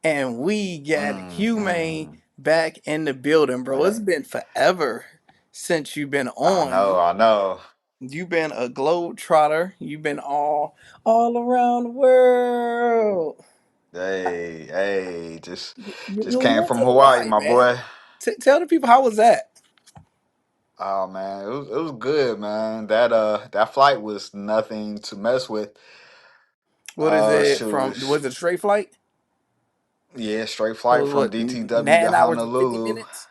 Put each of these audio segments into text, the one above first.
And we got Humane Mm. back in the building, bro. It's Right. been forever since you've been I on. know, I know. You've been a globe trotter. You've been all around the world. Hey, just You came went from to Hawaii, Hawaii, my man. boy. Tell the people how was that? Oh man, it was good, man. That flight was nothing to mess with. What is it from? Shoot, Was it a straight flight? yeah, straight It flight was from what, DTW to 9 hours and 50 Honolulu. minutes?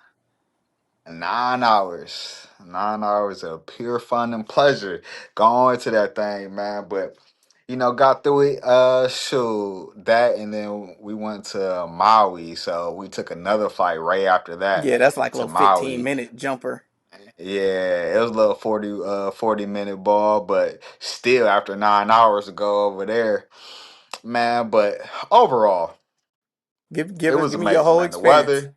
9 hours. 9 hours of pure fun and pleasure going to that thing, man. But got through it. Shoot, that, and then we went to Maui. So we took another flight right after that Yeah, that's like a to little 15 Maui. minute jumper. Yeah, it was a little 40 minute ball, but still after 9 hours to go over there, man. But overall, it was Give me your amazing, whole man. The experience.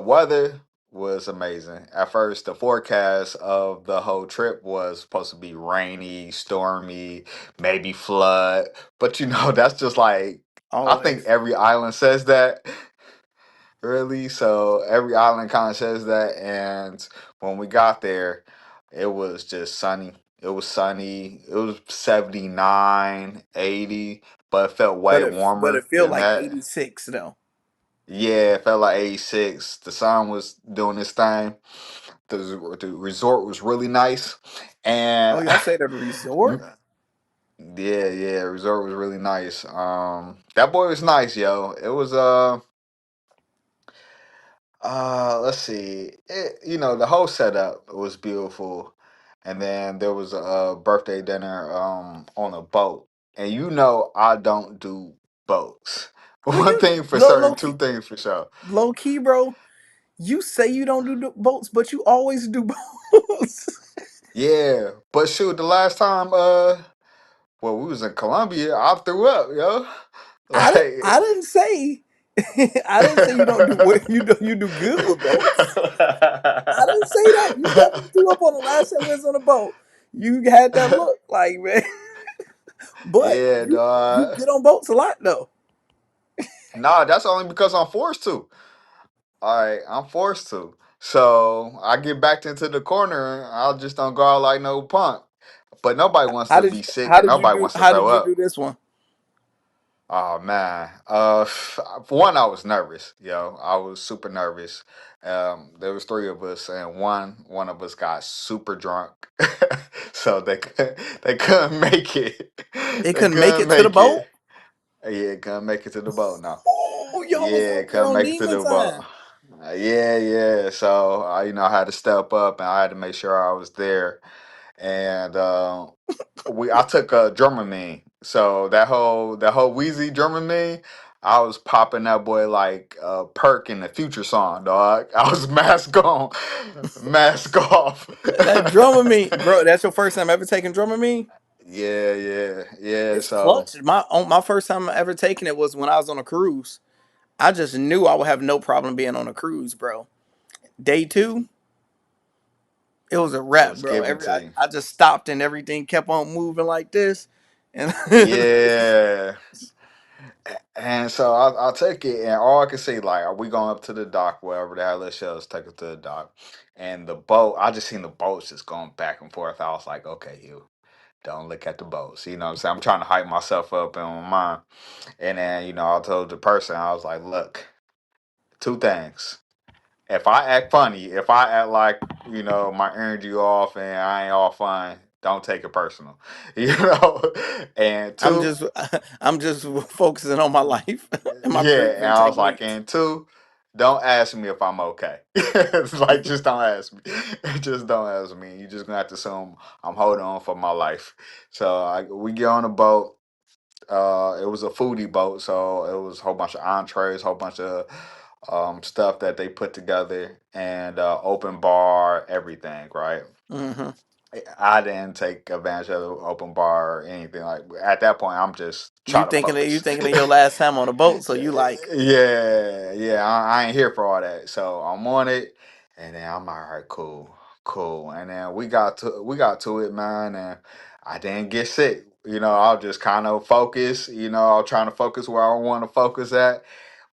weather was amazing. At first, the forecast of the whole trip was supposed to be rainy, stormy, maybe flood. But that's just like, I think Always. every island says that, really. So every island kind of says that. And when we got there, it was just sunny. It was sunny. It was 79, 80, but it felt But way it warmer feel than like that. 86 though. Yeah, it felt like 86. The sun was doing this thing. The resort was really nice. And Oh, y'all stayed at a resort? yeah, resort was really nice. That boy was nice, yo. It was let's see. The whole setup was beautiful. And then there was a birthday dinner on a boat. And I don't do boats. Well, One thing for certain, low two key, things for sure. low key, bro. You say you don't do boats, but you always do boats. Yeah, but shoot, the last time well, we was in Colombia, I threw up, yo. I Like didn't say I didn't say you don't do what you do good with boats. I didn't say that. You definitely threw up on the last time we was on a boat. You had that look, like man. But Yeah, you dog. get on boats a lot though. Nah, that's only because I'm forced to. All right, I'm forced to. So I get backed into the corner. I just don't go out like no punk. But nobody wants to be sick, and nobody wants to How throw did you do up. this one? Oh man. For one, I was nervous. Yo, I was super nervous. There was three of us, and one of us got super drunk, so they couldn't make it. It They couldn't make couldn't it to the make boat. it. Yeah, couldn't make it to the boat. No. Oh, y'all was Yeah, out there couldn't on make it to demon the boat. time. Yeah. So I had to step up, and I had to make sure I was there. And I took a Dramamine. So that whole Wheezy Dramamine, I was popping that boy like Perk in the Future song, dog. I was mask on, mask off. That Dramamine, bro. That's your first time ever taking Dramamine. Yeah. It's So clutch. My first time ever taking it was when I was on a cruise. I just knew I would have no problem being on a cruise, bro. Day two, it was a it wrap, was bro. given to you. I just stopped and everything kept on moving like this, and Yeah. And so I'll take it, and all I can see, like, are we going up to the dock, wherever the hell it shows, take it to the dock. And the boat, I just seen the boats just going back and forth. I was like, okay, you don't look at the boats. You know what I'm saying? I'm trying to hype myself up in my mind. And then, I told the person, I was like, look, two things. If I act like, my energy off and I ain't all fine, don't take it personal. You know? And I'm two, just I'm just focusing on my life and my yeah, and pre-drink I was like, techniques. and two, don't ask me if I'm okay. It's like, just don't ask me. Just don't ask me. You just gonna have to assume I'm holding on for my life. So we get on the boat. It was a foodie boat, so it was a whole bunch of entrees, whole bunch of stuff that they put together, and open bar, everything. Right. Hmm. I didn't take advantage of the open bar or anything like. At that point, I'm just trying to You focus. thinking of your last time on a boat, so you like, Yeah. I ain't here for all that. So I'm on it, and then I'm all right, cool. And then we got to it, man, and I didn't get sick. I'll just kind of focus. I'm trying to focus where I want to focus at.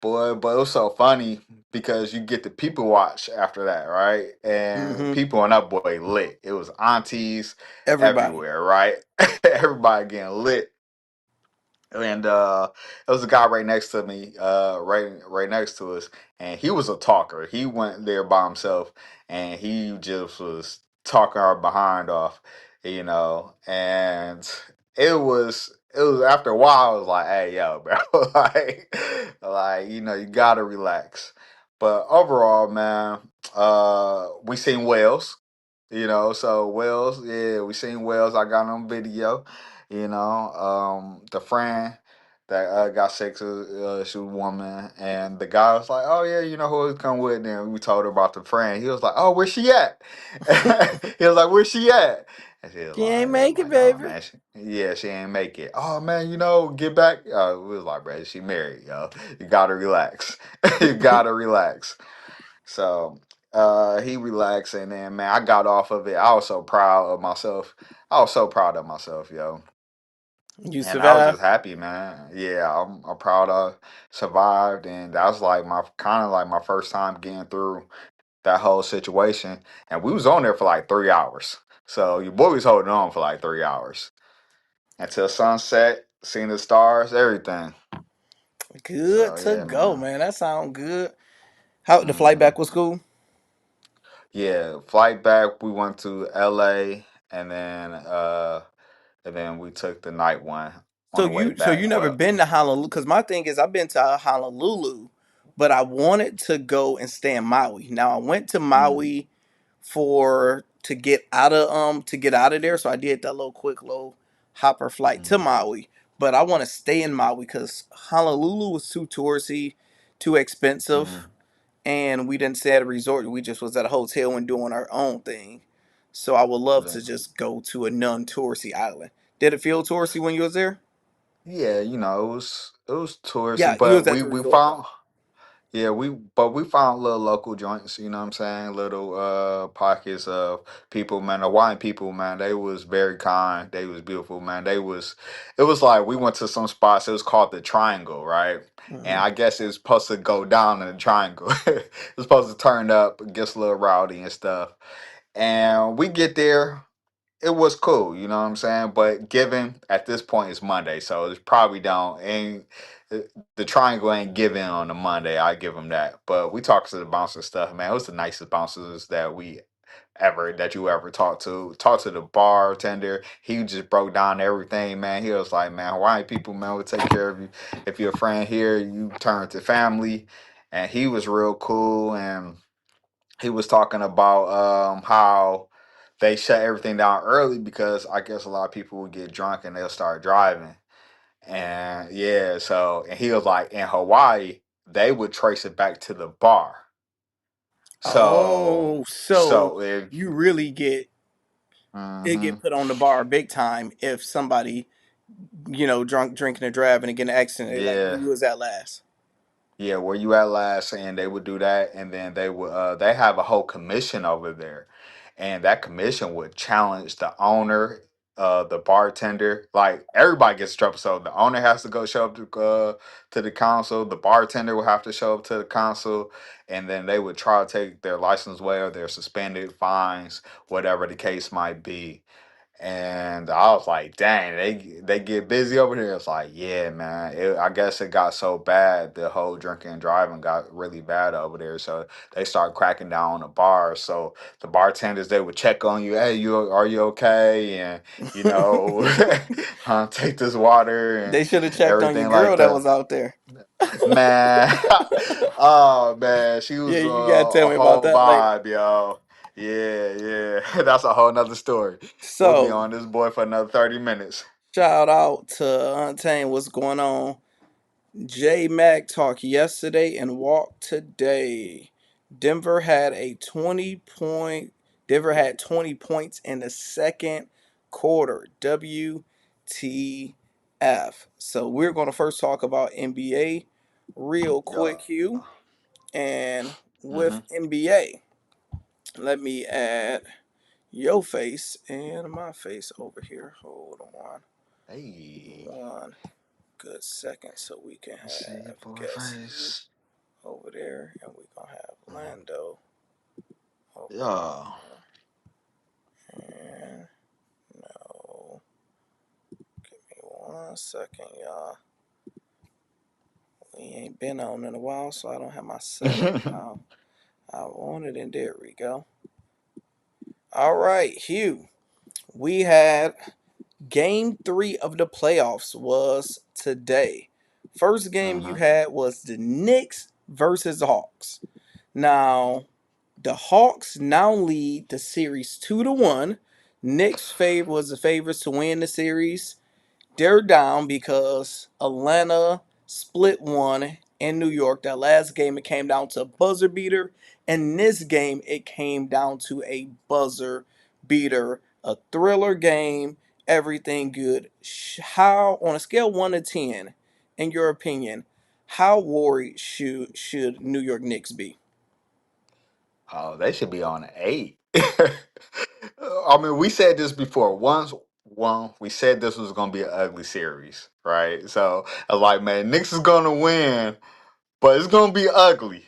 Boy, but it was so funny because you get the people watch after that, right? And Mm-hmm. people on that boy lit. It was aunties Everybody. everywhere, right? Everybody getting lit. And there was a guy right next to me, right next to us, and he was a talker. He went there by himself, and he just was talking our behind off, and it was after a while. I was like, hey, yo, bro, like you gotta relax. But overall, man, we seen whales. So Wells, yeah, we seen Wells. I got on video. The friend that got sex with, she was a woman, and the guy was like, "Oh yeah, you know who come with?" And we told her about the friend. He was like, "Oh, where's she at?" He was like, "Where's she at?" And She ain't make it, "Oh baby. man, yeah, she ain't make it. Oh man, get back." We was like, "Bro, she married, yo. You gotta relax. You gotta relax." So he relaxed, and then man, I got off of it. I was so proud of myself. I was so proud of myself, yo. You And I was just survived. happy, man. Yeah, I'm proud I survived, and that was like my kind of like my first time getting through that whole situation. And we was on there for like 3 hours. So your boy was holding on for like 3 hours until sunset, seeing the stars, everything. Good So to yeah, go, man. man. That sound good. How the flight hmm back was cool? Yeah, flight back. We went to L.A. and then we took the night one on So the way you back. never But been to Honolulu? Because my thing is, I've been to Honolulu, but I wanted to go and stay in Maui. Now I went to mm, Maui for to get out of there. So I did that little hopper flight to mm, Maui. But I want to stay in Maui because Honolulu was too touristy, too expensive, mm, and we didn't stay at a resort. We just was at a hotel and doing our own thing. So I would love yeah. to just go to a non-touristy island. Did it feel touristy when you was there? Yeah, it was touristy, Yeah, you but was at the we resort though. found yeah, we found little local joints, you know what I'm saying? Little pockets of people, man. Hawaiian people, man, they was very kind. They was beautiful, man. It was like we went to some spots, it was called the Triangle, right? And Hmm. I guess it's supposed to go down in the triangle. It's supposed to turn up, it gets a little rowdy and stuff. And we get there, it was cool, you know what I'm saying? But given at this point it's Monday, so it's probably don't ain't the triangle ain't giving on a Monday. I give them that. But we talked to the bouncer stuff, man. It was the nicest bouncers that you ever talked to. Talked to the bartender. He just broke down everything, man. He was like, man, Hawaiian people, man, will take care of you. If you're a friend here, you turn to family. And he was real cool, and he was talking about how they shut everything down early because I guess a lot of people would get drunk and they'll start driving. And yeah, and he was like, in Hawaii, they would trace it back to the bar. So Oh, so so if you really it get hmm put on the bar big time if somebody drunk drinking and driving and get in an accident. They like, where yeah. you was at last? Yeah, where you at last? And they would do that, and then they have a whole commission over there, and that commission would challenge the owner, the bartender, like everybody gets trouble. So the owner has to go show up to the council. The bartender will have to show up to the council, and then they would try to take their license away or their suspended fines, whatever the case might be. And I was like, dang, they get busy over here. It's like, yeah, man. I guess it got so bad, the whole drinking and driving got really bad over there. So they started cracking down on the bars. So the bartenders, they would check on you. Hey, are you okay? And you know, take this water They should have and checked on your everything like girl that that. was out there. Man, oh man, she Yeah, was you gotta tell a me about whole that later. vibe, yo. Yeah, yeah, that's a whole nother story. We'll be So on this boy for another 30 minutes. shout out to Untamed. What's going on? J Mac talked yesterday and walked today. Denver had a 20 point Denver had 20 points in the second quarter. WTF. So we're going to first talk about NBA real quick, Yeah. Hugh. And with Mm-hmm. NBA, let me add your face and my face over here. Hold on. Hey, One good second so we can let's see your have boy guess who face. over there, and we're gonna have Mm. Lando over Yeah. here. And no, give me 1 second, y'all. We ain't been on in a while, so I don't have my setup how I wanted, and there we go. All right, Hugh. We had game 3 of the playoffs was today. First game you hmm had was the Knicks versus the Hawks. Now, the Hawks now lead the series 2-1. Knicks favor was the favorites to win the series. They're down because Atlanta split one in New York. That last game it came down to a buzzer beater. And this game it came down to a buzzer beater. A thriller game. Everything good. How on a scale 1 to 10, in your opinion, how worried should New York Knicks be? Oh, they should be on 8. I mean, we said this before. We said this was gonna be an ugly series, right? So I was like, man, Knicks is gonna win, but it's gonna be ugly.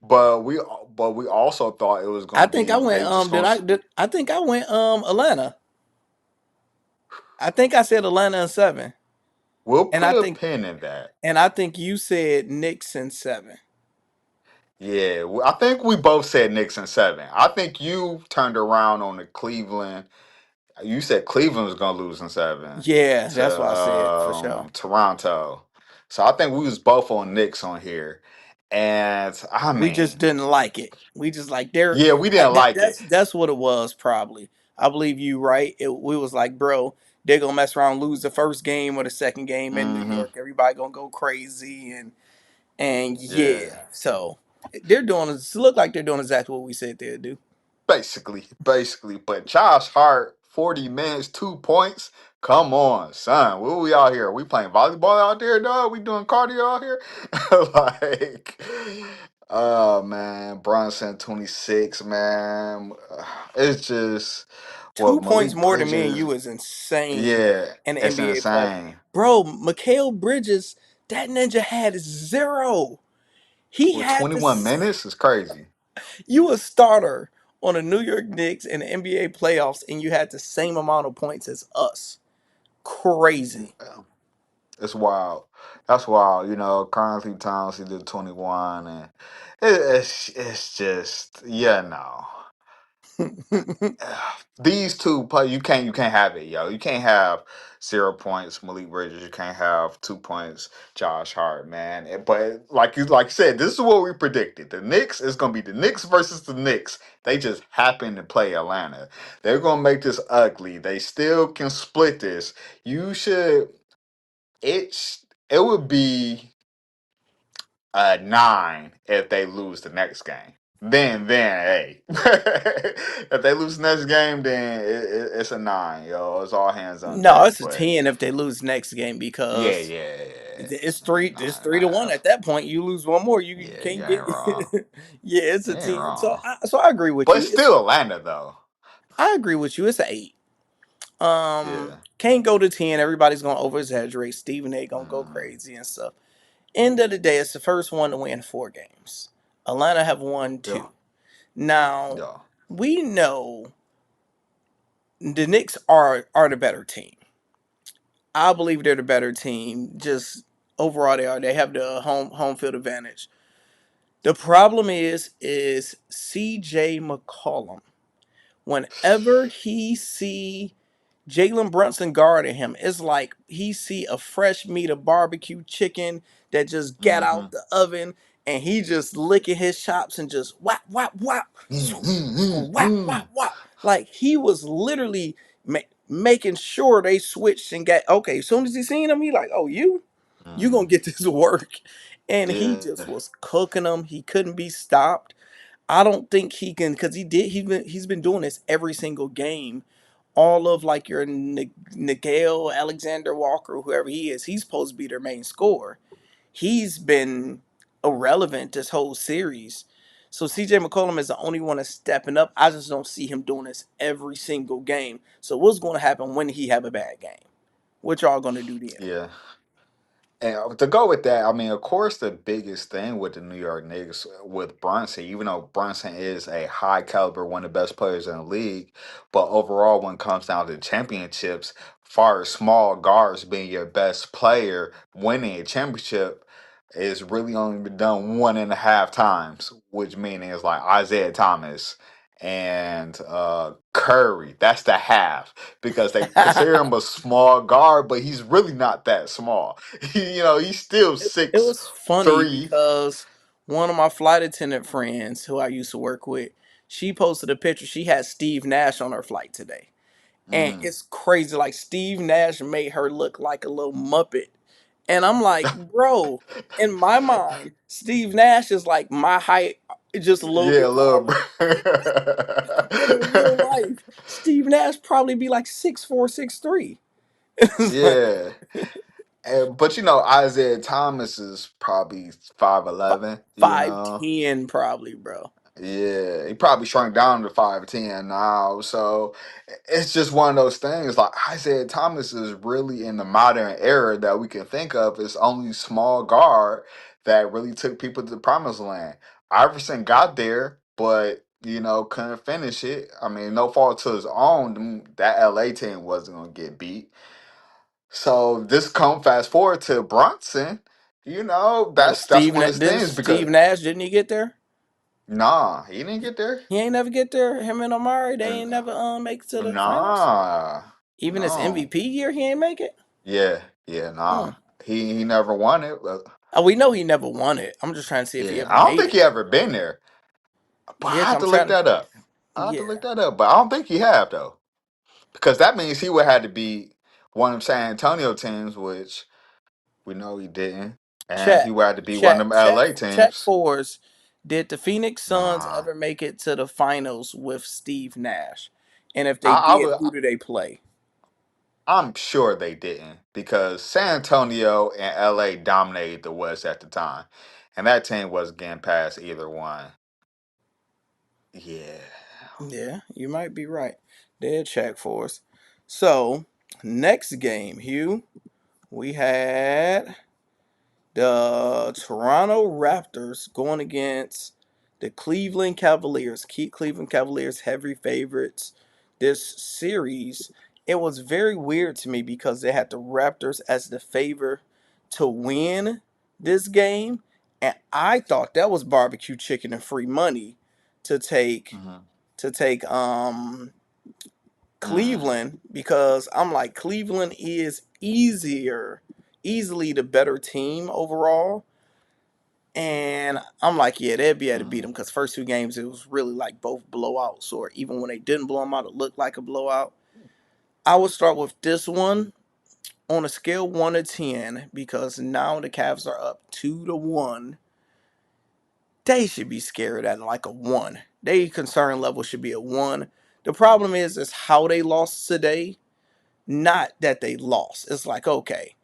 But we also thought it was I gonna think I be went they just gonna I think I went Atlanta. I think I said Atlanta in 7. we'll And I put a think pin in that. and I think you said Knicks in 7. Yeah, I think we both said Knicks in 7. I think you turned around on the Cleveland. You said Cleveland was gonna lose in 7 Yeah, that's to what I said for sure. Toronto. So I think we was both on Knicks on here, and I We just mean, didn't like it. We just like they're yeah, we didn't like it. that's what it was probably. I believe you right. We was like, bro, they're gonna mess around, lose the first game or the second game in New hmm York. Everybody gonna go crazy and Yeah. yeah. So they're doing it look like they're doing exactly what we said they'd do. Basically. But Josh Hart, 40 minutes, 2 points. Come on, son. What we out here? We playing volleyball out there, dog? We doing cardio out here? Like, oh man, Bronson 26, man. It's just what 2 points Malik more than me and Bridges. you is insane Yeah, in the it's NBA play. insane. Bro, Mikal Bridges, that ninja had 0. He With had 21 this. minutes, it's crazy. You a starter on the New York Knicks in the NBA playoffs, and you had the same amount of points as us. Crazy. It's wild. That's wild. Currently Towns he did 21, and it's just no. These two play you can't have it, yo. You can't have 0 points, Malik Bridges. You can't have 2 points, Josh Hart, man. But like you said, this is what we predicted. The Knicks is gonna be the Knicks versus the Knicks. They just happen to play Atlanta. They're gonna make this ugly. They still can split this. You should. It would be a 9 if they lose the next game. Then, hey, if they lose the next game, then it's a 9, yo. It's all hands on No, deck. it's a But 10 if they lose next game yeah, because yeah, yeah, it's three. nine It's and a 3-1 half. at that point. You lose one more, you Yeah, you can't ain't get. wrong. Yeah, it's You a ain't 10. So wrong. I agree with But you. it's still Atlanta though. I agree with you. It's an 8. Yeah. Can't go to 10. Everybody's gonna over exaggerate. Stephen A gonna go Mm, crazy and stuff. End of the day, it's the first one to win 4 games. Atlanta have won yeah, 2. Now, yeah. we know the Knicks are the better team. I believe they're the better team. Just overall, they are. They have the home field advantage. The problem is C.J. McCollum. Whenever he see Jalen Brunson guarding him, it's like he see a fresh meat of barbecue chicken that just got Mm-hmm. out the oven, and he just licking his chops and just whap whap whap, whap whap whap. Like he was literally making sure they switched and got okay. As soon as he seen him, he like, oh you gonna Mm-hmm. get this work, and he just Yeah. was cooking them. He couldn't be stopped. I don't think he can because he's been doing this every single game. All of like your Nickel Alexander Walker, whoever he is, he's supposed to be their main scorer. He's been irrelevant this whole series. So CJ McCollum is the only one that's stepping up. I just don't see him doing this every single game. So what's going to happen when he have a bad game? What y'all gonna do then? Yeah. And to go with that, I mean, of course, the biggest thing with the New York Knicks with Brunson, even though Brunson is a high caliber, one of the best players in the league, but overall, when it comes down to championships, far as small guards being your best player, winning a championship is really only been done 1.5 times, which meaning is like Isaiah Thomas and Curry. That's the half because they consider him a small guard, but he's really not that small. He's still It six was funny three. because one of my flight attendant friends who I used to work with, she posted a picture. She had Steve Nash on her flight today. And Mm. it's crazy. Like Steve Nash made her look like a little Muppet. And I'm like, bro, in my mind, Steve Nash is like my height, just a little Yeah, bit little taller. bro. And in real life, Steve Nash probably be like 6'4", 6'3". It's like Yeah. But Isaiah Thomas is probably 5'11", 5'10", probably, bro. Yeah, he probably shrunk down to 5'10" now. So it's just one of those things. Like Isaiah Thomas is really in the modern era that we can think of as only small guard that really took people to the promised land. Iverson got there, but couldn't finish it. I mean, no fault to his own. That LA team wasn't gonna get beat. So this come fast forward to Brunson. That's one of his Didn't things because Steve Nash, didn't he get there? nah, he didn't get there. He ain't never get there. Him and Amari, they And ain't never make it to the finals. nah, Even his no. MVP year, he ain't make it. Yeah, yeah, Hmm. nah. He never won it. But Oh, we know he never won it. I'm just trying to see if he yeah, ever I don't made think it. he ever been there. But I Yeah, have I'm to look trying to. that up. I have to Yeah, look that up. But I don't think he have though. Because that means he would have to be one of them San Antonio teams, which we know he didn't. And he check, would have to be one of them LA check teams. fours. Did the Phoenix Suns Nah. ever make it to the finals with Steve Nash? And if they I did, would who do they play? I'm sure they didn't because San Antonio and LA dominated the West at the time. And that team wasn't getting past either one. Yeah. Yeah, you might be right. They'll check fours. So next game, Hugh, we had the Toronto Raptors going against the Cleveland Cavaliers. Keep Cleveland Cavaliers heavy favorites this series. It was very weird to me because they had the Raptors as the favor to win this game, and I thought that was barbecue chicken and free money to take Hmm. to take Hmm. Cleveland, because I'm like, Cleveland is easily the better team overall. And I'm like, yeah, they'd be able to beat them Hmm. because first two games it was really like both blowouts, or even when they didn't blow them out, it looked like a blowout. I would start with this one on a scale 1 to 10 because now the Cavs are up 2-1. They should be scared at like a 1. Their concern level should be a 1. The problem is how they lost today, not that they lost. It's like, okay,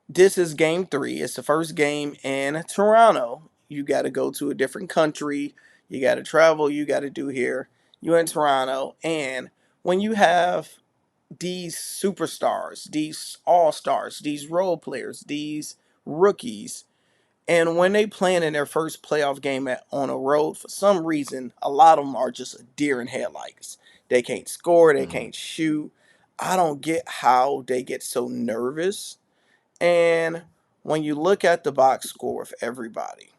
this is game 3. It's the first game in Toronto. You got to go to a different country. You got to travel. You got to do here. You're in Toronto. And when you have these superstars, these all stars, these role players, these rookies, and when they playing in their first playoff game on a road, for some reason, a lot of them are just a deer in headlights. They can't score. They Hmm. can't shoot. I don't get how they get so nervous. And when you look at the box score of everybody,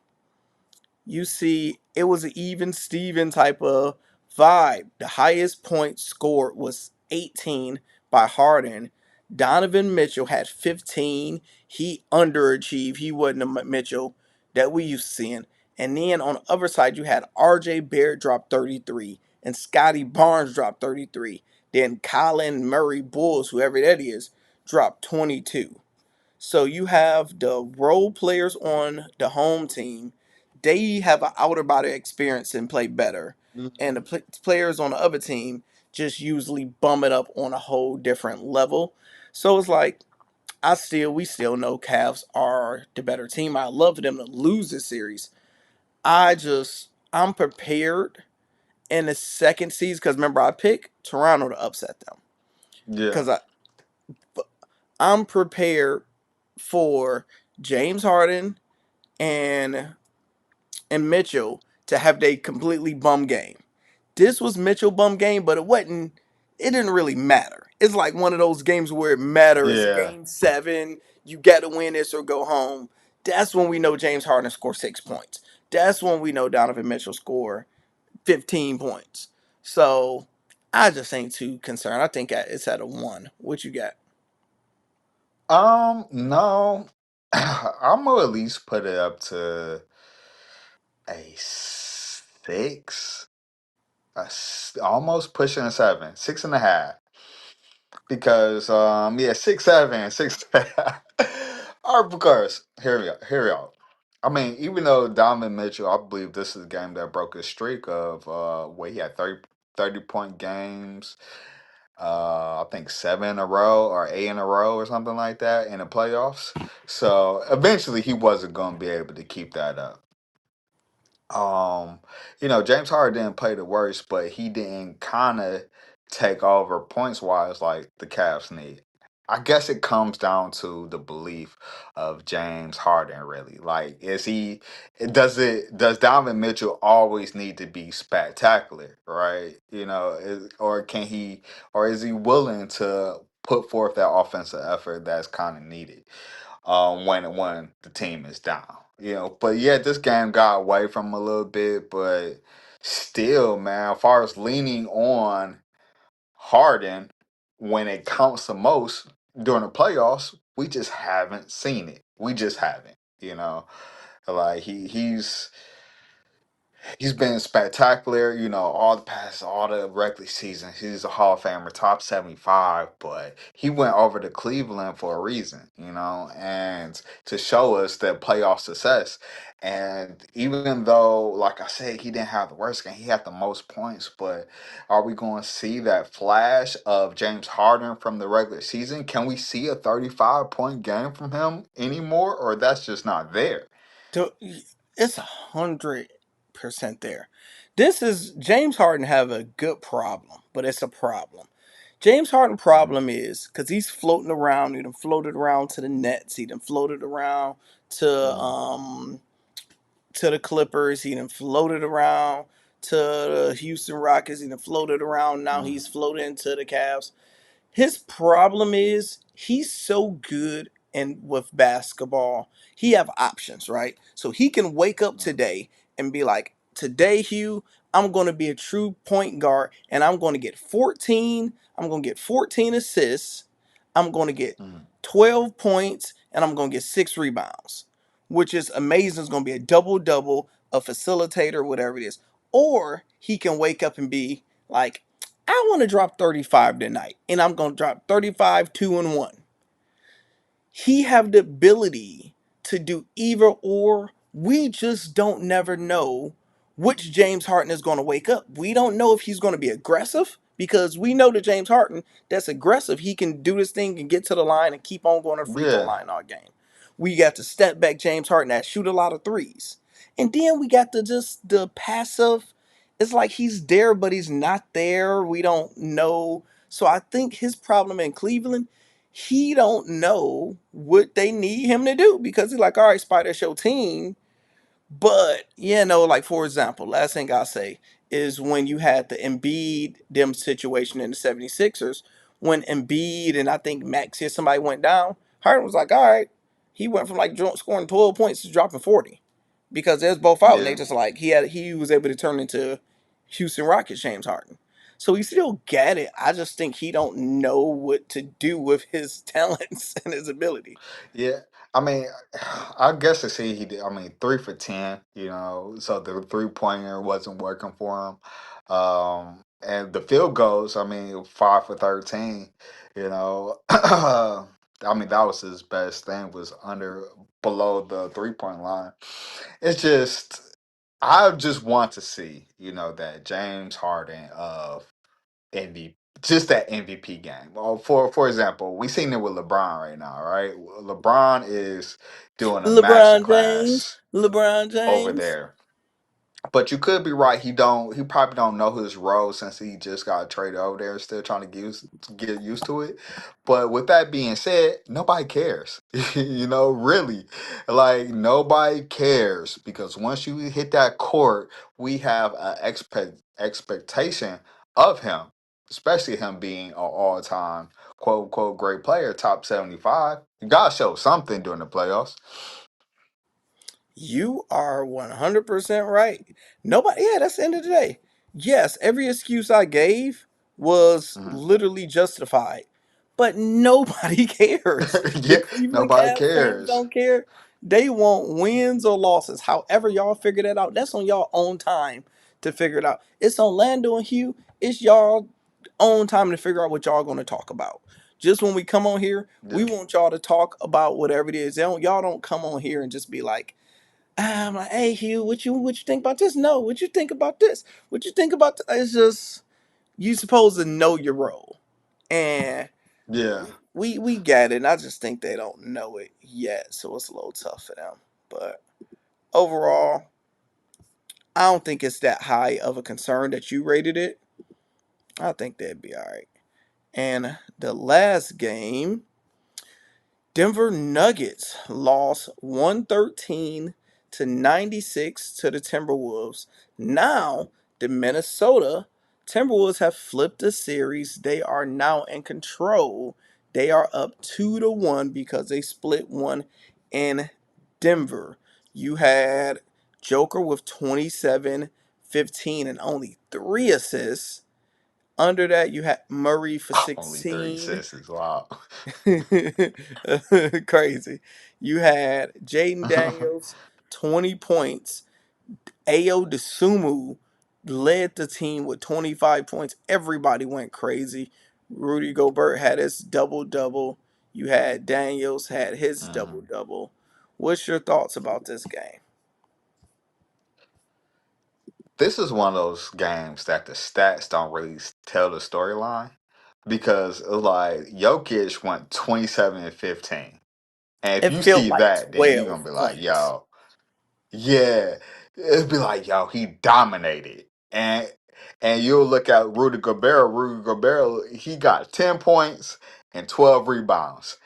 you see it was an even Steven type of vibe. The highest point scored was 18 by Harden. Donovan Mitchell had 15. He underachieved. He wasn't a Mitchell that we used to seeing. And then on the other side, you had RJ Barrett drop 33 and Scotty Barnes drop 33. Then Colin Murray Bulls, whoever that is, dropped 22. So you have the role players on the home team. They have an outer body experience and play better. And the players on the other team just usually bum it up on a whole different level. So it's like, we still know Cavs are the better team. I love for them to lose this series. I'm prepared in the second season because remember I picked Toronto to upset them Yeah. because I'm prepared for James Harden and Mitchell to have their completely bum game. This was Mitchell bum game, but it wasn't. It didn't really matter. It's like one of those games where it matters. Yeah. Game 7, you got to win this or go home. That's when we know James Harden scored 6 points. That's when we know Donovan Mitchell scored 15 points. So I just ain't too concerned. I think it's at a 1. What you got? No. I'm gonna at least put it up to a 6. Almost pushing a 7, 6.5. Because yeah, 6, 7, 6. Or because here we go. I mean, even though Donovan Mitchell, I believe this is the game that broke his streak of where he had 30 point games. I think 7 in a row or 8 in a row or something like that in the playoffs. So eventually he wasn't going to be able to keep that up. Um, James Harden didn't play the worst, but he didn't kind of take over points wise like the Cavs need. I guess it comes down to the belief of James Harden, really. Like, does Donovan Mitchell always need to be spectacular, right? Or is he willing to put forth that offensive effort that's kind of needed? When the team is down. But yeah, this game got away from him a little bit, but still, man, as far as leaning on Harden when it counts the most during the playoffs, we just haven't seen it. We just haven't. Like he's been spectacular, all the regular season. He's a Hall of Famer, top 75, but he went over to Cleveland for a reason, and to show us that playoff success. And even though, like I said, he didn't have the worst game, he had the most points, but are we going to see that flash of James Harden from the regular season? Can we see a 35-point game from him anymore, or that's just not there? It's 100% there. This is James Harden have a good problem, but it's a problem. James Harden problem is because he's floating around. He done floated around to the Nets. He done floated around to Mm, to the Clippers. He done floated around to the Houston Rockets. He done floated around. Now mm, he's floating to the Cavs. His problem is he's so good and with basketball, he have options, right? So he can wake up mm, today and be like, "Today, Hugh, I'm going to be a true point guard and I'm going to get 14, I'm going to get 14 assists, I'm going to get mm. 12 points and I'm going to get 6 rebounds." Which is amazing. It's going to be a double-double, a facilitator, whatever it is. Or he can wake up and be like, I want to drop 35 tonight, and I'm going to drop 35, 2 and 1. He have the ability to do either or. We just don't never know which James Harden is going to wake up. We don't know if he's going to be aggressive because we know that James Harden that's aggressive. He can do this thing and get to the line and keep on going to the free throw Yeah. line all game. We got to step back James Harden that shoot a lot of threes. And then we got the passive. It's like he's there, but he's not there. We don't know. So I think his problem in Cleveland, he don't know what they need him to do because he's like, all right, Spider, it's your team. But, like for example, last thing I'll say is when you had the Embiid them situation in the 76ers, when Embiid and I think Max here somebody went down, Harden was like, all right. He went from like scoring 12 points to dropping 40. Because there's both out and they Yeah. just like he was able to turn into Houston Rockets James Harden. So he still got it. I just think he don't know what to do with his talents and his ability. Yeah. I mean, I guess to see he did. I mean, 3 for 10. So the 3 pointer wasn't working for him. And the field goals. I mean, 5 for 13. I mean, that was his best thing. Was below the 3 point line. It's just, I just want to see, that James Harden of MVP, just that MVP game. Well, for example, we seen it with LeBron right now, right? LeBron is doing a LeBron James, masterclass LeBron over James. there. But you could be right. He probably don't know his role since he just got traded over there, still trying get used to it. But with that being said, nobody cares. Really. Like nobody cares because once you hit that court, we have an expectation of him, especially him being an all-time quote unquote great player, top 75. You gotta show something during the playoffs. You are 100% right. Nobody, yeah, that's the end of the day. Yes, every excuse I gave was Mhm. literally justified, but nobody cares. The Yeah, Cleveland nobody Cavs fans cares. don't care. They want wins or losses. However, y'all figure that out, that's on y'all own time to figure it out. It's on Lando and Hugh. It's y'all own time to figure out what y'all going to talk about. Just when we come on here, we Yeah. want y'all to talk about whatever it is. Y'all don't come on here and just be like, I'm like, hey Hugh, what you think about this? No, what you think about this? What you think about It's just you supposed to know your role, and Yeah. we get it. And I just think they don't know it yet, so it's a little tough for them. But overall, I don't think it's that high of a concern that you rated it. I think they'd be all right. And the last game, Denver Nuggets lost 113 to 96 to the Timberwolves. Now, the Minnesota Timberwolves have flipped the series. They are now in control. They are up 2-1 because they split one in Denver. You had Joker with 27, 15, and only 3 assists. Under that, you had Murray for Only three 16. assists. Wow. Crazy. You had Jaden Daniels, 20 points. Ayo DeSumo led the team with 25 points. Everybody went crazy. Rudy Gobert had his double double. You had Daniels had his double Mhm. double. What's your thoughts about this game? This is one of those games that the stats don't really tell the storyline because like Jokic went 27 and 15. And if It you felt see like that, then you're 12 gonna be like, points. yo, yeah. It'd be like, yo, he dominated. And you'll look at Rudy Gobert. Rudy Gobert, he got 10 points and 12 rebounds.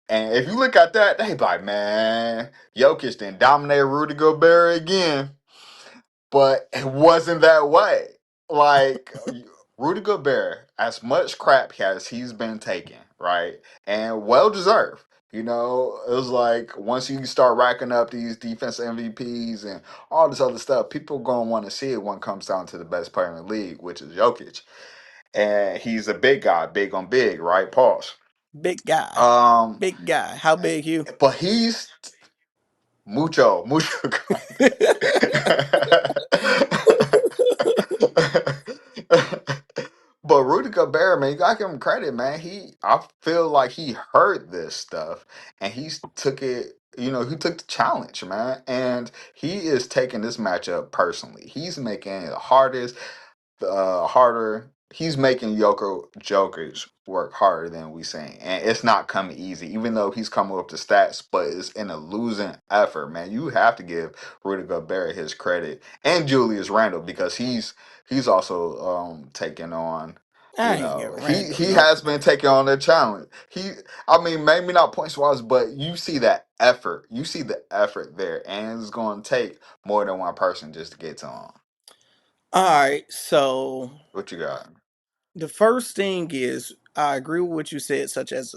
And if you look at that, they be like, man, Jokic then dominated Rudy Gobert again. But it wasn't that way. Like Rudy Gobert, as much crap as he's been taking, right, and well deserved. It was like once you start racking up these defense MVPs and all this other stuff, people gonna want to see it when it comes down to the best player in the league, which is Jokic, and he's a big guy, big on big, right? Pause. Big guy. Um, Big guy. How big you? but he's mucho grande. But Rudy Gobert, man, you gotta give him credit, man. I feel like he heard this stuff and he's took it. He took the challenge, man, and he is taking this matchup personally. He's making it hardest harder. He's making Jokic work harder than we saying, and it's not coming easy. Even though he's coming up the stats, but it's in a losing effort, man. You have to give Rudy Gobert his credit and Julius Randle because he's also taking on. I ain't give Randall He no has been credit. taking on the challenge. I mean, maybe not points wise, but you see that effort. You see the effort there, and it's going to take more than one person just to get to him. All right, so What you got? the first thing is I agree with what you said, such as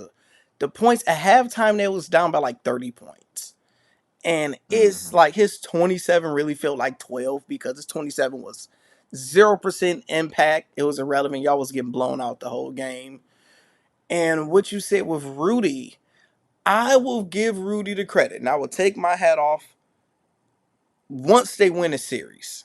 the points at halftime they was down by like 30 points. And it's Hmm. like his 27 really felt like 12 because his 27 was 0% impact. It was irrelevant. Y'all was getting blown out the whole game. And what you said with Rudy, I will give Rudy the credit. And I will take my hat off once they win a series.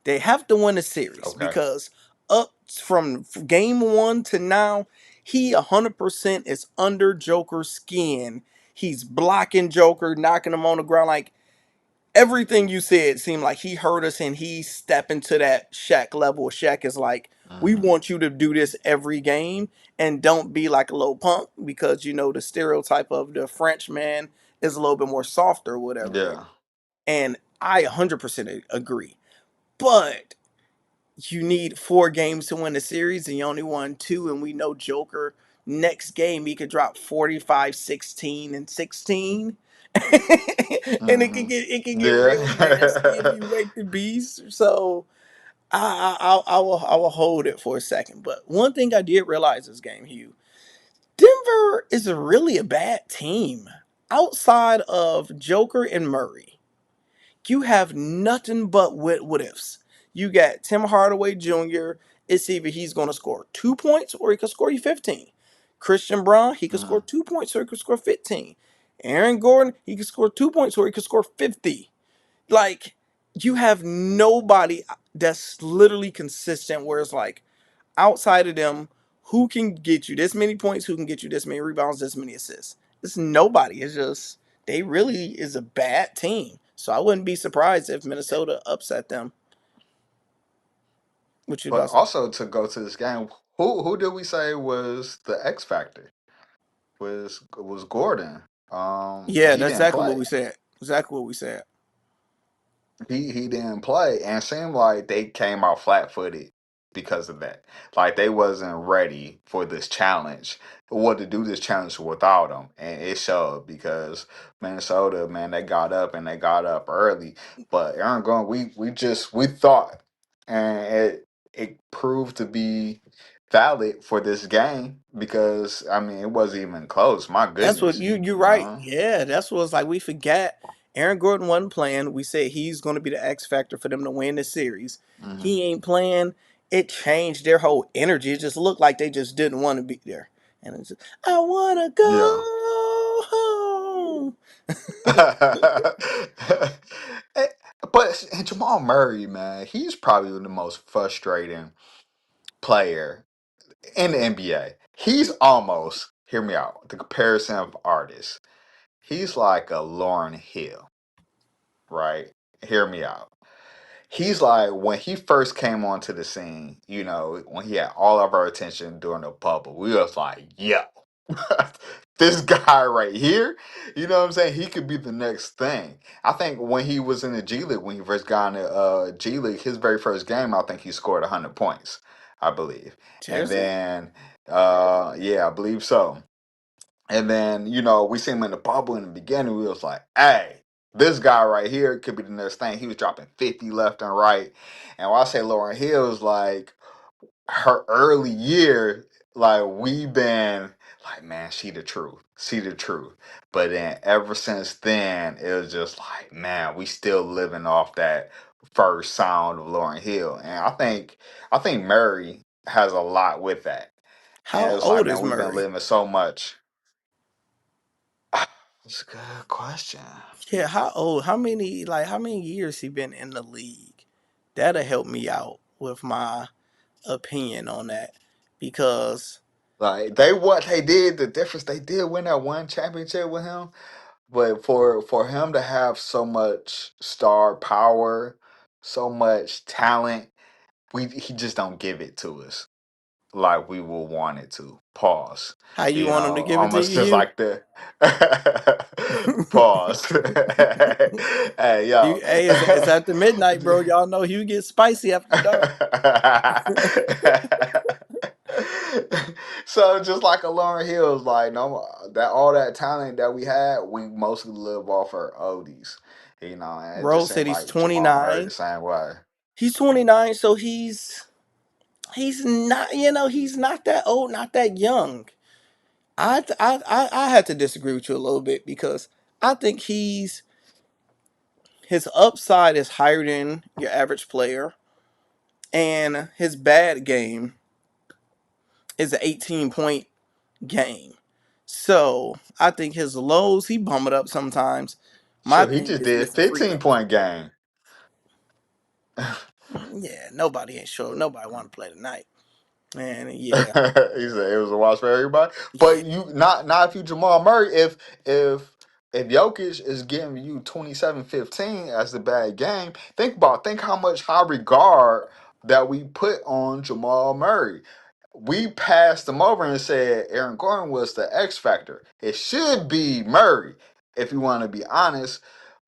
They have to win a series Okay. because up from game one to now, he 100% is under Joker's skin. He's blocking Joker, knocking him on the ground. Like everything you said seemed like he heard us and he's stepping to that Shaq level. Shaq is like, we Hmm. want you to do this every game and don't be like a little punk because the stereotype of the Frenchman is a little bit more softer or whatever. Yeah. And I 100% agree. but you need 4 games to win the series, and you only won 2, and we know Joker next game he could drop 45, 16, and 16. And Hmm. it can get real nasty if Yeah. you wake the beast. So I will hold it for a second. But one thing I did realize this game, Hugh, Denver is really a bad team. Outside of Joker and Murray, you have nothing but what ifs. You got Tim Hardaway Jr. It's either he's going to score 2 points or he could score you 15. Christian Braun, he could score Mhm. 2 points or he could score 15. Aaron Gordon, he could score 2 points or he could score 50. Like, you have nobody that's literally consistent where it's like, outside of them, who can get you this many points, who can get you this many rebounds, this many assists. It's nobody. It's just they really is a bad team. So I wouldn't be surprised if Minnesota upset them. What you But about to say? also to go to this game, who did we say was the X factor? Was Gordon? Yeah, He that's didn't exactly what play. we said. Exactly what we said. He didn't play, and it seemed like they came out flat footed because of that. Like they wasn't ready for this challenge, or to do this challenge without him, and it showed because Minnesota, man, they got up and they got up early. But Aaron Gordon, we thought, and it proved to be valid for this game because I mean it wasn't even close. My That's what goodness, you're you right. know. Yeah, that's what it's like. We forgot Aaron Gordon wasn't playing. We said he's going to be the X factor for them to win the series. Hmm. He ain't playing. It changed their whole energy. It just looked like they just didn't want to be there. And it's just, I want to Yeah. go home. Eh, but and Jamal Murray, man, he's probably the most frustrating player in the NBA. He's almost, hear me out, the comparison of artists. He's like a Lauren Hill, right? Hear me out. He's like when he first came onto the scene, you know, when he had all of our attention during the bubble, we was like, yo, this guy right here, you know what I'm saying? He could be the next thing. I think when he was in the G League, when he first got in the G League, his very first game, I think he scored 100 points, I believe. And Seriously? then, yeah, I believe so. And then, you know, we seen him in the bubble in the beginning. We was like, hey, this guy right here could be the next thing. He was dropping 50 left and right. And when I say Lauren Hill is like her early year, like we've been like, man, she the truth. She the truth. But then ever since then, it was just like, man, we still living off that first sound of Lauren Hill. And I think Murray has a lot with that. And How it's like, old man, is we've been Murray? living so much. That's a good question. Yeah, how old? How many years he been in the league? That'll help me out with my opinion on that because Like they what they did, the difference they did win that one championship with him. But for him to have so much star power, so much talent, we he just don't give it to us like we will want it to. Pause. how you You want him to know, give it to almost just you, like the pause. Hey yo. Hey, it's after midnight, bro. Y'all know Hugh gets spicy after dark. So just like a Lauren Hill's like no that all that talent that we had, we mostly live off our oldies. You know, and it just Rose seemed said he's like Jamal Murray the 29. same way. He's 29, so he's not, he's not that old, not that young. I had to disagree with you a little bit because I think his upside is higher than your average player, and his bad game is an 18-point game. So I think his lows, he bum it up sometimes. My Sure, he thing just is did missing free 15 throws. point game. Yeah, nobody ain't sure. Nobody want to play tonight. And He yeah, said it was a watch for everybody. yeah. But you not if you Jamal Murray, if if Jokic is giving you 27-15 as the bad game, think how much high regard that we put on Jamal Murray. We passed him over and said Aaron Gordon was the X factor. It should be Murray, if you want to be honest.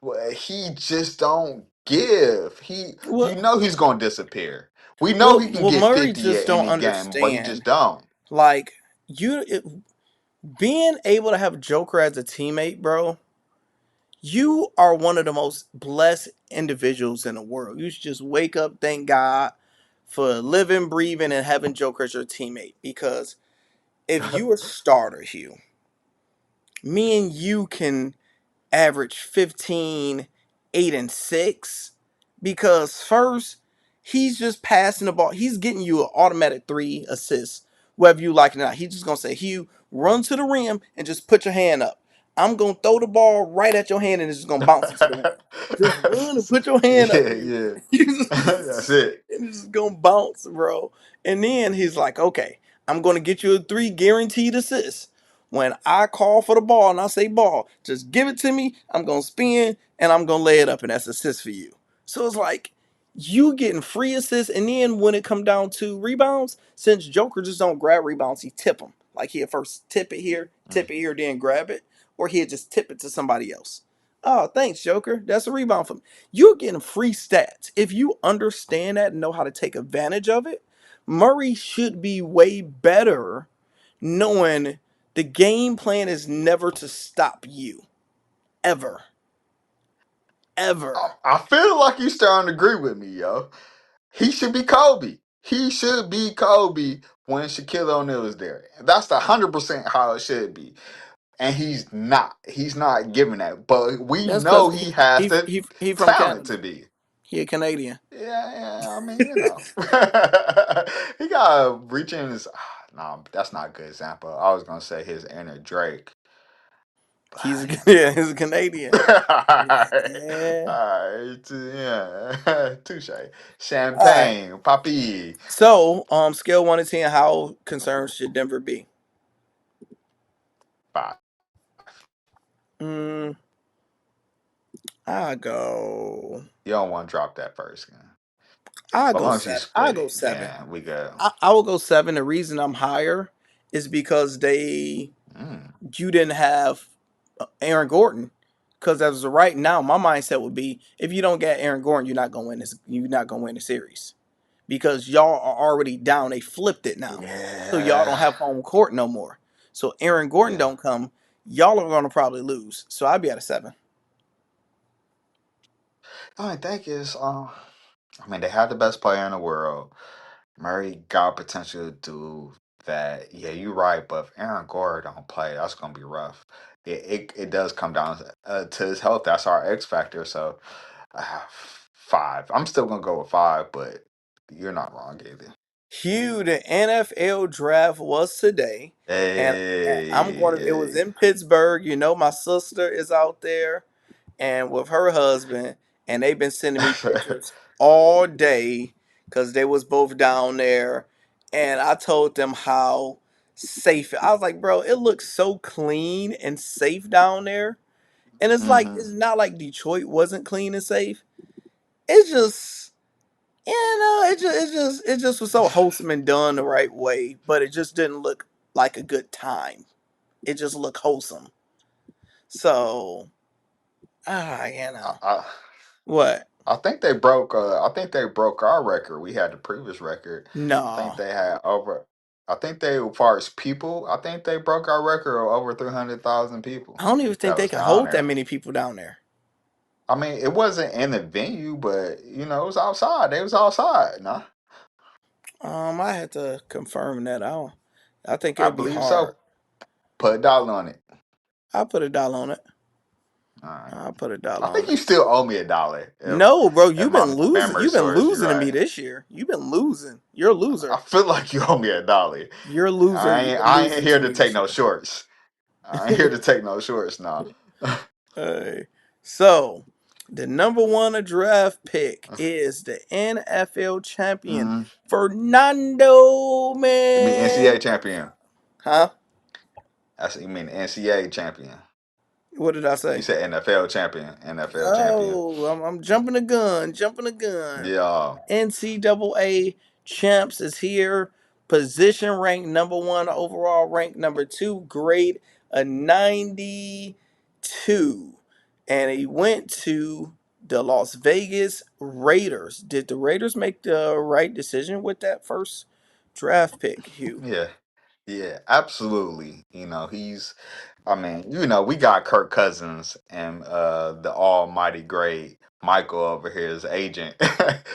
Well, he just don't give. You Well, know he's gonna disappear. We know well, he can well, get Murray 50 just at don't any game, but he just understand. don't. Like being able to have Joker as a teammate, bro. You are one of the most blessed individuals in the world. You should just wake up, thank God for living, breathing, and having Joker as your teammate. Because if you a starter, Hugh, me and you can average 15, 8, and 6. Because first, he's just passing the ball. He's getting you an automatic 3 assists, whether you like it or not. He's just gonna say, Hugh, run to the rim and just put your hand up. I'm gonna throw the ball right at your hand and it's just gonna bounce into the rim. Just run and put your hand up, Yeah, Hugh. yeah. You That's just, it. and it's just gonna bounce, bro. And then he's like, okay, I'm gonna get you a 3 guaranteed assists. When I call for the ball and I say ball, just give it to me. I'm gonna spin and I'm gonna lay it up, and that's assist for you. So it's like you getting free assists, and then when it come down to rebounds, since Joker just don't grab rebounds, he tip them. Like he'll first tip it here, then grab it, or he'll just tip it to somebody else. Oh, thanks, Joker. That's a rebound for me. You're getting free stats. If you understand that and know how to take advantage of it, Murray should be way better knowing the game plan is never to stop you. Ever. Ever. I feel like you starting to agree with me, yo. He should be Kobe. He should be Kobe when Shaquille O'Neal is there. That's 100% how it should be. And he's not. He's not giving that. But we That's know because he has the he from talent Canada. to be. He a Canadian. Yeah, yeah. I mean, he gotta reach in his. No, that's not a good example. I was gonna say his inner Drake. He's a, But, yeah, he's a Canadian. alright, Yeah. alright, yeah, touche. All right. Champagne, Papi. So, scale 1 to 10, how concerned should Denver be? Bye. Mm, I go. You don't want to drop that first, man. I As go long as you 7. I split go it, 7. then we go. I will go 7. The reason I'm higher is because Mm, you didn't have Aaron Gordon. Because as of right now, my mindset would be if you don't get Aaron Gordon, you're not gonna win this. You're not gonna win the series because y'all are already down. They flipped it now, so y'all don't yeah, have home court no more. So Aaron Gordon yeah. don't come, y'all are gonna probably lose. So I'd be at a 7. The only thing is, I mean, they have the best player in the world. Murray got potential to do that. Yeah, you're right. But if Aaron Gore don't play, that's gonna be rough. It does come down to his health. That's our X factor. So 5. I'm still gonna go with 5, but you're not wrong either. Hugh, the NFL draft was today, and I'm Hey, going to. It was hey. in Pittsburgh. You know, my sister is out there and with her husband, and they've been sending me pictures all day because they was both down there, and I told them how safe. I was like, bro, it looks so clean and safe down there, and it's like hmm it's not like Detroit wasn't clean and safe. It's just. It just was so wholesome and done the right way, but it just didn't look like a good time. It just looked wholesome. So, you I, know. I What? I think they broke. I think they broke our record. We had the previous record. I think No. they had over. I think they, as far as people, I think they broke our record of over 300,000 people I don't even think that they was can down hold that there. many people down there. I mean, it wasn't in the venue, but it was outside. They was outside. No, I had to confirm that. I think I it'd be believe hard. so. Put a dollar on it. I'll put $1 on it. All right. I'll put a I dollar on think it. you still owe me a dollar No, bro, if you've been my losing. memory You've been serves you losing to me right. this year. You've been losing. You're a I loser. feel like you owe me a dollar. You're a loser, and you've been I ain't losing here to to me take this no year. shorts. I ain't here to take no shorts now. Hey. So, the number one draft pick is the NFL champion, Mm, Fernando you mean NCAA Man. champion? Huh? You mean NCAA champion? What did I You say? said NFL champion. NFL champion. Oh, I'm jumping the gun, jumping the gun. Yeah. NCAA champs is here. Position ranked number one, overall ranked number two, grade a 92. And he went to the Las Vegas Raiders. Did the Raiders make the right decision with that first draft pick, Hugh? Yeah. Yeah, absolutely. I mean, we got Kirk Cousins and the almighty great Michael over here, his agent.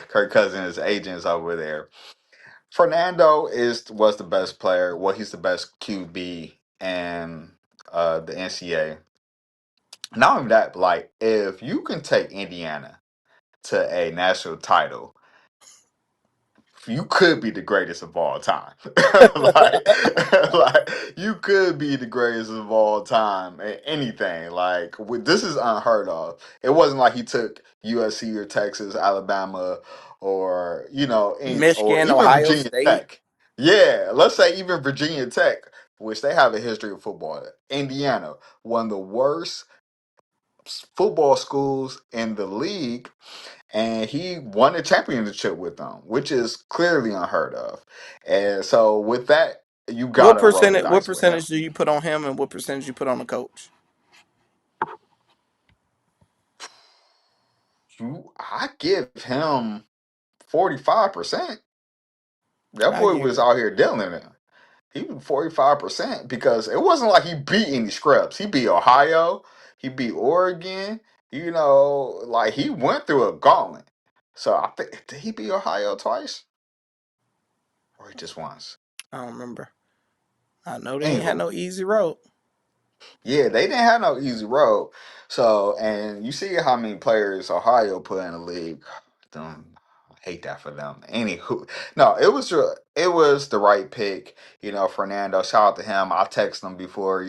Kirk Cousins' agents over there. Fernando was the best player. Well, he's the best QB and the NCAA. Not only that, like if you can take Indiana to a national title, you could be the greatest of all time. like you could be the greatest of all time at anything. This is unheard of. It wasn't like he took USC or Texas, Alabama, or or Michigan, even Ohio Virginia State. Tech. Yeah, let's say even Virginia Tech, which they have a history of football. Indiana, one of the worst football schools in the league, and he won a championship with them, which is clearly unheard of. And so with that, you What gotta roll the percentage? What dice with him. percentage do you put on him, and what percentage you put on the coach? I give him 45%. That I boy give was it. out here dealing it. He was 45% because it wasn't like he beat any scrubs. He beat Ohio, he beat Oregon, like he went through a gauntlet. So I think did he beat Ohio twice? Or just once? I don't remember. I know they ain't had Anywho, no easy road. yeah, they didn't have no easy road. So, and you see how many players Ohio put in the league. Them, I hate that for them. Anywho, no, it was the right pick. Fernando. Shout out to him. I texted him before.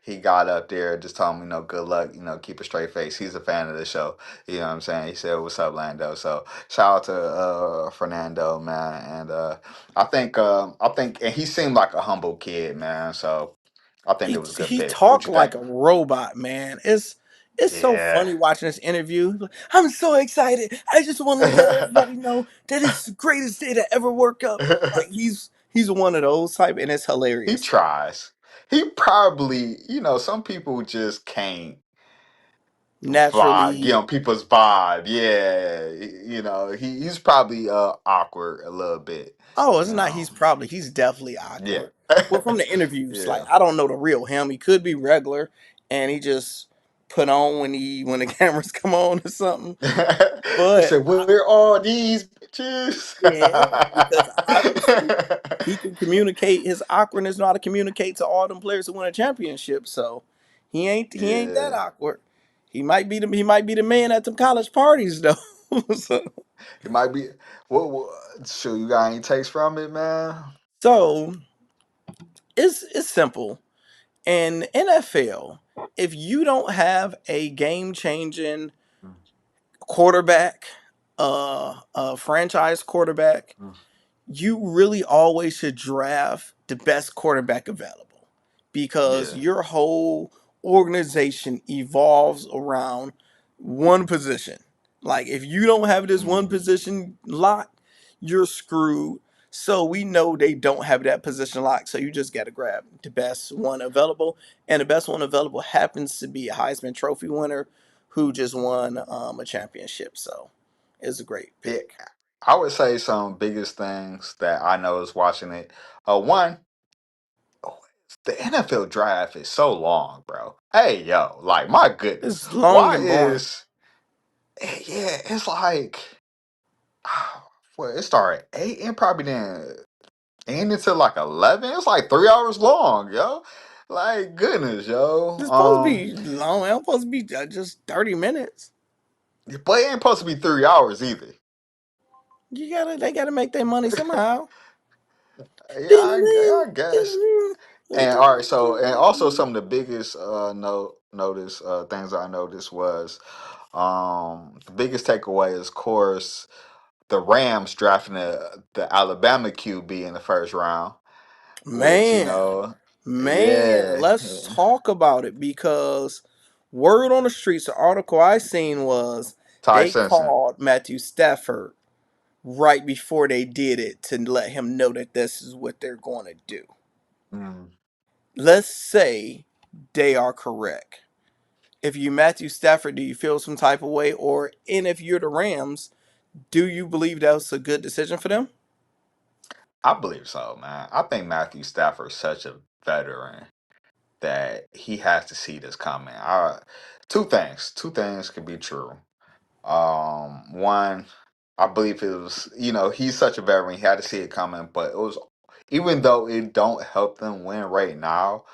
He got up there. Just told him, good luck. Keep a straight face. He's a fan of the show. You know what I'm saying? He said, "What's up, Lando?" So shout out to Fernando, man. And and he seemed like a humble kid, man. So. I think it was a good He pick. What talked you think? like a robot, man. It's so Yeah. funny watching this interview. I'm so excited. I just want to let everybody know that it's the greatest day to ever work up. Like he's one of those type, and it's He hilarious. tries. He probably, some people just can't vibe, get Naturally, on people's vibe. Yeah. He's probably awkward a little bit, oh, it's you not. know. He's definitely Yeah. awkward. Well, from the interviews, like Yeah. I don't know the real him. He could be regular, and he just put on when the cameras come on or something. He But said, "Where are these bitches?" yeah, because obviously he can communicate his awkwardness, know how to communicate to all them players who win a championship. So he ain't that Yeah. awkward. He might be the man at them college parties though. so, It might be. Sure, you got any takes from it, man? so it's simple. In NFL, if you don't have a game changing quarterback, a franchise quarterback, Mm, you really always should draft the best quarterback available because yeah. your whole organization evolves around one position. Like if you don't have this one Mm. position locked, you're screwed. So we know they don't have that position locked. So you just got to grab the best one available, and the best one available happens to be a Heisman Trophy winner who just won a championship. So it's a great Yeah, pick. I would say some biggest things that I noticed watching it. One, oh, the NFL draft is so long, bro. Hey, yo, like my goodness, It's long why and boring. yeah, it's like, well, it started at 8 and probably then end until like 11. It's like 3 hours long, yo. Like goodness, yo. It's supposed to be long. It's supposed to be just 30 minutes. But it ain't supposed to be 3 hours either. They gotta make their money somehow. Yeah, I guess. And all right, so and also some of the biggest things that I noticed was the biggest takeaway is of course the Rams drafting the Alabama QB in the first round, which Man, man, yeah, let's talk about it because word on the streets, the article I seen was Ty they Simpson. called Matthew Stafford right before they did it to let him know that this is what they're going to do. Mm, Let's say they are correct. If you Matthew Stafford, do you feel some type of way? And if you're the Rams, do you believe that was a good decision for them? I believe so, man. I think Matthew Stafford's such a veteran that he has to see this coming. Two things could be true. One, I believe it was, he's such a veteran, he had to see it coming, but it was, even though it don't help them win right now,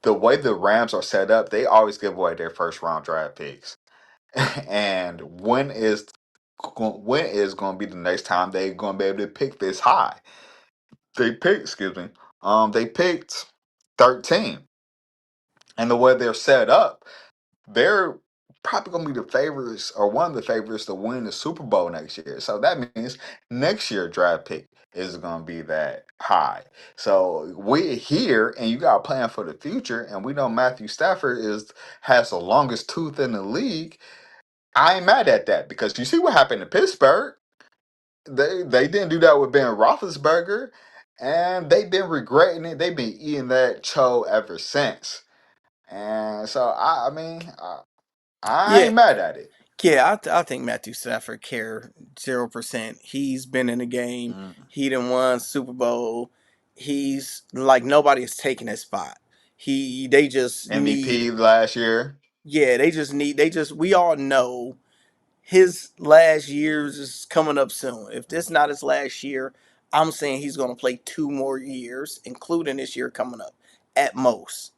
the way the Rams are set up, they always give away their first round draft picks. And when is going to be the next time they're going to be able to pick this high? Excuse me, they picked 13, and the way they're set up, they're probably going to be the favorites or one of the favorites to win the Super Bowl next year. So that means next year draft pick is going to be that high. So we're here, and you got a plan for the future, and we know Matthew Stafford has the longest tooth in the league. I ain't mad at that because you see what happened to Pittsburgh. They didn't do that with Ben Roethlisberger, and they've been regretting it. They've been eating that cho ever since. And so I Yeah, ain't mad at it. yeah. I think Matthew Stafford care 0%. He's been in the game. Mm. He done won Super Bowl. He's like nobody is taking his spot. They just need. MVP last year. Yeah, they just need. They just. We all know his last years is coming up soon. If this not his last year, I'm saying he's going to play 2 more years, including this year coming up at most.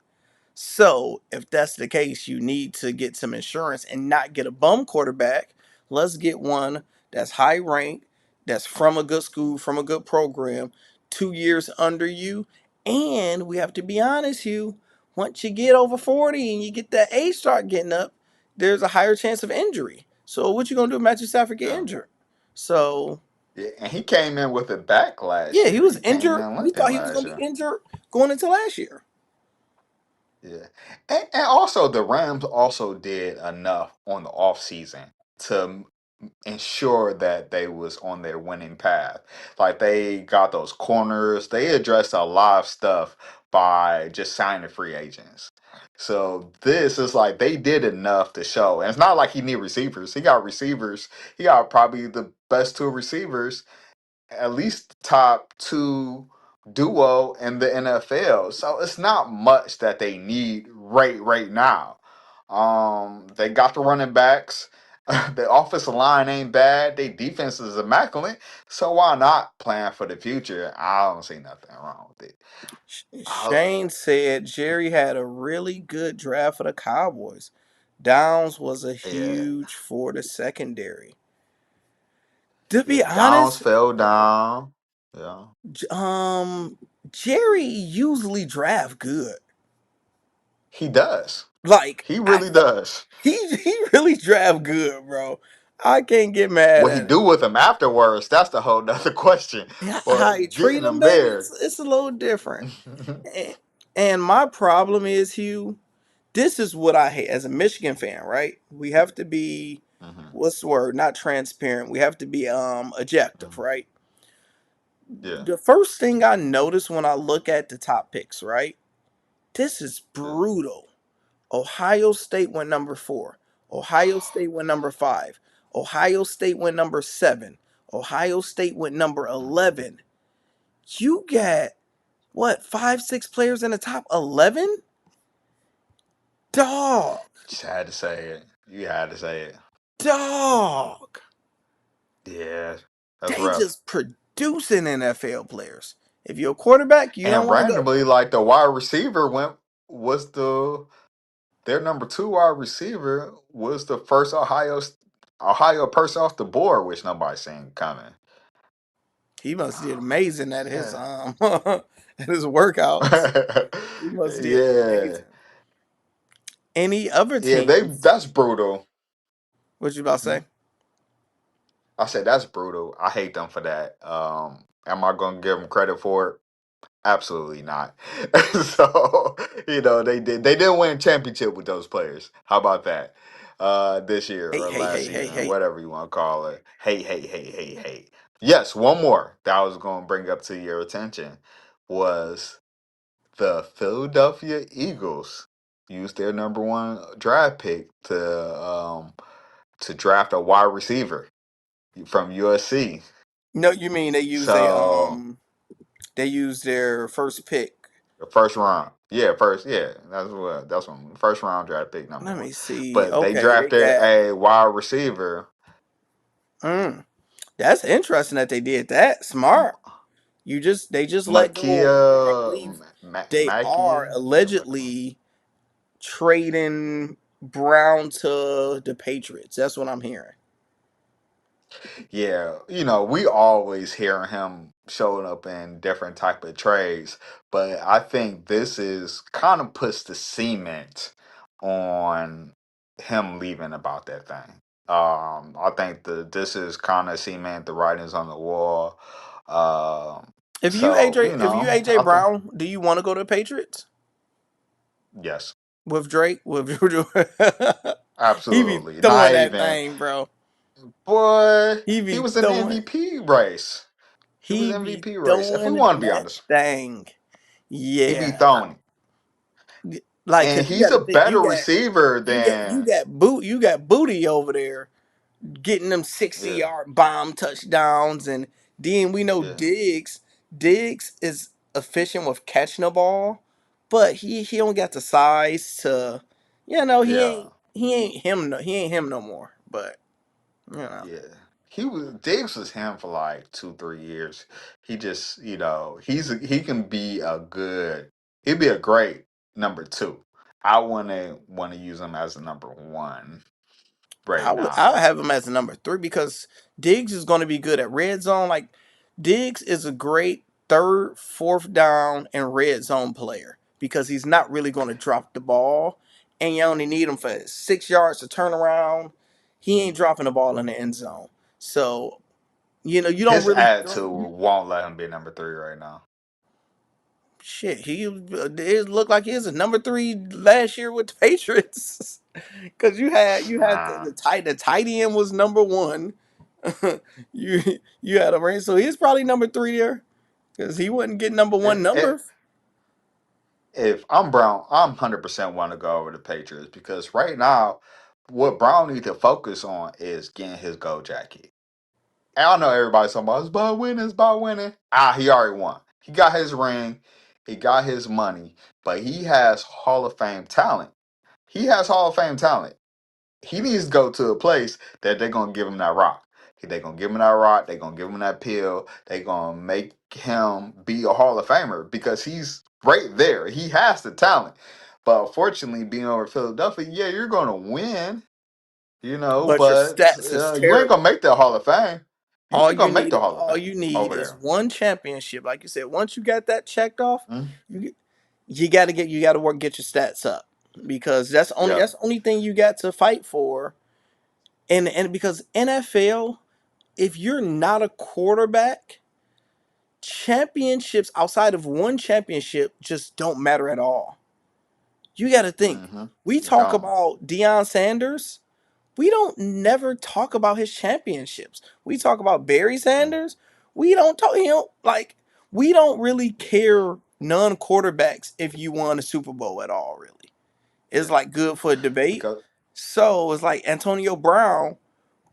So if that's the case, you need to get some insurance and not get a bum quarterback. Let's get one that's high ranked, that's from a good school, from a good program, 2 years under you. And we have to be honest, you once you get over 40 and you get that age start getting up, there's a higher chance of injury. So what you gonna do if Matthew Stafford get Yeah. injured? So Yeah, and he came in with a back last yeah, he year. was He came injured. in We limping thought he was last gonna be year. injured going into last year. Yeah. And also the Rams also did enough on the offseason to ensure that they was on their winning path. Like they got those corners. They addressed a lot of stuff by just signing free agents. So this is like they did enough to show. And it's not like he need receivers. He got receivers. He got probably the best two receivers, at least top two duo in the NFL. So it's not much that they need right now. They got the running backs. The offensive line ain't bad. Their defense is immaculate. So why not plan for the future? I don't see nothing wrong with it. Uh, Shane said Jerry had a really good draft for the Cowboys. Downs was a yeah, huge for the secondary. To yeah. be Downs honest, fell down. Yeah, J- um, Jerry usually draft good. he does. Like He really does. he really draft good, bro. I can't get mad What he at him. do with him afterwards, that's the whole nother question. How But he getting treat him, him baby, there, it's a little different. And my problem is, Hugh, this is what I hate as a Michigan fan, right? We have to be Mhm, what's the word? Not transparent. We have to be objective, mhm. right? Yeah, The first thing I notice when I look at the top picks, right? This is yeah, brutal. Ohio State went number 4. Ohio State went number 5. Ohio State went number 7. Ohio State went number mhm. 11. You got what, 5, 6 players in the top 11? Dog. Just had to say it. You had to say it. Dog. Yeah, that's They rough. just producing NFL players. If you're a quarterback, you don't And want to go. randomly, like the wide receiver was their number two wide receiver was the first Ohio person off the board, which nobody seen coming. He must did amazing at his Yeah, at his workouts. He must did yeah, amazing. Any other yeah. teams? That's brutal. What you about to Hmm? say? I said that's brutal. I hate them for that. Am I gonna give them credit for it? Absolutely not. So they didn't win a championship with those players. How about that? This year Hey, or hey, last hey, hey, season, hey. whatever you want to call it. Hey. Yes, one more that I was going to bring up to your attention was the Philadelphia Eagles. used their number one draft pick to draft a wide receiver from USC. No, you mean So they use their first pick. the first round, yeah, first, yeah, that's one first round draft pick number Let one. me see. But they Okay, they drafted got. a wide receiver, Mm, that's interesting that they did that. Smart. They just let go of, and I Makia believe they are Mackey, something like that. allegedly trading Brown to the Patriots. That's what I'm hearing. Yeah, we always hear him showing up in different type of trades, but I think this is kind of puts the cement on him leaving about that thing. I think this is kind of cement the writings on the wall. So If you AJ I think Brown, do you want to go to the Patriots yes, with Drake? With he be absolutely. throwing Not that even thing, bro. boy. He He be was in the throwing. MVP race. He was He be MVP race. If we throwing want to be that honest, thing. he be Yeah, throwing. like And cause you he's got to a think better receiver than you got booty over there getting them 60 yeah, yard bomb touchdowns, and then we know yeah, Diggs is efficient with catching the ball, but he don't got the size to, yeah, he ain't him no more. But you know, yeah. He was Diggs was him for like 2, 3 years. He just he can be a good he'd be a great number two. I wouldn't want to use him as a number one right I now. would have him as a number three because Diggs is going to be good at red zone. Like Diggs is a great third, fourth down, and red zone player because he's not really going to drop the ball, and you only need him for 6 yards to turn around. He ain't dropping the ball in the end zone, so you don't His really attitude won't let him be number three right now. shit. It looked like he was a number three last year with the Patriots. Because you had Nah. the tight end was number one. you you had a range, so he's probably number three there because he wouldn't get number one If, numbers. if I'm Brown, I'm 100% want to go over the Patriots because right now, what Brown needs to focus on is getting his gold jacket. And I know everybody's talking about it's about winning, it's about winning. He already won. He got his ring, he got his money, but he has Hall of Fame talent. He has Hall of Fame talent. He needs to go to a place that they're gonna give him that rock. They're gonna give him that rock. They're gonna give him that pill. They're gonna make him be a Hall of Famer because he's right there. He has the talent. But unfortunately, being over Philadelphia, yeah, you're gonna win, But your but stats is you ain't gonna terrible. make the Hall of Fame. You ain't gonna make the Hall of All Fame you need over is there. one championship. Like you said, once you got that checked off, Mm? you you got to work get your stats up because Yeah. that's the only thing you got to fight for. And because NFL, if you're not a quarterback, championships outside of one championship just don't matter at all. You got to think. Mm-hmm. We You talk don't. about Deion Sanders. We don't never talk about his championships. We talk about Barry Mm. Sanders. We don't talk him like we don't really care non quarterbacks if you won a Super Bowl at all. Really, it's Yeah. like good for a debate. Because So it's like Antonio Brown.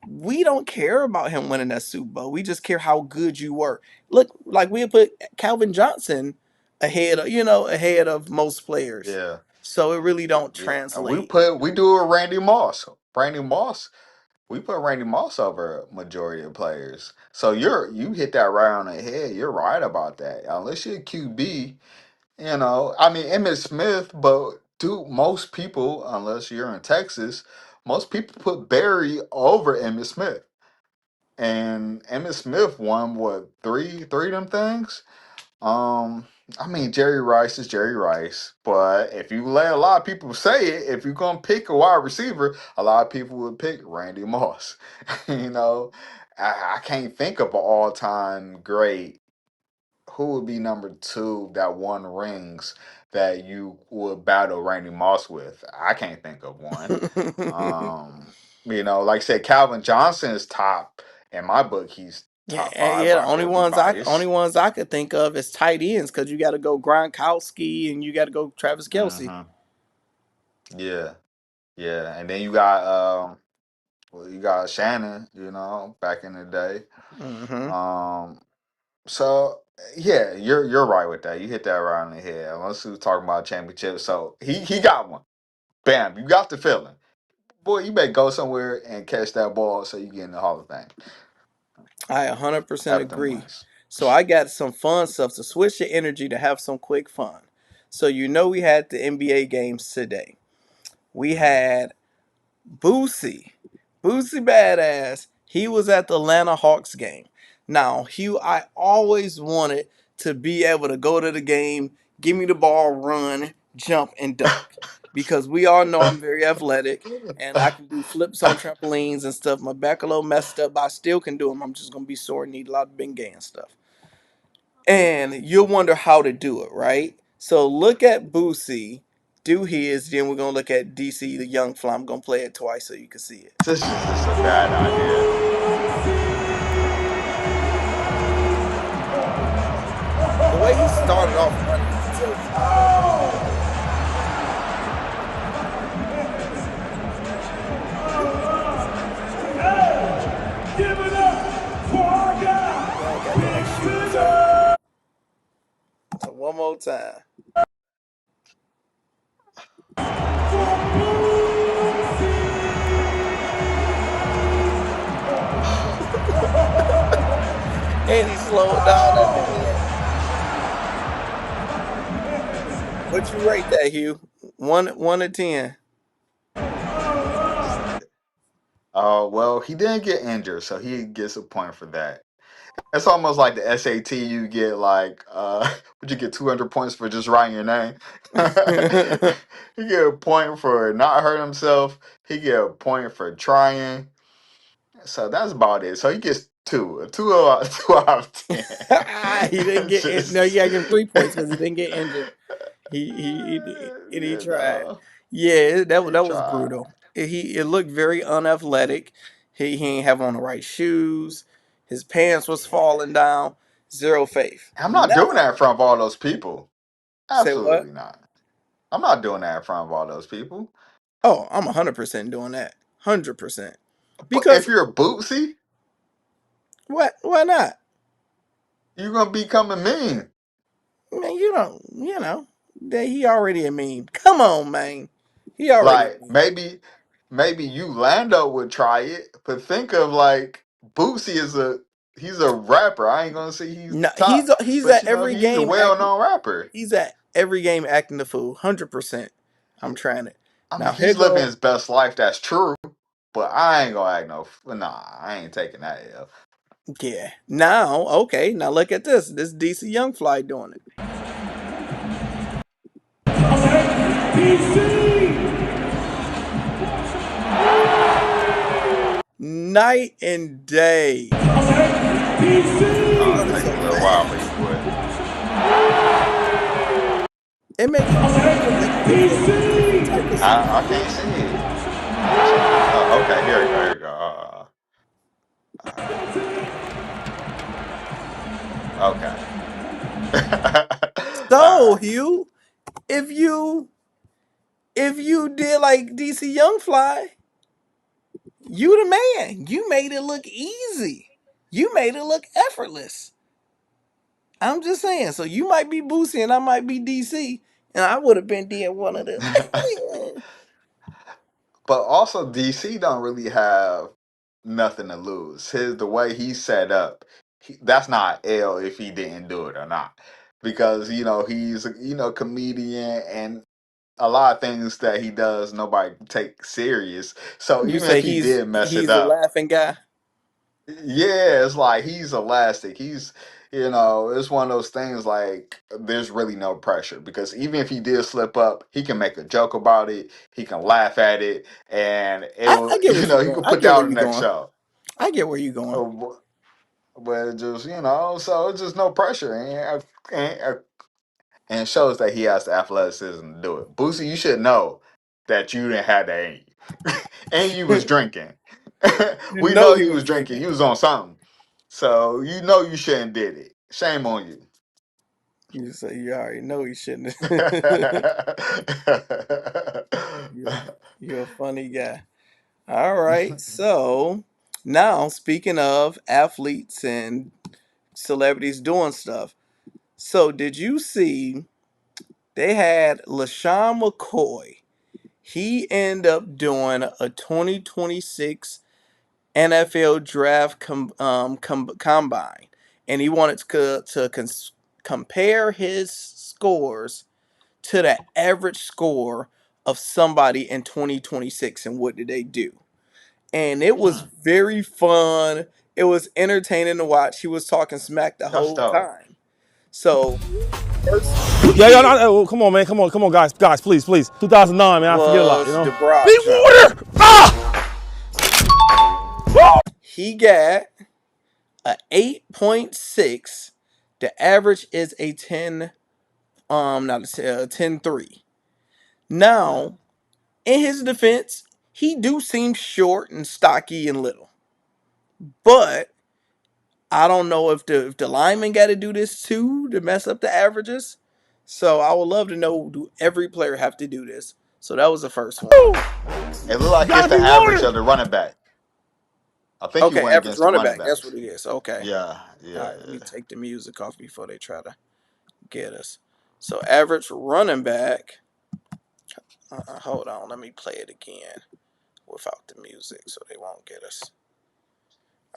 We don't care about him winning that Super Bowl. We just care how good you were. Look, like we put Calvin Johnson ahead of most players. yeah. So it really don't Yeah. And we translate. put we do a Randy Moss. Randy Moss we put Randy Moss over majority of players. So you hit that right on the head. You're right about that. Unless you're a QB, I mean Emmitt Smith, but do most people, unless you're in Texas, most people put Barry over Emmitt Smith. And Emmitt Smith won what three of them things? I mean, Jerry Rice is Jerry Rice, but if you let a lot of people say it, if you're gonna pick a wide receiver, a lot of people would pick Randy Moss. you know, I can't think of an all-time great. Who would be number two that won rings that you would battle Randy Moss with? I can't think of one. Like I said, Calvin Johnson is top in my book. He's Yeah, top five. yeah. The I only could be ones biased. I could think of is tight ends because you got to go Gronkowski and you got to go Travis Kelsey. hmm Yeah, yeah, and then you got Shannon, back in the day. Mm-hmm. Um, so yeah, you're right with that. You hit that right on the head. Unless we was talking about championship, so he got one. Bam, you got the feeling. Boy, you better go somewhere and catch that ball so you get in the Hall of Fame I 100% after them agree. wins. So I got some fun stuff to switch your energy to have some quick fun. So we had the NBA games today. We had Boosie, Boosie Badass. He was at the Atlanta Hawks game. Now, I always wanted to be able to go to the game, give me the ball, run, jump, and dunk. Because we all know I'm very athletic and I can do flips on trampolines and stuff. My back a little messed up, but I still can do them. I'm just gonna be sore and need a lot of Bengay and stuff. And you'll wonder how to do it, right? So look at Boosie do his, then we're gonna look at DC the Young Fly. I'm gonna play it twice so you can see it. This is just a bad idea. The way he started off running is just Give it up for our guy. he ain't got no shoes on. So one more time. And he slowed down at the end. What you rate that, Hugh? One to 10. Well, he didn't get injured, so he gets a point for that. It's almost like the SAT. You get like, would you get 200 points for just writing your name? He get a point for not hurting himself. He get a point for trying. So that's about it. So he gets two, two out of 10. He didn't get in. No, you Just, gotta give him 3 points because he didn't get injured. He tried. know, Yeah, he that was tried. brutal. It looked very unathletic. He ain't have on the right shoes. His pants was falling down. Zero faith. I'm not doing Now that in front of all those people. say what? Absolutely not. I'm not doing that in front of all those people. Oh, I'm 100% doing that. 100%. But if Because you're a Bootsy, what? Why not? you're gonna be coming mean. Man, you know that he already a meme. Come on, man. He already a Like meme. maybe you Lando would try it, but think of like Bootsy he's a rapper. I ain't gonna say he's No, top, he's but at every he's a game well acting. known rapper. He's at every game acting the fool. 100%. I'm trying it. I Now mean, here he's living go. his best life. That's true, but I ain't gonna act no. Nah, I ain't taking that L. Yeah. Now, okay. Now look at this. This DC Young Fly doing it. DC. Night and day. It'll Running take a so little while for fast. you to quit. It make you do different type of stuff. I can't see it. What's happening? Oh, okay. Here we go. Here we go. Okay. All So right. Hugh, if you did like DC Young Fly, you the man. You made it look easy. You made it look effortless. I'm just saying. So you might be Boosie and I might be DC, and I would have been did one of the. But also DC don't really have nothing to lose. The way he's set up, that's not L if he didn't do it or not. Because he's comedian and a lot of things that he does nobody take serious. So You even if say he he's did mess it he's a up, laughing guy. yeah, it's like he's elastic. It's one of those things like there's really no pressure because even if he did slip up, he can make a joke about it. He can laugh at it, and it will, I get what you're he going. can I put get that where on the you're next going. show. I get where you're going. But it just so it's just no pressure, and it shows that he has the athleticism to do it. Boosie, you should know that you didn't have that in you, and you was drinking. You We know know he he was was drinking. drinking. He was on something, so you shouldn't did it. Shame on you. You say you already know he shouldn't. you're, you're a funny guy. All right. So now, speaking of athletes and celebrities doing stuff, so did you see they had LaShawn McCoy? He ended up doing a 2026 NFL draft combine, and he wanted to compare his scores to the average score of somebody in 2026. And what did they do? And it was very fun. It was entertaining to watch. He was talking smack the That's whole dope. time. So first thing he Yeah, did come on, man. Come on, guys, please. 2009, man. I forget a lot, you was know. the broad Be jump. water! He got a 8.6. The average is a 10, not a 10-3. Now, in his defense, he do seem short and stocky and little. But I don't know if the lineman got to do this too to mess up the averages. So I would love to know, do every player have to do this? So that was the first one. It looked like it's Gotta the be average water! of the running back. I think you Okay, went average against the running running back. That's what backs. it is. Okay. Yeah, All yeah, right, let me yeah. take the music off before they try to get us. So average running back. Hold on, let me play it again without the music so they won't get us.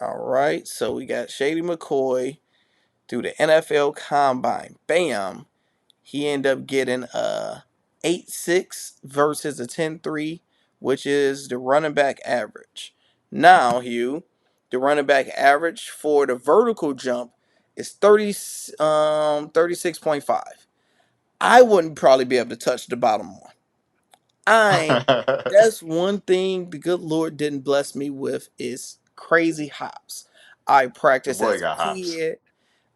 All right, so we got Shady McCoy through the NFL Combine. Bam. He ended up getting a 8.6 versus a 10.3, which is the running back average. Now, Hugh, the running back average for the vertical jump is 36.5. I wouldn't probably be able to touch the bottom one. That's one thing the good Lord didn't bless me with is crazy hops. I Your practiced boy as a got hops. kid.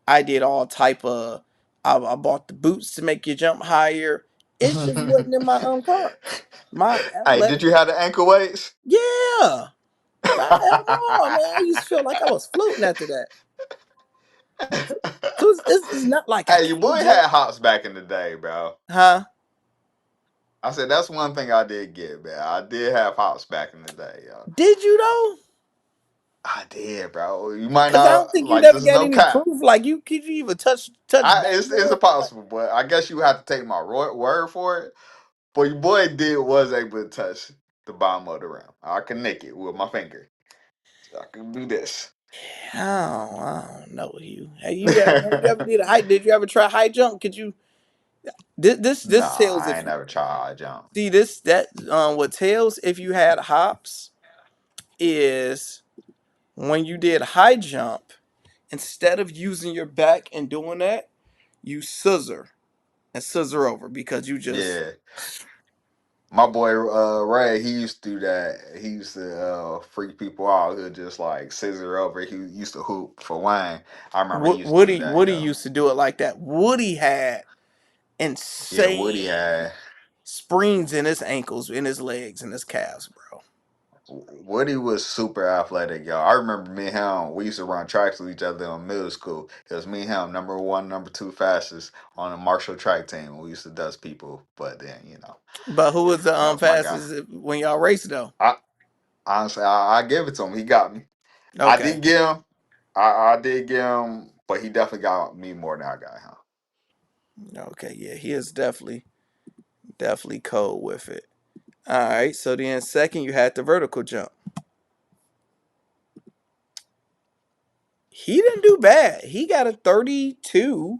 I did all type of. I bought the boots to make you jump higher. It just wasn't in my cards. My Hey, athletic, did you have the ankle weights? yeah. My hell no, man. I used to feel like I was floating after that. So it's not like I Hey, your can't boy jump, had hops back in the day, bro. huh? I said that's one thing I did get, man. I did have hops back in the day, yo. Did you though? I did, bro. You might Because I not don't think you like never this is got no any cap. proof. Like you could you even touch It's backboard? Like, impossible, but I guess you have to take my word for it. But your boy was able to touch the bottom of the rim. I can nick it with my finger. So I can do this. I don't know you. Hey, you ever did a high? Did you ever try high jump? Could you? This Nah, tells I if ain't you never tried jump. see this that what tells if you had hops is when you did high jump, instead of using your back and doing that, you scissor over because you just Yeah. My boy Ray, he used to do that. He used to freak people out. He'd just like scissor over. He used to hoop for Wayne. I remember he used to do that, Woody yo. used to do it like that. Woody had Yeah, Woody insane had springs in his ankles, in his legs, and his calves, bro. Woody was super athletic, yo. I remember me and him. We used to run tracks with each other in middle school. It was me and him, number one, number two fastest on a Marshall track team. We used to dust people, but then But who was the that was my guy. fastest when y'all raced though? I honestly, I give it to him. He got me. I Okay, didn't get him. I did get him, but he definitely got me more than I got him. okay, yeah, he is definitely cold with it. All right, so then second you had the vertical jump. He didn't do bad. He got a 32.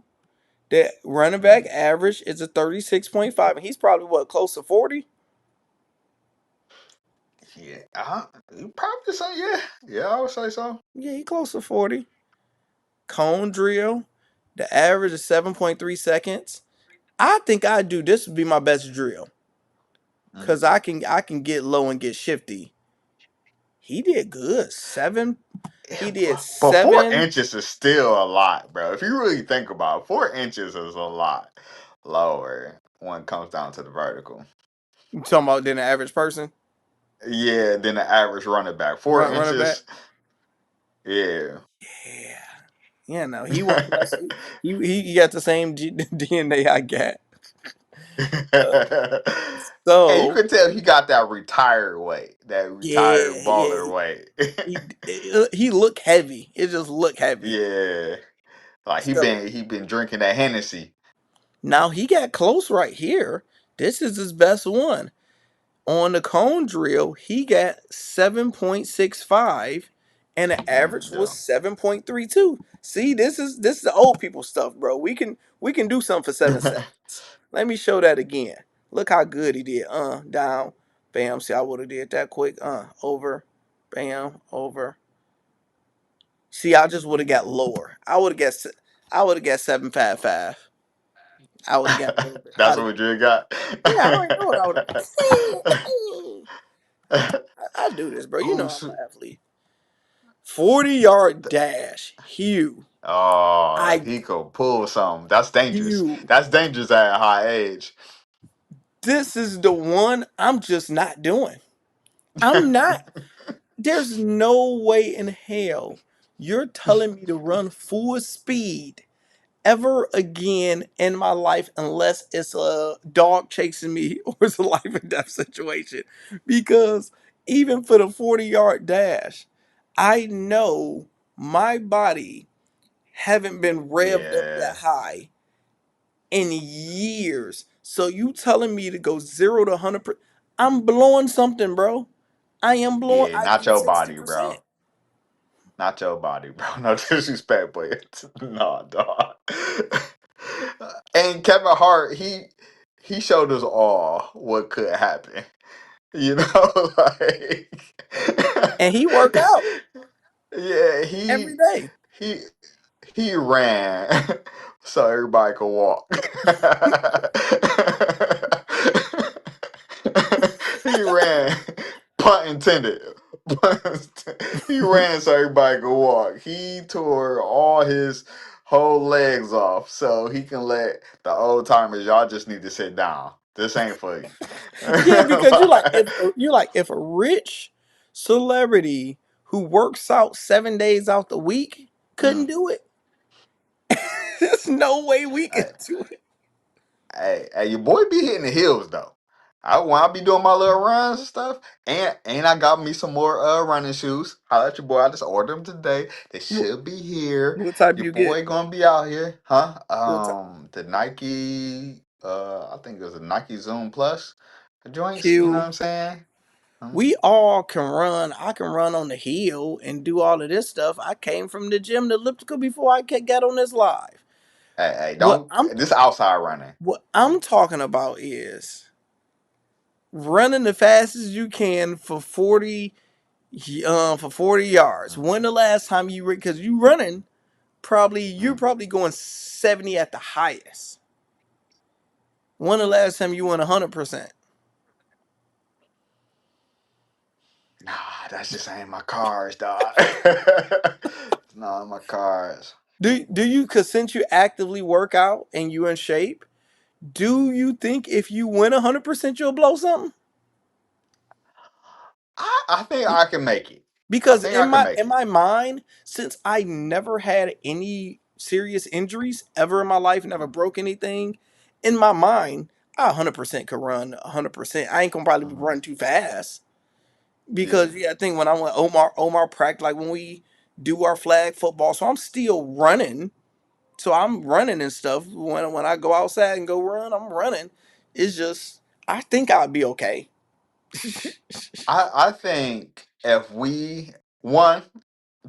The running back average is a 36.5, and he's probably what, close to 40? Yeah, you probably say yeah. Yeah, I would say so. Yeah, he close to 40. Cone drill, the average is 7.3 seconds. I think I do this would be my best drill. Cause Mm. I can get low and get shifty. He did good. He Yeah, did but 7. 4 inches is still a lot, bro. If you really think about it, 4 inches is a lot lower when it comes down to the vertical. You talking about than the average person? Yeah, than the average running back. Four Running back? inches, yeah. Yeah. Yeah, no, he one of us. He got the same DNA I got. Uh, And you so can tell he got that retired weight, that retired yeah, yeah, baller weight. he look heavy. It just look heavy. Yeah, like he So been he been drinking that Hennessy. now he got close right here. This is his best one. On the cone drill, he got 7.65 and the average was Yeah. 7.32. See, this is the old people stuff, bro. We can do something for 7 seconds. Let me show that again. Look how good he did. Down, bam. See, I would have did that quick. Over, bam, over. See, I just would have got lower. I would have got 7.55. I would have got a little bit. That's what Drew got. Yeah, I already know what I would have. I do this, bro. You Oh, know I'm shoot. an athlete. 40-yard dash. Hugh. Oh, I he could pull something. That's dangerous. Hugh. That's dangerous at a high age. This is the one I'm just not doing. I'm not. There's no way in hell you're telling me to run full speed ever again in my life unless it's a dog chasing me or it's a life and death situation. Because even for the 40-yard dash, I know my body haven't been revved up that Yeah, high in years. So you telling me to go 0 to 100%? I'm blowing something, bro. I am blowing. yeah, I not need your sixty body, percent. bro. Not your body, bro. No disrespect, but no, dog. And Kevin Hart, he showed us all what could happen. You know, like And he work out yeah, every day. he he ran so everybody could walk. He ran, pun intended. He ran so everybody could walk. He tore all his whole legs off so he can let the old timers. Y'all just need to sit down. This ain't for you. Yeah, because Like, if a rich celebrity who works out 7 days out the week couldn't mm, do it, there's no way we can hey, do it. hey, your boy be hitting the hills though. When I be doing my little runs and stuff, and I got me some more running shoes. Holla at your boy. I just ordered them today. They What, should be here. what type Your you get? boy gonna be out here, huh? What type? The Nike. I think it was a Nike Zoom Plus joints. You know what Q. I'm saying? Hmm? We all can run. I can run on the hill and do all of this stuff. I came from the gym, the elliptical, before I got on this live. Hey, What don't. I'm This outside running. what I'm talking about is running the fastest you can for 40 yards. Mm. When the last time you because you running you're Mm. probably going 70 at the highest. When the last time you went 100%? Nah, that's just ain't my cars, dog. It's not my cars. Do you cause since you actively work out and you in shape, do you think if you win 100% you'll blow something? I think I can make it. I Because think in I can my make in it. my mind, since I never had any serious injuries ever in my life, never Mm, broke anything, in my mind, I 100% could run 100%. I ain't gonna probably mhm. run too fast Yeah. because yeah, I think when I went Omar practice, like when we do our flag football, so I'm still running. So I'm running and stuff. When I go outside and go run, I'm running. It's just I think I'd be okay. I think if we one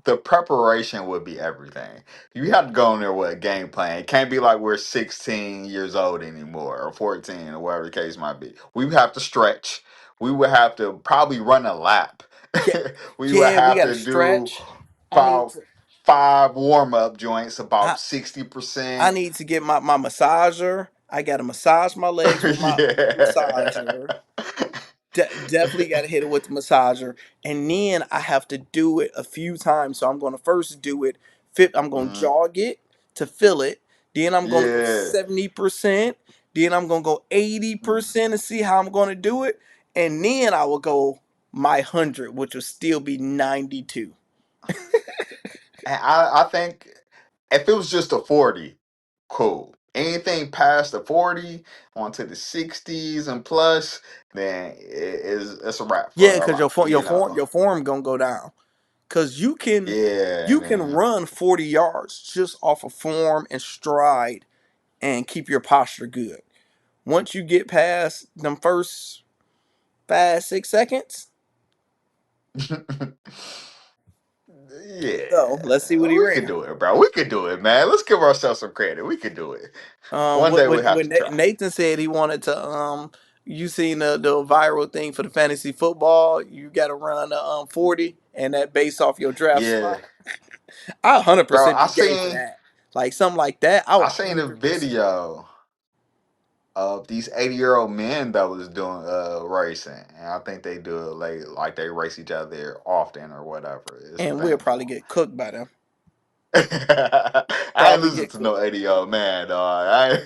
the preparation would be everything. You have to go in there with a game plan. It can't be like we're 16 years old anymore or 14 or whatever the case might be. We would have to stretch. We would have to probably run a lap. Yeah, We would yeah, we have got to to do stretch. I need about to. 5 warm-up joints, I about I 60%. need to get my massager. I got to massage my legs with my Yeah. massager. Definitely got to hit it with the massager, and then I have to do it a few times. So I'm going to first do it. I'm going to Mhm. jog it to fill it. Then I'm going to go Yeah. 70%. Then I'm going to go eighty Mm. percent and see how I'm going to do it, and then I will go my 100, which will still be 92. And I think. if it was just a 40, cool. Anything past the 40 onto the 60s and plus, then it's a wrap Yeah, for a because lot. You know. your form gonna go down. Because Yeah, you and can then run 40 yards just off of form and stride and keep your posture good. Once you get past them first 5, 6 seconds, so yeah, let's see what he we could ran. do it, bro. We could do it, man. Let's give ourselves some credit. We could do it. One day we have to try. Nathan said he wanted to you seen the viral thing for the fantasy football, you got to run the 40 and that based off your draft Yeah, spot. I bro. 100% be game for that. Like something like that, I would I seen a 100%. video of these 80-year-old men that was doing racing, and I think they do it like they race each other often or whatever. It's a And we'll thing probably going get cooked by them. on. I ain't Probably losing get to no cooked. 80-year-old man, dog.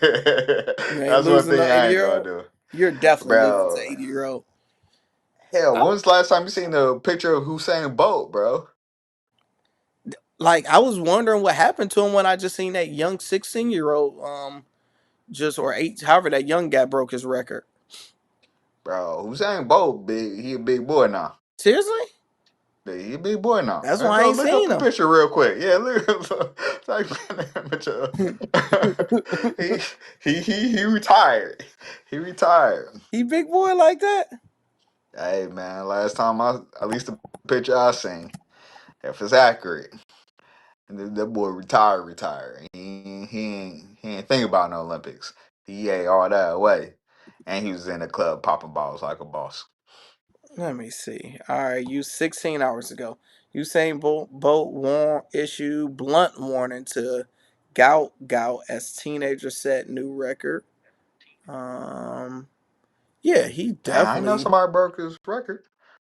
You ain't That's one losing thing no I 80 ain't year gonna old. do, You're definitely losing to bro. 80-year-old. Hell, when's the last time you seen a picture of Hussein Bolt, bro? Like I was wondering what happened to him when I just seen that young 16-year-old just or eight, however that young guy broke his record. Bro, Hussein Bolt, big. He a big boy now. Seriously? Yeah, he a big boy now. That's Hey, why I bro, ain't look up seen the him. picture real quick. Yeah, look. Type in the picture. he he retired. He retired. He big boy like that? Hey man, last time at least the picture I seen, if it's accurate, that boy retired. He ain't think about no Olympics. He ate all that away, and he was in the club popping balls like a boss. Let me see. All right, you 16 hours ago. Usain Bolt issue blunt warning to gout as teenager set new record. Um, yeah, he Damn, I know definitely. somebody broke his record.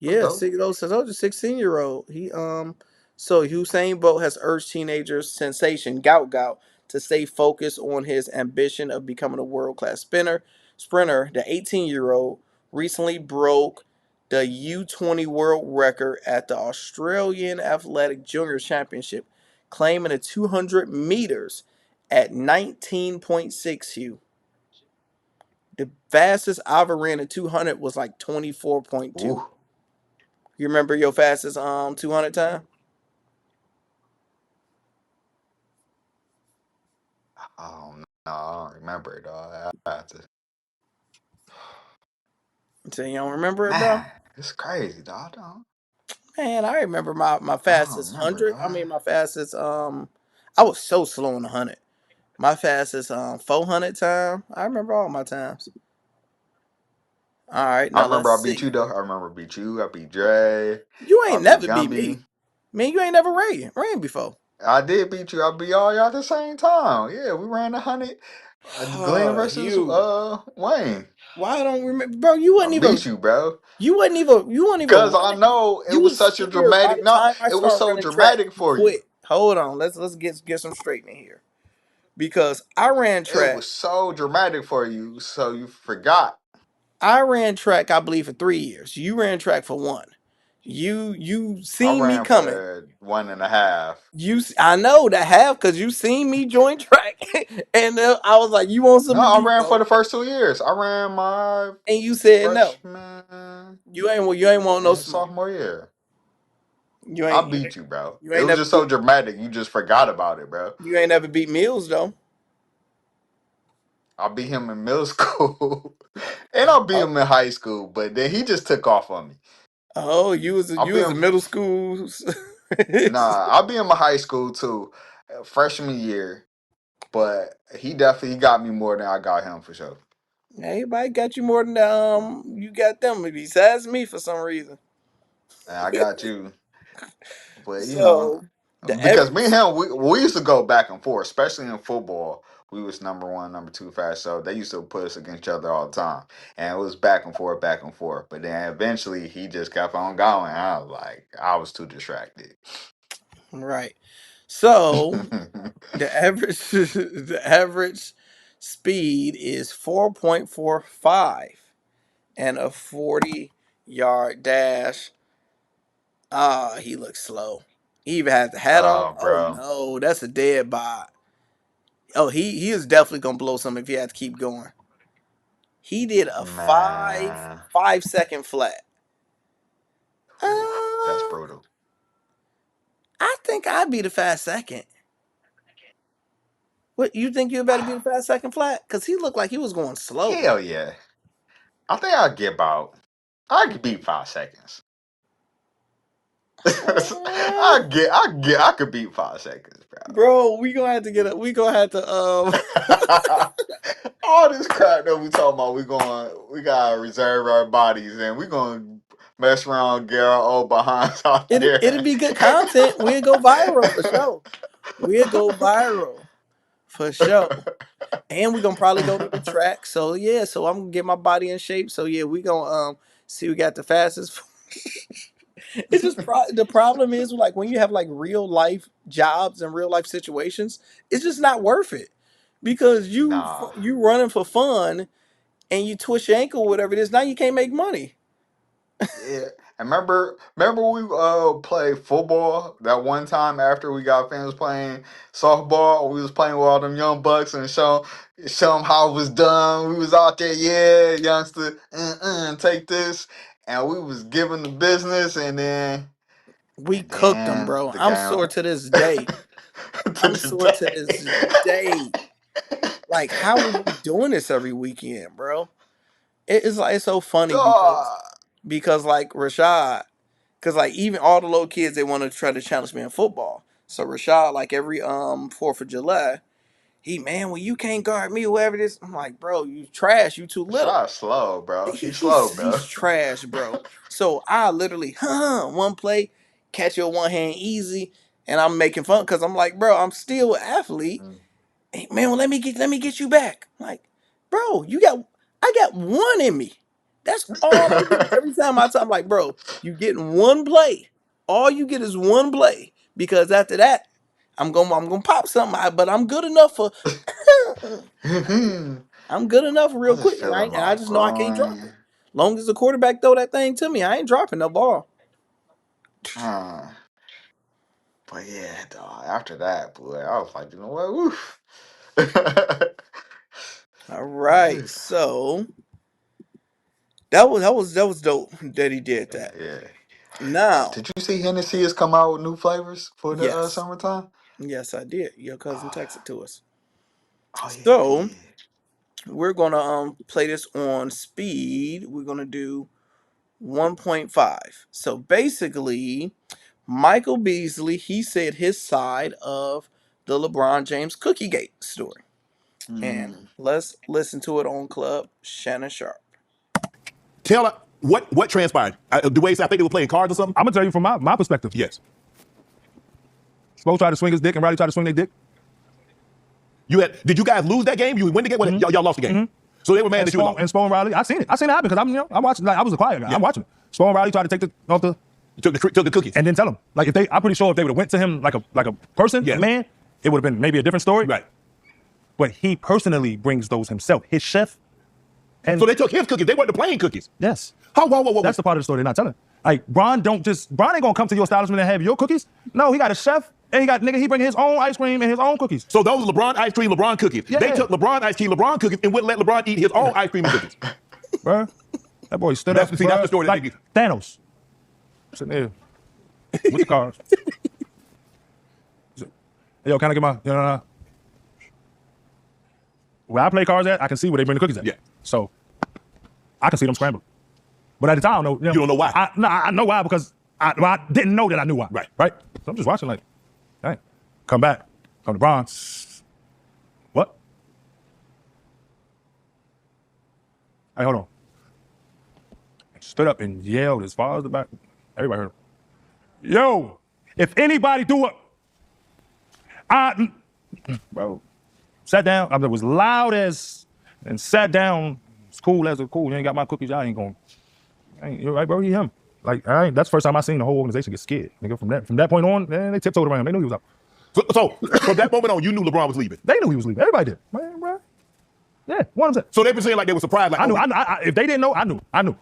That's Yeah, dope. six those those are 16-year-old. So Usain Bolt has urged teenagers sensation gout to stay focused on his ambition of becoming a world-class sprinter. The 18-year-old recently broke the U20 world record at the Australian Athletic Junior Championship, claiming the 200 meters at 19.6 U. The fastest I ever ran in 200 was like 24.2. Ooh, You remember your fastest 200 time? oh no, I don't remember it. I have to. So you don't remember it, bro? Man, it's crazy, dog. Man, I remember my I don't fastest remember, 100. I dog. mean my fastest I was so slow in the 100. My fastest 400 time. I remember all my times. All right, I now let's remember I beat you see. though. I remember I beat you. I beat Dre. You I ain't beat never beat me. Gumby. Man, you ain't never ran before. I did beat you. I beat all y'all at the same time. Yeah, we ran 100. Glenn versus You. Wayne. Why I don't remember, bro? You I wasn't beat even. you, bro. You wasn't even. You wasn't even Cause I running. know it You was was such a scared by dramatic. the No, time I it was started so running track. dramatic You for you. quit. Hold on. Let's get some straightening here. Because I ran It track. was so dramatic for you, so you forgot. I ran track, I believe, for 3 years. You ran track for one. You I seen me ran coming. for 1.5. I know that have because you seen me join track, and I was like, you want No, some I meat ran for though, the first 2 years. I ran my and you said no. freshman You ain't want no and smoke. sophomore year. You I ain't you, beat you, bro. you It ain't was never just so beat dramatic. You just forgot about it, bro. you ain't never beat Mills though. I beat him in middle school, and I beat Oh, him in high school. But then he just took off on me. oh, you was a, I you beat was a him. middle school. Nah, I beat him in high school too, freshman year. But he got me more than I got him for sure. Everybody got you more than you got them. Besides me for some reason. And I got you. But So the because me and average. him, we used to go back and forth, especially in football. We was number one, number two fast, so they used to put us against each other all the time, and it was back and forth, back and forth. But then eventually, he just kept on going. I was like, I was too distracted. Right. So the average the average speed is 4.45 and a 40-yard dash. Ah, he looks slow. He even has the hat on. Oh, Oh bro. no, that's a dead bod. Oh, he is definitely gonna blow some if he has to keep going. He did a Man, 5 second flat. that's Uh, brutal. I think I'd be the fast second. What you think you better be the fast second flat? Cause he looked like he was going slow. Hell yeah. I think I could beat 5 seconds. Uh, I could beat 5 seconds, bro. bro, we gonna have to get it. We gonna have to All this crap that we talking about, we gotta reserve our bodies and we gonna mess around, get our old behinds out it'll there. be good content. We'll go viral for sure. We'll go viral for sure. And we're gonna probably go to the track. So yeah, so I'm gonna get my body in shape. So yeah, we gonna see we got the fastest. It's just the problem is like when you have like real life jobs and real life situations, it's just not worth it because Nah. you running for fun and you twist your ankle, whatever it is. Now you can't make money. Yeah. And remember we played football that one time after we got fans playing softball. We was playing with all them young bucks and show them how it was done. We was out there, yeah, youngster, take this, and we was giving the business, and We cooked them, bro. the I'm game sore to this day. to I'm sore to this day. today. Like, how are we doing this every weekend, bro? It's like it's so funny Dog. because like Rashad, because like even all the little kids they want to try to challenge me in football. So Rashad, like every 4th of July, he man, when you can't guard me, whoever it is, I'm like, bro, you trash, you too little. Shot slow, bro. He's slow, bro. He's trash, bro. So I literally, one play, catch your one hand easy, and I'm making fun because I'm like, bro, I'm still an athlete. Hey, man, well, let me get you back. I'm like, bro, I got one in me. That's all I get. Every time I'm like, bro, you getting one play. All you get is one play because after that, I'm gonna pop something. But I'm good enough for. I'm good enough real I'm just quick, feeling and I my just know I can't drop groin. it. Long as the quarterback throw that thing to me, I ain't dropping no ball. Uh, but yeah, dog. After that, boy, I was like, you know what? Woof. All right, so that was dope that he did that. Yeah. Now, Did you see Hennessy has come out with new flavors for the yes, summertime? yes, I did. Your cousin Oh, texted to us. oh yeah, he So did. we're gonna play this on speed. We're gonna do 1.5. So basically, Michael Beasley he said his side of the LeBron James Cookie Gate story. And Mm. let's listen to it on Club Shannon Sharp. Tell her what transpired. The way I think they were playing cards or something. I'm gonna tell you from my perspective. Yes. Spo tried to swing his dick and Riley tried to swing their dick. Did you guys lose that game? You win the game? Y'all lost the game. So they were mad And that you Spo and Riley, I seen it happen because I'm watching. Like I was a quiet guy. Yeah. I'm watching it. Spo and Riley tried to take the took the cookies. and then tell him like I'm pretty sure if they would have went to him like a person, Yeah. man, it would have been maybe a different story. Right. But he personally brings those himself, his chef. And So they took his cookies. They weren't the plain cookies. yes. Whoa. That's the part of the story they're not telling. Like Bron ain't gonna come to your establishment and have your cookies. No, he got a chef and he bring his own ice cream and his own cookies. So those are LeBron ice cream, LeBron cookies. Yeah. They took LeBron ice cream, LeBron cookies, and wouldn't let LeBron eat his own ice cream and cookies. Bruh, that boy stood That's up. the story that Like Thanos. Sitting there with the cards. Hey, yo, can I get my, Where I play cards at, I can see where they bring the cookies at. Yeah. So I can see them scrambling. But at the time, I don't know. You don't know why? I know why because I didn't know that I knew why. Right. So I'm just watching like, hey, come back. Come to Bron. What? Hey, hold on. Stood up and yelled as far as the back. Everybody heard him. Yo, if anybody do it, bro, sat down. I was loud as and sat down. It's cool as a cool. You ain't got my cookies. I ain't going. You're right, bro. He him. Like, that's the first time I seen the whole organization get scared. Nigga, from that point on, man, they tiptoed around him. They knew he was out. So from that moment on, you knew LeBron was leaving. They knew he was leaving. Everybody did. Man, bro. Yeah, 100%. So they've been saying like they were surprised. Like, I knew. If they didn't know, I knew.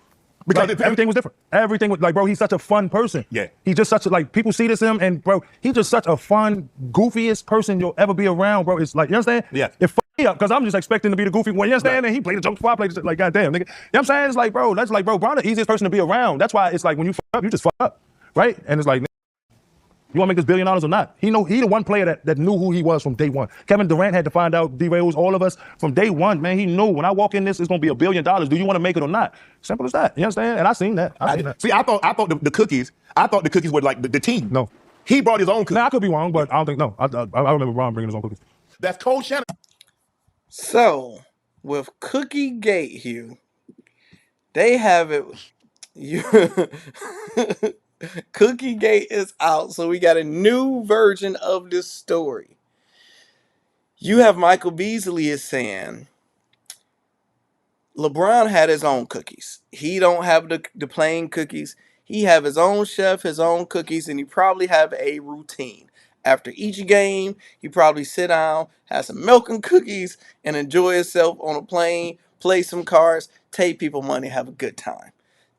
Because Like everything was different. Everything was like, bro, he's such a fun person. Yeah. He's just such a like people see this him and bro, he's just such a fun, goofiest person you'll ever be around, bro. It's like you understand? Yeah. It fucked me up because I'm just expecting to be the goofy one. You understand? Right. And he played the jokes before I played the like goddamn nigga. You know what I'm saying? It's like, bro, that's like, bro, Bron the easiest person to be around. That's why it's like when you fuck up, you just fuck up. Right? And it's like, you want to make this $1 billion or not? He the one player that knew who he was from day one. Kevin Durant had to find out, D-Rails, all of us, from day one, man. He knew when I walk in this, it's going to be $1 billion. Do you want to make it or not? Simple as that. You understand? And I seen that. See, I thought the cookies were like the team. No. He brought his own cookies. Now, I could be wrong, but I don't think, no. I remember Ron bringing his own cookies. That's Cole Shannon. So, with Cookie Gate, Hugh, they have it. Cookie Gate is out, so we got a new version of this story. You have Michael Beasley is saying LeBron had his own cookies. He don't have the plain cookies. He have his own chef, his own cookies, and he probably have a routine. After each game, he probably sit down, have some milk and cookies, and enjoy himself on a plane, play some cards, take people money, have a good time.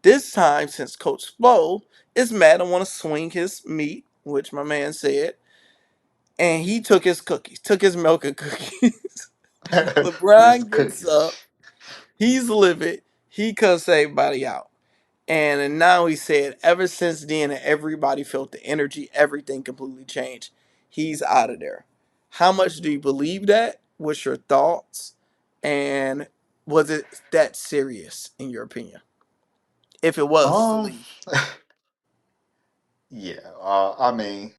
This time, since Coach Spo is mad and want to swing his meat, which my man said, and he took his cookies, took his milk and cookies. This LeBron gets up. cookies. He's livid. He cussed everybody out. And now he said, ever since then, everybody felt the energy. Everything completely changed. He's out of there. How much do you believe that? What's your thoughts? And was it that serious, in your opinion? If it was to Um, leave. yeah. I mean,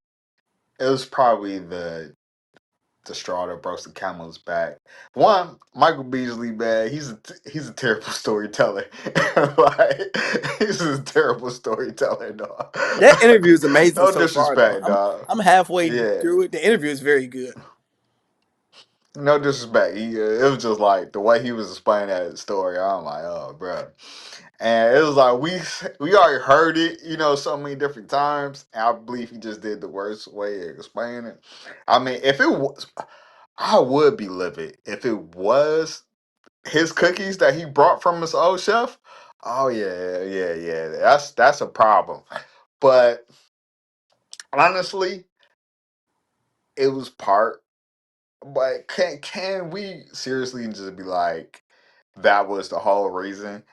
it was probably the straw that broke the camel's back. One, Michael Beasley, man, he's a terrible storyteller. Like he's a terrible storyteller, dog. That interview is amazing No so far, though. disrespect, dog. I'm halfway Yeah, through it. The interview is very good. no disrespect. It was just like the way he was explaining that story. I'm like, oh, bro. And it was like we already heard it, so many different times. And I believe he just did the worst way of explaining it. I mean, if it was, I would be livid if it was his cookies that he brought from his old chef. Oh yeah, yeah, yeah. That's a problem. But honestly, it was part. But can we seriously just be like, that was the whole reason,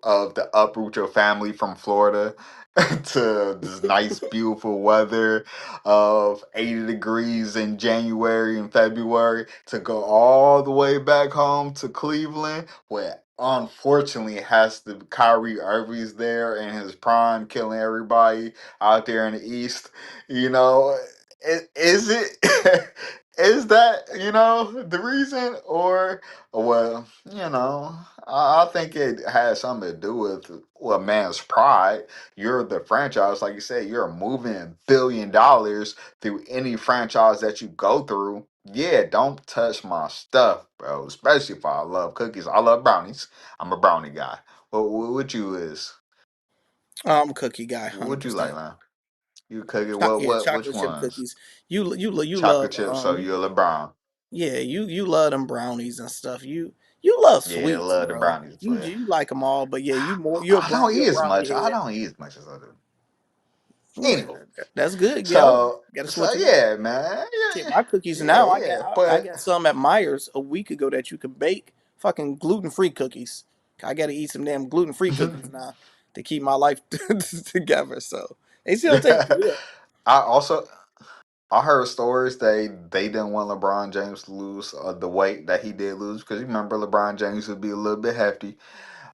of the uproot your family from Florida to this nice, beautiful weather of 80 degrees in January and February to go all the way back home to Cleveland, where unfortunately has the Kyrie Irving's there in his prime, killing everybody out there in the East. You know, is it? Is that the reason, or well, I think it has something to do with a man's pride. You're the franchise, like you said, you're moving $1 billion through any franchise that you go through. Yeah, don't touch my stuff, bro. Especially if I love cookies. I love brownies. I'm a brownie guy. What you is? I'm a cookie guy, What you like, 100%. man? You cookie? What? Yeah, Which chocolate chip ones? cookies. You Chocolate love chips. So you're LeBron. yeah, you love them brownies and stuff. You love Yeah, I sweets, love the bro. brownies, You but you like them all, but yeah, I don't you're eat a as brownie much. I head. don't eat as much as I do. Well, Anywho, that's good. Yeah, gotta so switch it up. yeah, man, Shit, yeah, my cookies yeah, now. yeah. I But got some at Myers a week ago that you can bake. Fucking gluten free cookies. I gotta eat some damn gluten free cookies now to keep my life together. So they still taste good. I also I heard stories they didn't want LeBron James to lose the weight that he did lose because you remember LeBron James would be a little bit hefty.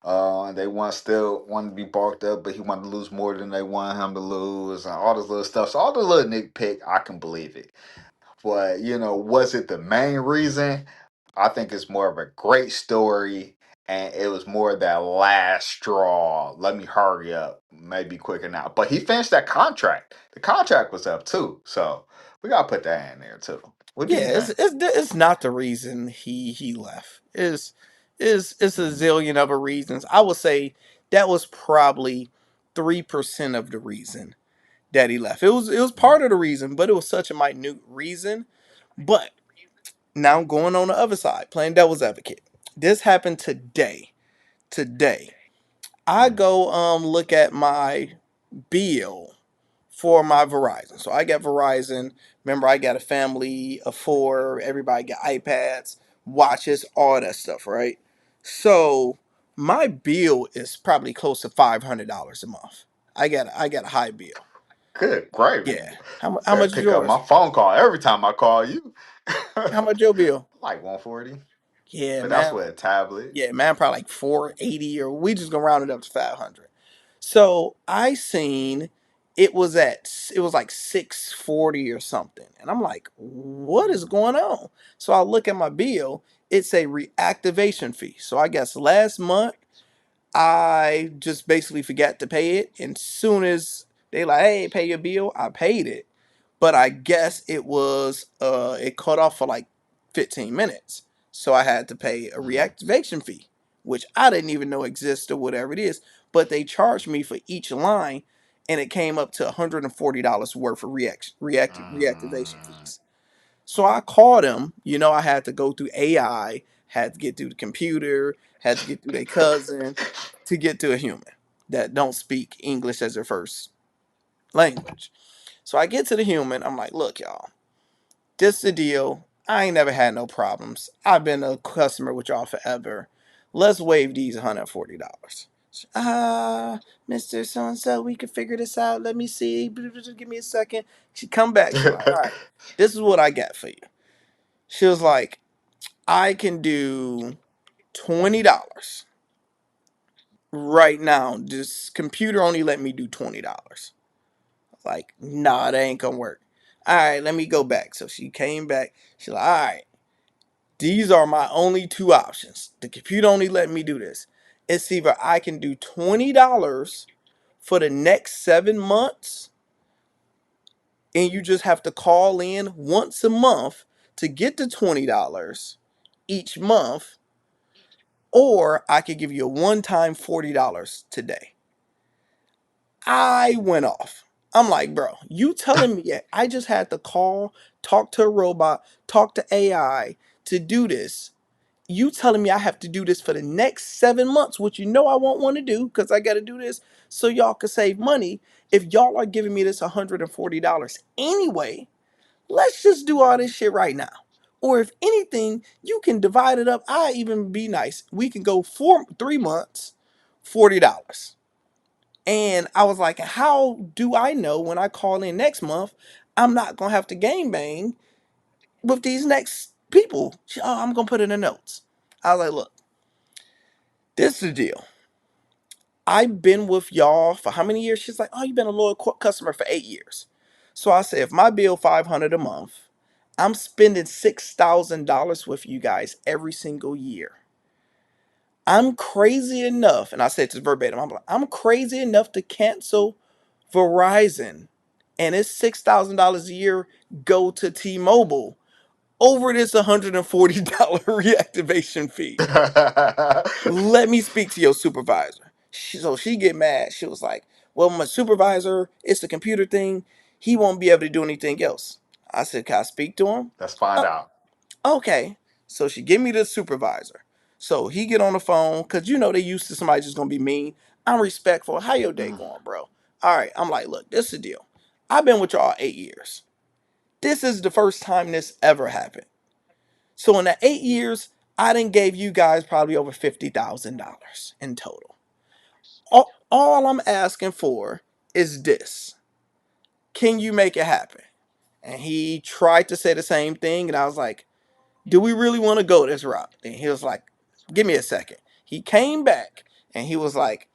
And they still wanted to be bulked up, but he wanted to lose more than they wanted him to lose, and all this little stuff. So all the little nitpick, I can believe it. But was it the main reason? I think it's more of a great story, and it was more that last straw. Let me hurry up, maybe quicker now. But he finished that contract. The contract was up too, so we gotta put that in there too. What do you Yeah, think? it's not the reason he left. It's a zillion other reasons. I would say that was probably 3% of the reason that he left. It was part of the reason, but it was such a minute reason. But now going on the other side, playing devil's advocate. This happened today. Today. I go look at my bill for my Verizon. So I got Verizon. Remember, I got a family of 4. Everybody got iPads, watches, all that stuff, right? So my bill is probably close to $500 a month. I got a high bill. Good gravy. Yeah. How Better much is pick up my yours? phone call every time I call you. How much your bill? Like 140. Yeah, But that's man. with a tablet. Yeah, man. Probably like 480, or we just gonna round it up to 500. So I seen it was like 640 or something. And I'm like, what is going on? So I look at my bill, it's a reactivation fee. So I guess last month I just basically forgot to pay it. And soon as they like, hey, pay your bill, I paid it. But I guess it cut off for like 15 minutes. So I had to pay a Mm. reactivation fee, which I didn't even know existed or whatever it is. But they charged me for each line, and it came up to $140 worth of reactivation Mm. fees. So I called them. I had to go through AI, had to get through the computer, had to get through their cousin to get to a human that don't speak English as their first language. So I get to the human. I'm like, look, y'all, this the deal. I ain't never had no problems. I've been a customer with y'all forever. Let's waive these $140. Mr. So and so, we can figure this out. Let me see. Give me a second. She come back. She's like, all right, this is what I got for you. She was like, I can do $20 right now. This computer only let me do $20. Like, nah, that ain't gonna work. All right, let me go back. So she came back. She's like, all right, these are my only two options. The computer only let me do this. It's either I can do $20 for the next 7 months, and you just have to call in once a month to get the $20 each month, or I could give you a one-time $40 today. I went off. I'm like, bro, you telling me I just had to call, talk to a robot, talk to AI to do this. You telling me I have to do this for the next 7 months, which I won't want to do because I got to do this so y'all can save money. If y'all are giving me this $140 anyway, let's just do all this shit right now. Or if anything, you can divide it up. I even be nice. We can go 3 months, $40. And I was like, how do I know when I call in next month, I'm not going to have to game bang with these next people? I'm going to put in the notes. I was like, look, this is the deal. I've been with y'all for how many years? She's like, oh, you've been a loyal customer for 8 years. So I said, if my bill $500 a month, I'm spending $6,000 with you guys every single year. I'm crazy enough, and I said this verbatim, I'm crazy enough to cancel Verizon, and it's $6,000 a year go to T-Mobile over this $140 reactivation fee. Let me speak to your supervisor. So she get mad. She was like, well, my supervisor, it's the computer thing. He won't be able to do anything else. I said, can I speak to him? Let's find "Uh, out. okay. So she give me the supervisor. So he get on the phone, because they used to somebody just going to be mean. I'm respectful. How your day Mm. going, bro? All right. I'm like, look, this is the deal. I've been with y'all 8 years. This is the first time this ever happened. So in the 8 years, I done gave you guys probably over $50,000 in total. All I'm asking for is this. Can you make it happen? And he tried to say the same thing, and I was like, do we really want to go this route? And he was like, give me a second. He came back, and he was like,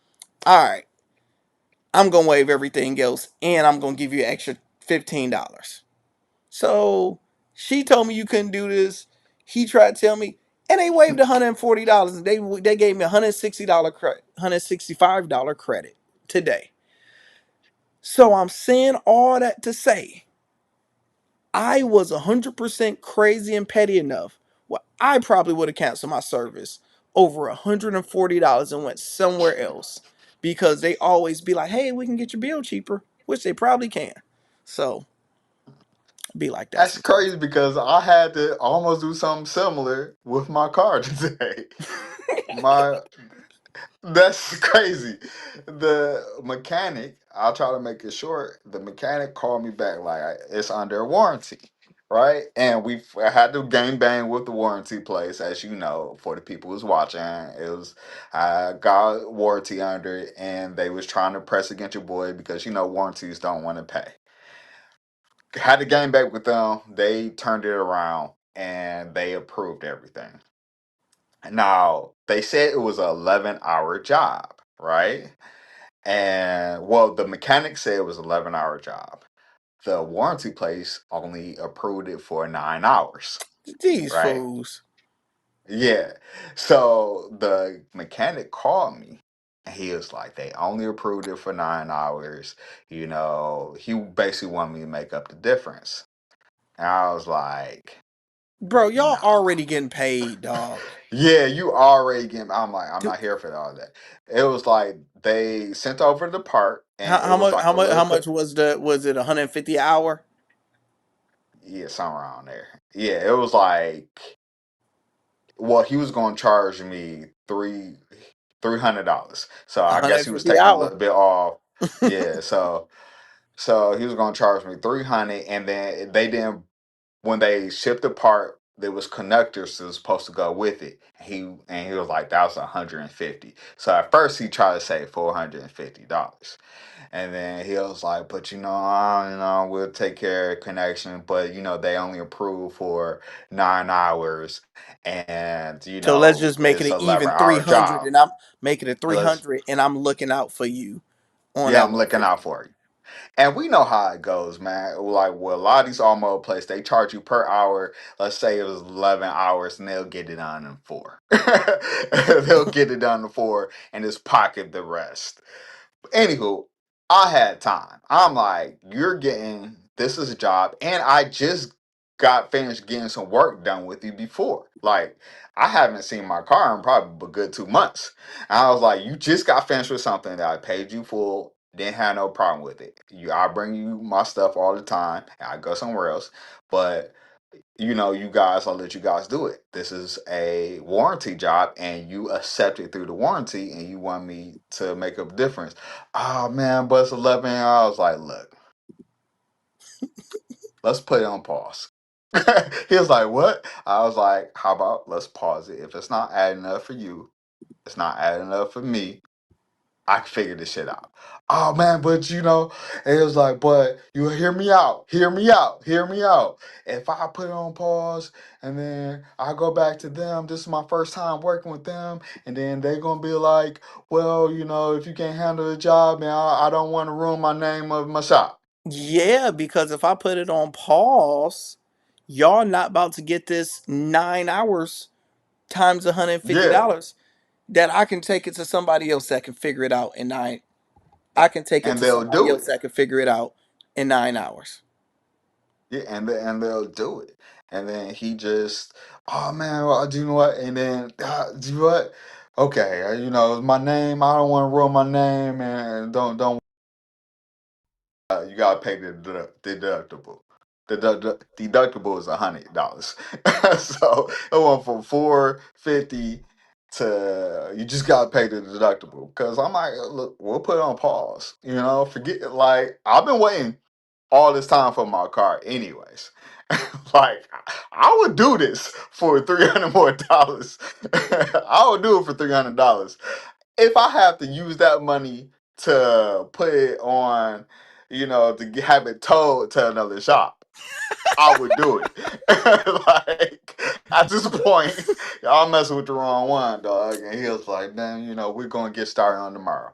all right, I'm going to waive everything else, and I'm going to give you an extra $15. So she told me you couldn't do this. He tried to tell me, and they waived $140, and they gave me $160 credit, $165 credit today. So I'm saying all that to say, I was 100% crazy and petty enough. Well, I probably would have canceled my service over $140 and went somewhere else, because they always be like, hey, we can get your bill cheaper, which they probably can. So be like that That's sometimes. crazy because I had to almost do something similar with my car today. My That's crazy. The mechanic, I'll try to make it short. The mechanic called me back like it's under warranty, right? And we had to game bang with the warranty place, as you know, for the people who's watching. It was I got warranty under it, and they was trying to press against your boy because you know warranties don't want to pay. Had the game back with them. They turned it around and they approved everything. Now they said it was an 11-hour job, right? And well, the mechanic said it was 11-hour job. The warranty place only approved it for 9 hours, These right? fools. Yeah. So the mechanic called me. And he was like, they only approved it for 9 hours. You know, he basically wanted me to make up the difference. And I was like, Bro, y'all no. already getting paid, dog. Yeah, you already get. I'm like, I'm Dude, not here for all that. It was like they sent over the part, and it how was much? like How a much? little How cut. much was it? 150 an hour? Yeah, somewhere around there. Yeah, it was like, well, he was going to charge me $300. So I guess he was 150 an taking a hour. little bit off. Yeah, so he was going to charge me 300, and then they didn't. When they shipped the part, there was connectors that was supposed to go with it. He was like, that was 150. So at first he tried to say $450. And then he was like, but we'll take care of connection, but they only approve for 9 hours, and So let's just make it it's an an even 11-hour 300, job. and I'm making it Let's 300, and I'm looking out for you on Yeah, that I'm looking out 150. for you. And we know how it goes, man. Like, well, a lot of these automotive places, they charge you per hour. Let's say it was 11 hours, and they'll get it done in 4. They'll get it done in 4 and just pocket the rest. Anywho, I had time. I'm like, you're getting this is a job, and I just got finished getting some work done with you before. Like, I haven't seen my car in probably a good 2 months. And I was like, you just got finished with something that I paid you full, didn't have no problem with it. I bring you my stuff all the time, and I go somewhere else. But you guys, I'll let you guys do it. This is a warranty job, and you accept it through the warranty, and you want me to make up difference. Oh man, but it's 11 hours. Like, look, let's put it on pause. He was like, what? I was like, how about let's pause it? If it's not adding up for you, it's not adding up for me. I can figure this shit out. Oh man, but it was like, but you hear me out, hear me out, hear me out. If I put it on pause and then I go back to them, this is my first time working with them, and then they're gonna be like, well, if you can't handle the job, man, I don't want to ruin my name of my shop. Yeah, because if I put it on pause, y'all not about to get this 9 hours times Yeah, $150 that I can take it to somebody else that can figure it out in nine. I can take it and to they'll somebody do else it. that can figure it out in 9 hours. Yeah, and they'll do it. And then he just, oh man, well, do you know what? And then, do you know what? Okay, my name. I don't want to ruin my name, and don't. You gotta pay the deductible. The deductible is $100. So it went from 450 to you just gotta pay the deductible. Cause I'm like, look, we'll put it on pause. Forget like I've been waiting all this time for my car anyways. Like I would do this for $300 more dollars. I would do it for $300 if I have to use that money to put it on, have it towed to another shop. I would do it. Like at this point, y'all messing with the wrong one, dog. And he was like, "Damn, we're gonna get started on tomorrow."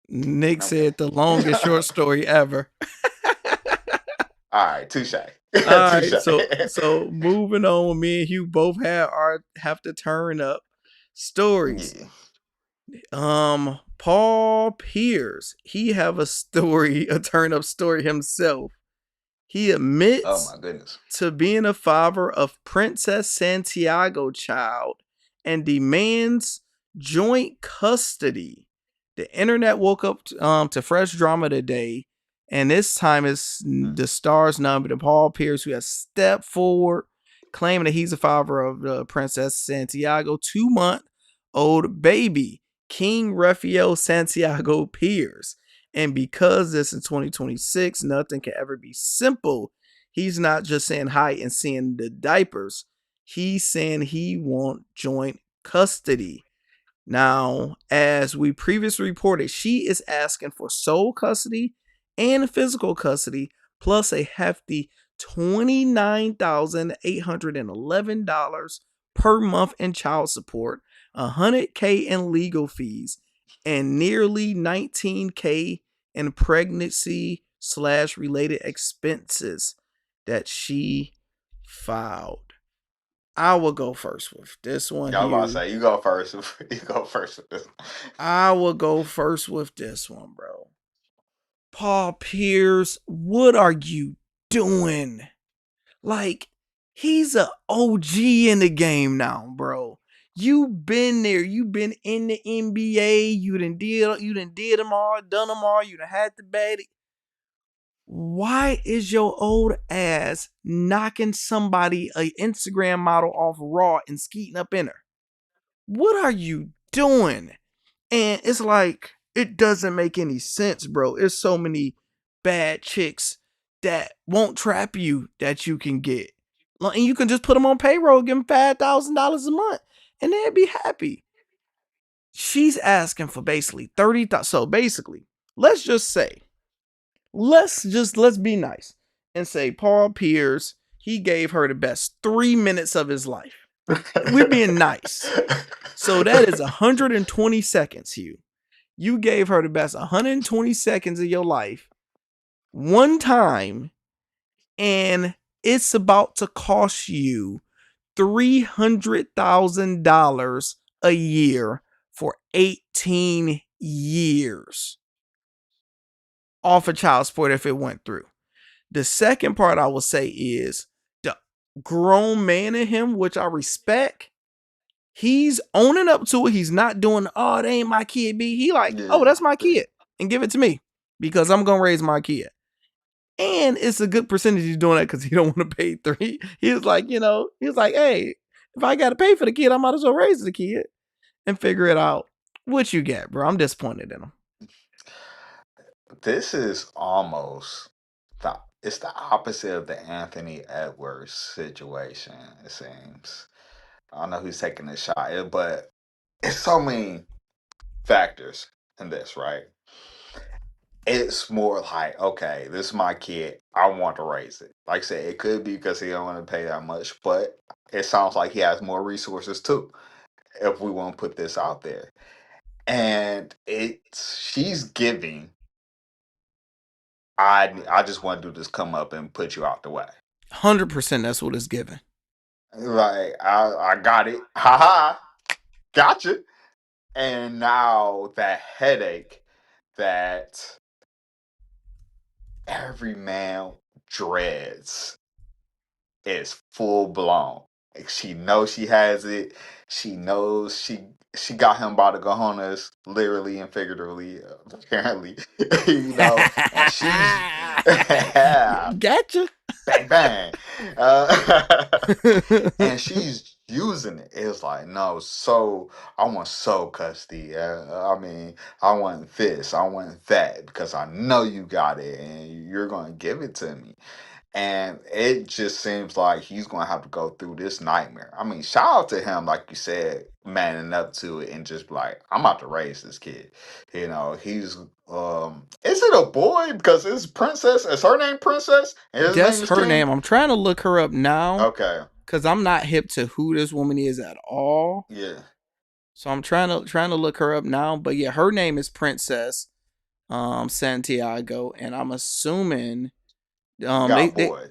Nick Okay. said the longest short story ever. All right, touche. All Touche. right, so moving on, me and Hugh both have to turn up stories. Yeah. Paul Pierce, he have a story, a turn up story himself. He Oh admits my goodness. to being a father of Princess Santiago child and demands joint custody. The internet woke up to fresh drama today, and this time it's the stars none but Paul Pierce, who has stepped forward, claiming that he's a father of Princess Santiago 2-month old baby. King Rafael Santiago Pierce. And because this is 2026, nothing can ever be simple. He's not just saying hi and seeing the diapers. He's saying he want joint custody. Now, as we previously reported, she is asking for sole custody and physical custody, plus a hefty $29,811 per month in child support, $100K in legal fees, and nearly $19K in pregnancy / related expenses that she filed. I will go first with this one Y'all about to here. say you go first. You go first with this. I will go first with this one, bro. Paul Pierce, what are you doing? Like, he's a OG in the game now, bro. You've been there. You've been in the NBA. You done did them all, done them all. You done had the bad. Why is your old ass knocking somebody, a Instagram model, off Raw and skeeting up in her? What are you doing? And it's like, it doesn't make any sense, bro. There's so many bad chicks that won't trap you that you can get. And you can just put them on payroll, give them $5,000 a month, and they'd be happy. She's asking for basically 30,000. So basically, let's be nice and say Paul Pierce, he gave her the best 3 minutes of his life. We're being nice. So that is 120 seconds, Hugh. You gave her the best 120 seconds of your life one time, and it's about to cost you $300,000 a year for 18 years off of child support if it went through. The second part I will say is the grown man in him, which I respect. He's owning up to it. He's not doing, oh, it ain't my kid, B. He like, oh, that's my kid, and give it to me because I'm going to raise my kid. And it's a good percentage he's doing that because he don't want to pay three. He was like, hey, if I got to pay for the kid, I might as well raise the kid and figure it out. What you get, bro? I'm disappointed in him. This is almost it's the opposite of the Anthony Edwards situation, it seems. I don't know who's taking the shot, but it's so many factors in this, right? It's more like, okay, this is my kid. I want to raise it. Like I said, it could be because he don't want to pay that much, but it sounds like he has more resources too, if we want to put this out there. And she's giving, I just want to do this come up and put you out the way. 100% that's what it's given. Like, I got it. Haha. Gotcha. And now that headache that every man dreads is full blown. Like, she knows she has it. She knows she got him by the cojones, literally and figuratively, apparently. And she's Gotcha. bang bang, and she's using it. It's like, no, so I want sole custody. I mean, I want this, I want that, because I know you got it, and you're gonna give it to me. And it just seems like he's going to have to go through this nightmare. I mean, shout out to him, like you said, manning up to it and just like, I'm about to raise this kid. He's, is it a boy? Because it's Princess. Is her name Princess? And his That's name is her King? name. I'm trying to look her up now. Okay. Because I'm not hip to who this woman is at all. Yeah. So I'm trying to look her up now. But yeah, her name is Princess Santiago. And I'm assuming Got a boy.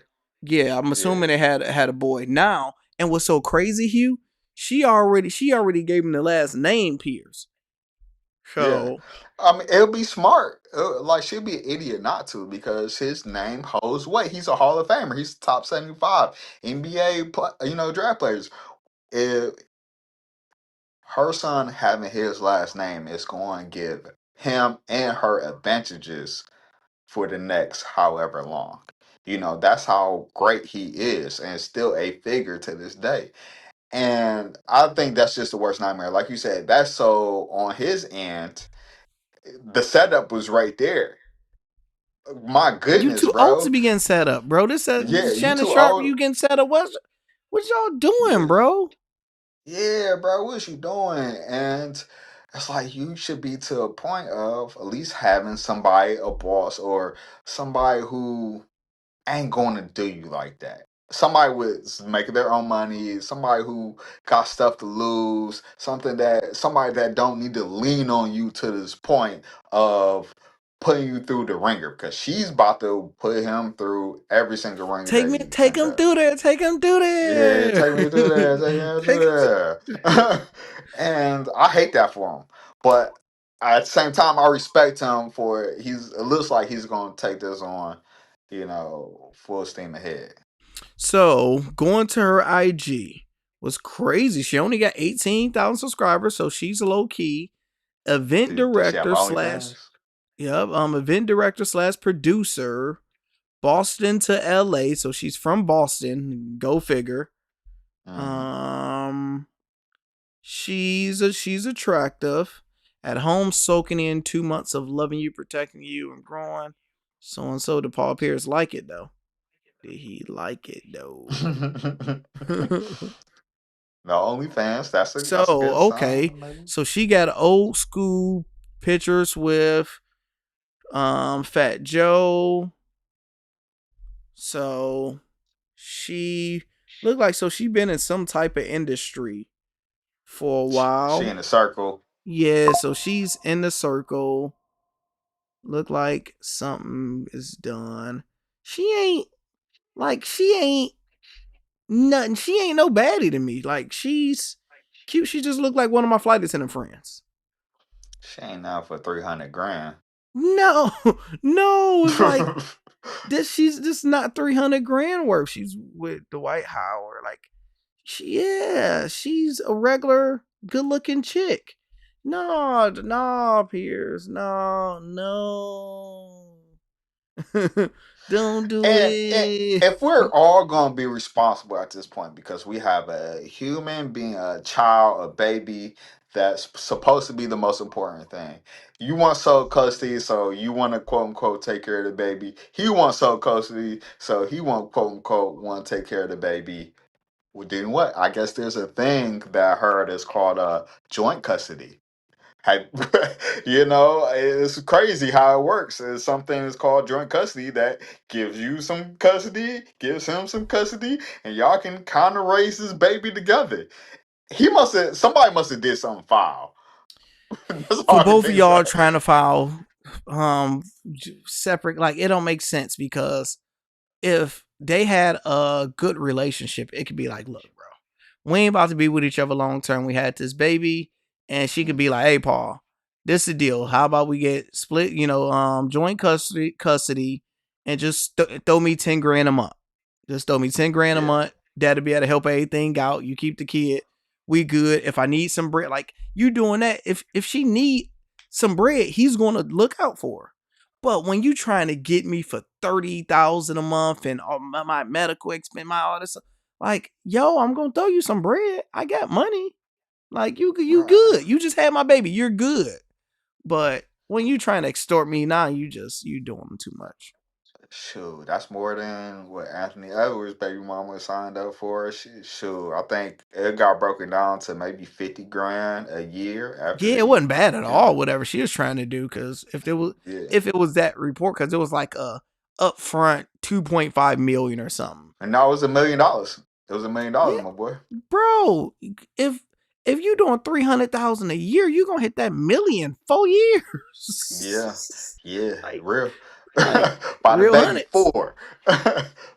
I'm assuming they had a boy now. And what's so crazy, Hugh? She already gave him the last name Pierce. So I mean, it'll be smart. Like, she'd be an idiot not to, because his name holds weight. He's a Hall of Famer. He's top 75 NBA, draft players. If her son having his last name is going to give him and her advantages for the next however long. That's how great he is, and still a figure to this day. And I think that's just the worst nightmare. Like you said, that's so on his end, the setup was right there. My You goodness, too old to bro. be getting set up, bro. This Yeah, you Shannon too Sharp, old. you getting set up. What y'all doing, Yeah, bro? yeah, bro. What you doing? And it's like you should be to a point of at least having somebody, a boss, or somebody who ain't going to do you like that. Somebody with making their own money, somebody who got stuff to lose, somebody that don't need to lean on you to this point of putting you through the ringer, because she's about to put him through every single ringer that he Take ends him up. through there. Take him through Yeah, there. take me through there, take me Take him. through there. And I hate that for him. But at the same time, I respect him for it looks like he's gonna take this on, full steam ahead. So going to her IG was crazy. She only got 18,000 subscribers, so she's a low key event Does she have director slash OnlyFans? event director slash producer. Boston to LA, so she's from Boston. Go figure. Mm. She's attractive. At home, soaking in 2 months of loving you, protecting you, and growing. So and so. Did Paul Pierce like it though? Did he like it though? No OnlyFans. So That's a good okay, sign, maybe. so she got old school pictures with Fat Joe. So she looked like she been in some type of industry for a She while. in a circle. Yeah, so she's in the circle. Look like something is done. She ain't nothing. She ain't no baddie to me. Like she's cute. She just looked like one of my flight attendant friends. She ain't out for 300 grand. No, no, it's like this. She's just not 300 grand worth. She's with Dwight Howard. Like, she's a regular, good looking chick. No, Pierce. No. Don't do And it. if we're all going to be responsible at this point, because we have a human being, a child, a baby, that's supposed to be the most important thing. You want sole custody, so you want to quote unquote take care of the baby. He wants sole custody, so he want quote unquote want to take care of the baby. Well, then what? I guess there's a thing that I heard is called joint custody. I, it's crazy how it works. There's something that's called joint custody that gives you some custody, gives him some custody, and y'all can kind of raise this baby together. Somebody must have did something foul. That's For all I both of can y'all say. trying to file separate, like it don't make sense because if they had a good relationship, it could be like, look, bro, we ain't about to be with each other long term. We had this baby, and she could be like, hey, Paul, this is the deal. How about we get split, joint custody, and just throw me 10 grand a month. Just throw me 10 grand a Yeah, month. Dad'll be able to help everything out. You keep the kid. We good. If I need some bread, like you doing that, if she need some bread, he's gonna look out for her. But when you trying to get me for 30,000 a month and all my medical expense, my all this, like, yo, I'm gonna throw you some bread. I got money. Like you right. good. You just had my baby. You're good. But when you trying to extort me now, you doing too much. Shoot, that's more than what Anthony Edwards' baby mama signed up for. Shoot, I think it got broken down to maybe 50 grand a year after Yeah, it he, wasn't bad at you know, all. Whatever she was trying to do, because yeah. if it was that report, because it was like a upfront 2.5 million or something. And now it was $1 million. It was $1 million, Yeah, my boy. bro. If you doing 300,000 a year, you gonna hit that million 4 years. Yeah, yeah, like real. like By the real baby hundreds. four.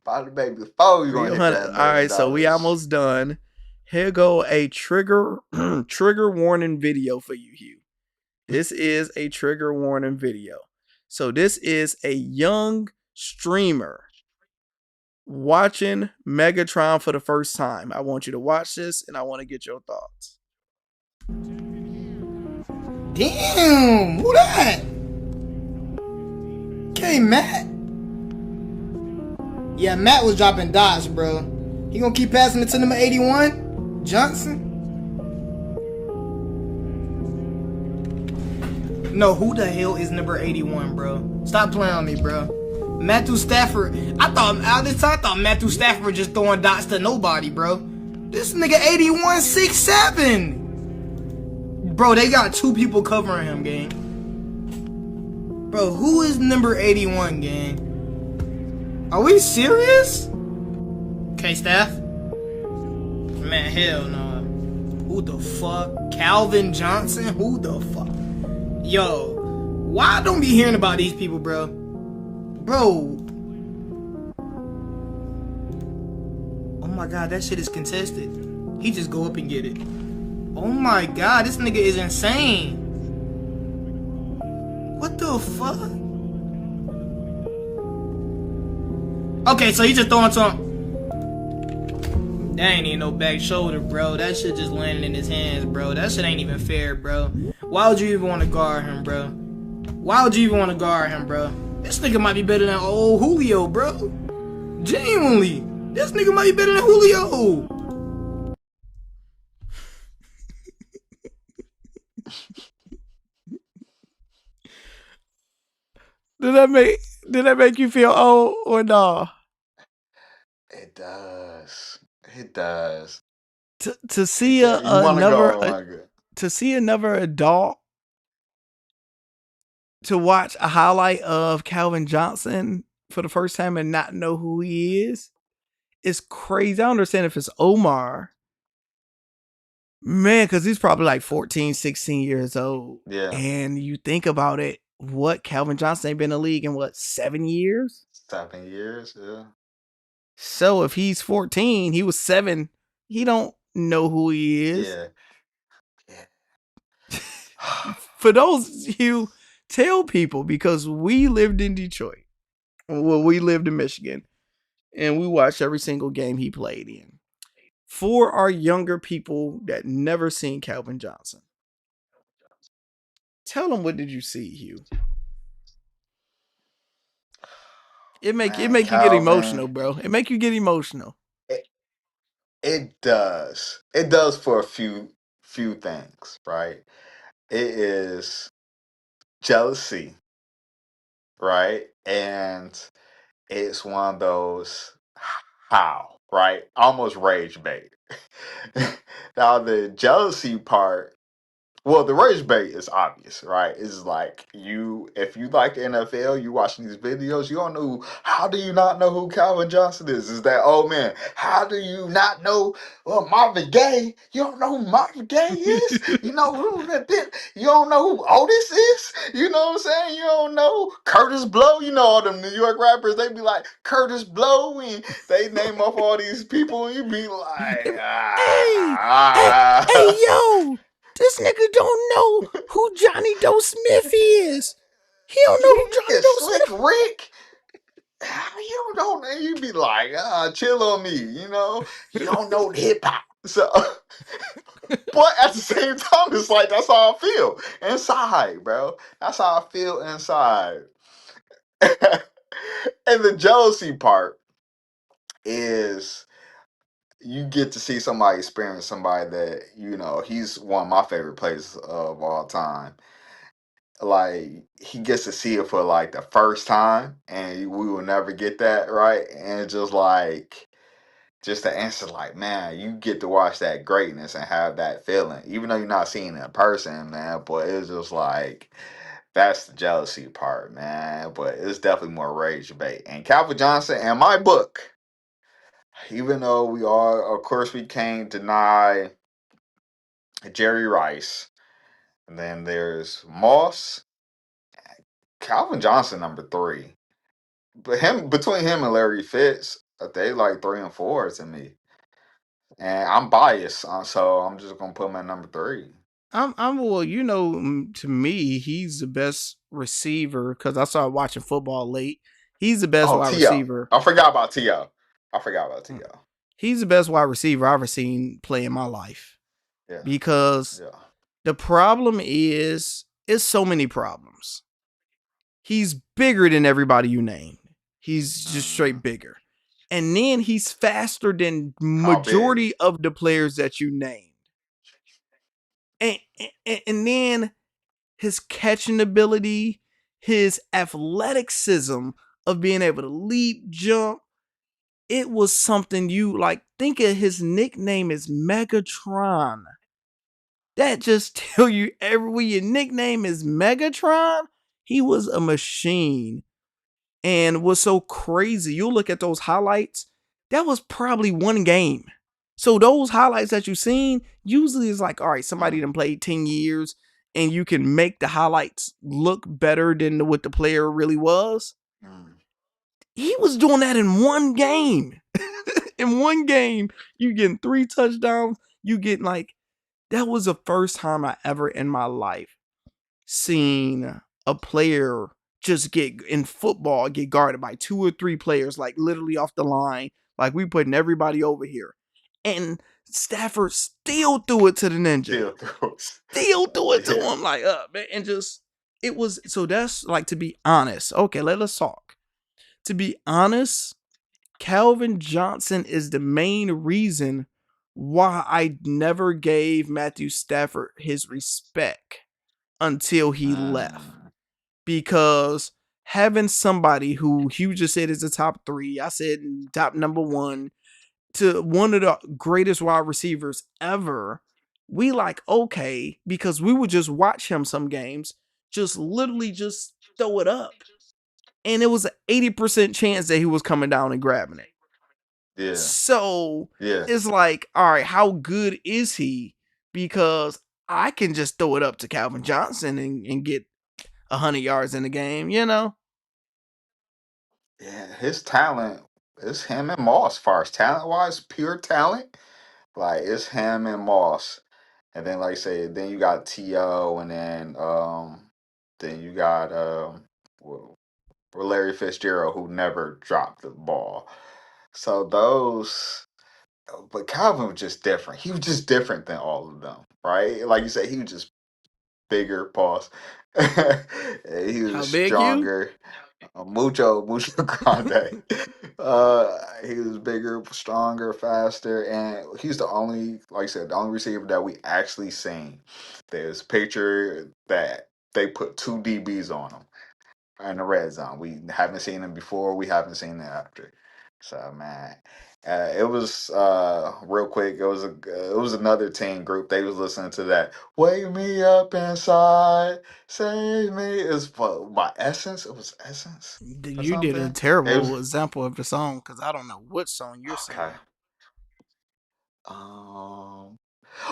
By the baby four, you're gonna Real hit hundred. that All million right, so we dollars. almost done. Here go a trigger trigger warning video for you, Hugh. This is a trigger warning video. So this is a young streamer watching Megatron for the first time. I want you to watch this and I want to get your thoughts. Damn, who that? Okay, Matt. Yeah, Matt was dropping dots, bro. He gonna keep passing it to number 81? Johnson? No, who the hell is number 81, bro? Stop playing on me, bro. Matthew Stafford. I thought Matthew Stafford was just throwing dots to nobody, bro. This nigga 81-6-7. Bro, they got 2 people covering him, gang. Bro, who is number 81, gang? Are we serious? Okay, Steph. Man, hell no. Who the fuck? Calvin Johnson? Who the fuck? Yo, why don't be hearing about these people, bro? Bro. Oh my god, that shit is contested. He just go up and get it. Oh my god, this nigga is insane. What the fuck? Okay, so he just throwing some. That ain't even no back shoulder, bro. That shit just landing in his hands, bro. That shit ain't even fair, bro. Why would you even want to guard him, bro? Why would you even want to guard him, bro? This nigga might be better than old Julio, bro. Genuinely. This nigga might be better than Julio. Did that make you feel old or no? It does. It does. To see You want to go like it. to see another adult to watch a highlight of Calvin Johnson for the first time and not know who he is crazy. I don't understand if it's Omar. Man, because he's probably like 14, 16 years old. Yeah. And you think about it, what, Calvin Johnson ain't been in the league in what, 7 years? 7 years, yeah. So if he's 14, he was 7. He don't know who he is. Yeah. For those you tell people, because we lived in Detroit. Well, we lived in Michigan. And we watched every single game he played in. For our younger people that never seen Calvin Johnson, tell them, what did you see, Hugh? It make you get emotional, bro. It make you get emotional. It does. It does for a few things, right? It is jealousy, right? And it's one of those how, right? Almost rage bait. Now the jealousy part, well, the rage bait is obvious, right? It's like if you like NFL, you watching these videos, you don't know. How do you not know who Calvin Johnson is? Is that, oh man? How do you not know Marvin Gaye? You don't know who Marvin Gaye is? You know who that? You don't know who Otis is? You know what I'm saying? You don't know Curtis Blow? You know all them New York rappers? They be like Curtis Blow, and they name off all these people, and you be like, hey, yo. This nigga don't know who Johnny Doe Smith is. He don't know who Johnny Doe Slick Smith. Rick. You don't know. You be like, chill on me. You know, you don't know hip hop. So, but at the same time, it's like that's how I feel inside, bro. That's how I feel inside. And the jealousy part is, you get to see somebody experience somebody that, he's one of my favorite players of all time. Like, he gets to see it for like the first time, and we will never get that, right? And just the answer, like, man, you get to watch that greatness and have that feeling, even though you're not seeing it in person, man. But it's just like, that's the jealousy part, man. But it's definitely more rage bait. And Calvin Johnson, in my book, even though of course, we can't deny Jerry Rice, and then there's Moss. Calvin Johnson, number 3. But between him and Larry Fitz, they like 3 and 4 to me. And I'm biased, so I'm just gonna put him at number 3. Well, to me, he's the best receiver because I started watching football late. He's the best wide receiver. I forgot about T.O. He's the best wide receiver I've ever seen play in my life. Yeah. Because the problem is so many problems. He's bigger than everybody you named. He's just straight bigger. And then he's faster than How big? majority of the players that you named. And then his catching ability, his athleticism of being able to leap, jump, it was something you like. Think of his nickname is Megatron. That just tell you everywhere your nickname is Megatron, he was a machine. And what's so crazy, you look at those highlights, that was probably one game. So those highlights that you've seen, usually is like, all right, somebody done played 10 years and you can make the highlights look better than what the player really was. He was doing that in one game. In one game, you getting 3 touchdowns. You get like, that was the first time I ever in my life seen a player just get in football, get guarded by 2 or 3 players, like literally off the line. Like we putting everybody over here. And Stafford still threw it to the ninja. Still threw it to him. Like, man. And just, it was, so that's like, to be honest. Okay, let's talk. To be honest, Calvin Johnson is the main reason why I never gave Matthew Stafford his respect until he left. Because having somebody who Hugh just said is the top 3, I said top number 1, to one of the greatest wide receivers ever, we like, okay, because we would just watch him some games, just literally just throw it up. And it was an 80% chance that he was coming down and grabbing it. Yeah. So Yeah. it's like, all right, how good is he? Because I can just throw it up to Calvin Johnson and get 100 yards in the game, you know? Yeah, his talent is him and Moss. Far as talent wise, pure talent, like it's him and Moss. And then, like I said, then you got T.O. and then you got well, Larry Fitzgerald, who never dropped the ball. So those, but Calvin was just different. He was just different than all of them, right? Like you said, he was just bigger, pause. He How was big you? stronger. Mucho grande. He was bigger, stronger, faster, and he's the only, like I said, the only receiver that we actually seen. There's a picture that they put 2 DBs on him in the red zone. We haven't seen him before. We haven't seen it after. So man, it was real quick. It was another team group. They was listening to that. Wake me up inside, save me. It's by Essence. It was Essence or You did a something. It was terrible example of the song because I don't know what song you're okay. singing. Um,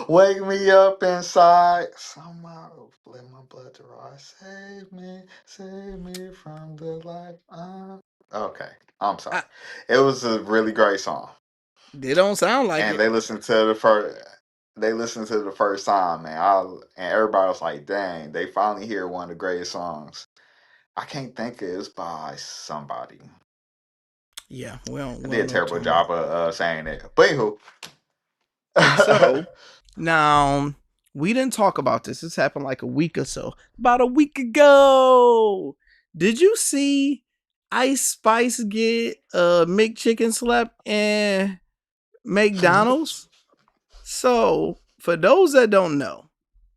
Wake me up inside. Somehow let my blood to rise. Save me from the life. Okay, I'm sorry. It was a really great song, They don't sound like and it. they listened to the first. They listened to the first time, man. And everybody was like, "Dang, they finally hear one of the greatest songs." I can't think of it. It's by somebody. Yeah, I we did don't a know what terrible you're talking job of saying it. But anywho. about. So, now, we didn't talk about this. This happened like a week or so. About a week ago. Did you see Ice Spice get McChicken slap and McDonald's? So, for those that don't know,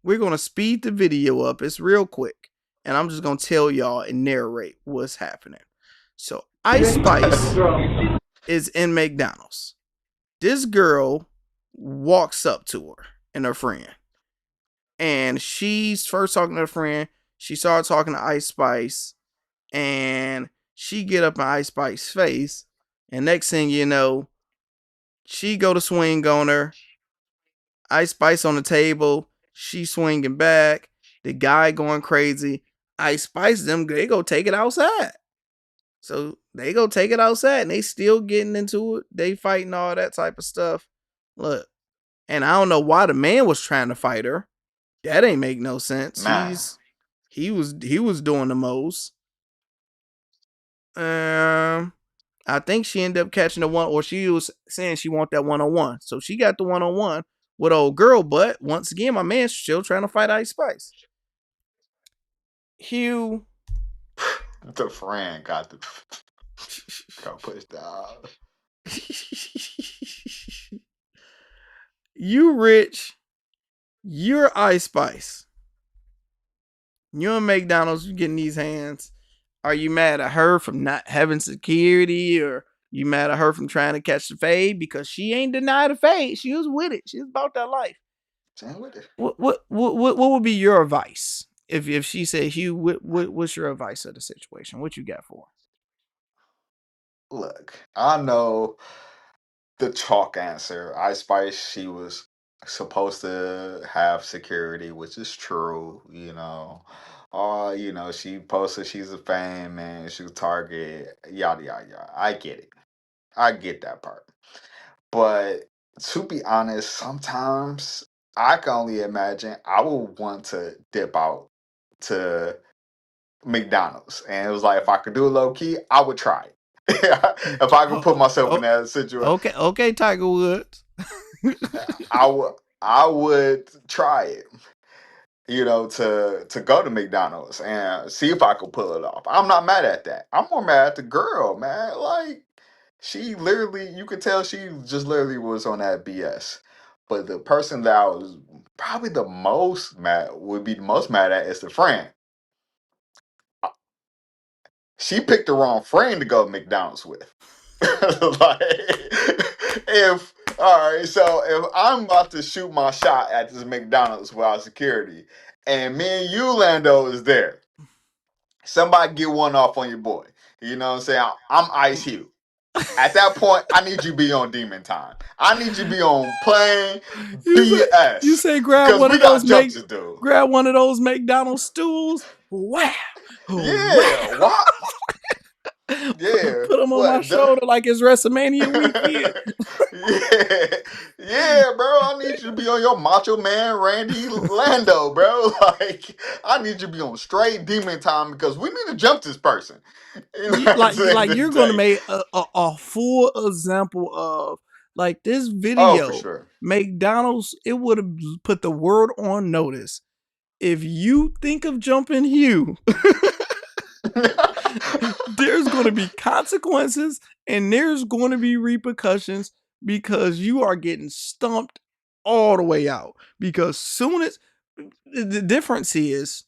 we're going to speed the video up. It's real quick. And I'm just going to tell y'all and narrate what's happening. So, Ice Spice is in McDonald's. This girl walks up to her and her friend. And she's first talking to her friend. She started talking to Ice Spice. And she get up in Ice Spice's face. And next thing you know, she go to swing on her. Ice Spice on the table. She swinging back. The guy going crazy. Ice Spice them, they go take it outside. So they go take it outside and they still getting into it. They fighting all that type of stuff. Look, and I don't know why the man was trying to fight her. That ain't make no sense. Man. He was doing the most. I think she ended up catching the one, or she was saying she want that 1-on-1. So she got the 1-on-1 with old girl, but once again, my man's still trying to fight Ice Spice. Hugh. The friend got pushed down. You rich. You're Ice Spice. You're in McDonald's. You getting these hands. Are you mad at her from not having security, or you mad at her from trying to catch the fade? Because she ain't denied the fade. She was with it. She was about that life. Same with it. What would be your advice if she said, Hugh, what's your advice of the situation? What you got for her? Look, I know the chalk answer. Ice Spice, she was supposed to have security, which is true, you know. She posted she's a fan and she was Target, yada yada yada. I get it. I get that part. But to be honest, sometimes I can only imagine I would want to dip out to McDonald's. And it was like, if I could do it low key, I would try it. If I could put myself in that situation, Okay, Tiger Woods. I would try it. To go to McDonald's and see if I could pull it off. I'm not mad at that. I'm more mad at the girl, man. Like, she literally, you could tell she just literally was on that BS. But the person that I was probably the most mad at is the friend. She picked the wrong friend to go to McDonald's with. Like, if I'm about to shoot my shot at this McDonald's without security, and me and you, Lando, is there, somebody get one off on your boy. You know what I'm saying? I'm Ice Hugh. At that point, I need you to be on demon time. I need you to be on playing BS. You say grab one of those McDonald's stools. Wow. Yeah. What? Yeah. Put them on my shoulder like it's WrestleMania weekend. Yeah, bro. I need you to be on your Macho Man Randy Lando, bro. Like, I need you to be on straight demon time because we need to jump this person. Like you're gonna make a full example of like this video. Oh, for sure. McDonald's, it would have put the word on notice. If you think of jumping Hugh, there's going to be consequences and there's going to be repercussions because you are getting stumped all the way out. Because soon as the difference is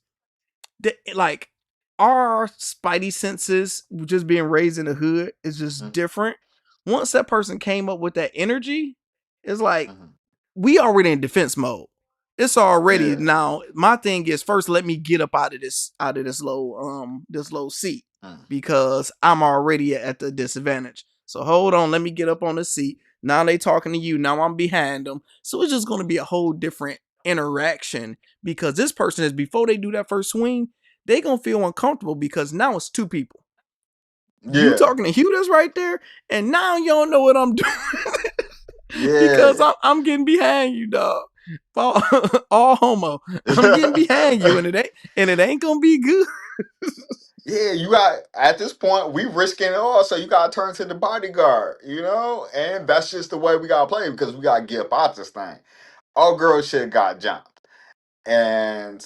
that, like, our spidey senses just being raised in the hood is just different. Once that person came up with that energy, it's like we already in defense mode. It's already now. My thing is first, let me get up out of this low seat because I'm already at the disadvantage. So hold on, let me get up on the seat. Now they talking to you. Now I'm behind them. So it's just going to be a whole different interaction because this person is before they do that first swing, they gonna feel uncomfortable because now it's two people. Yeah. You talking to Hugh that's right there, and now you don't know what I'm doing. Because I'm getting behind you, dog. All homo. I'm getting behind you, and it ain't gonna be good. Yeah, you got at this point we risking it all, so you gotta turn to the bodyguard, and that's just the way we gotta play because we gotta get up out this thing. All girl shit got jumped. And,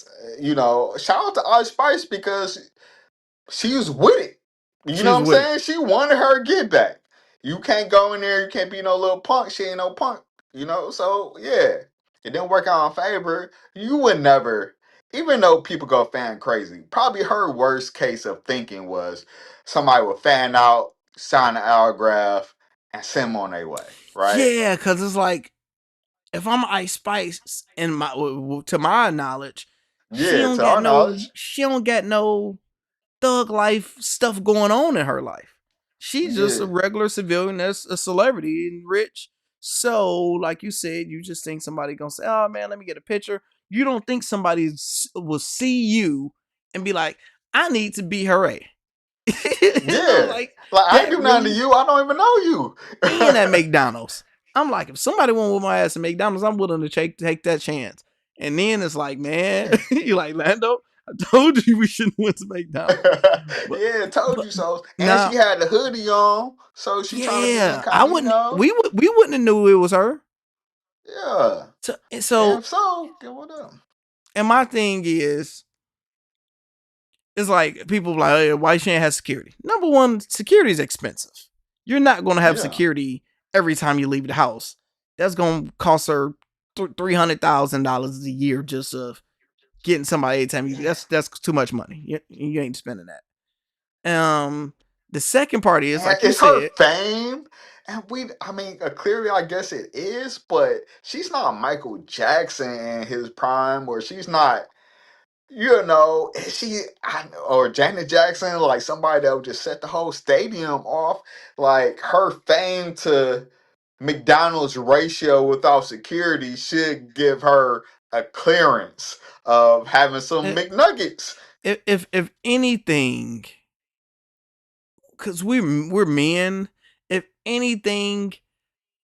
shout out to Ice Spice because she was with it. You know what I'm saying? She wanted her get back. You can't go in there. You can't be no little punk. She ain't no punk. So, yeah. It didn't work out in favor. You would never, even though people go fan crazy, probably her worst case of thinking was somebody would fan out, sign an autograph, and send them on their way, right? Yeah, because it's like, if I'm Ice Spice, to my knowledge, she don't get no thug life stuff going on in her life. She's just a regular civilian that's a celebrity and rich. So, like you said, you just think somebody gonna say, "Oh man, let me get a picture." You don't think somebody will see you and be like, "I need to be her A." Like I ain't do nothing to you. I don't even know you. Being at McDonald's, I'm like, if somebody want with my ass at McDonald's, I'm willing to take that chance. And then it's like, man, you like, Lando, I told you we shouldn't went to McDonald's. Told you so. And she had the hoodie on, so she trying to be incognito. We wouldn't have knew it was her. Yeah. So get with them. And my thing is, it's like people like, hey, why she ain't have security? Number one, security is expensive. You're not going to have Yeah. security every time you leave the house. That's going to cost her $300,000 a year just of getting somebody anytime you. That's too much money. You ain't spending that. The second part is, like you it's her said, fame, and clearly, I guess it is, but she's not Michael Jackson in his prime, or she's not, or Janet Jackson, like somebody that would just set the whole stadium off. Like her fame to McDonald's ratio without security should give her a clearance of having some McNuggets. if anything, because we're men, if anything,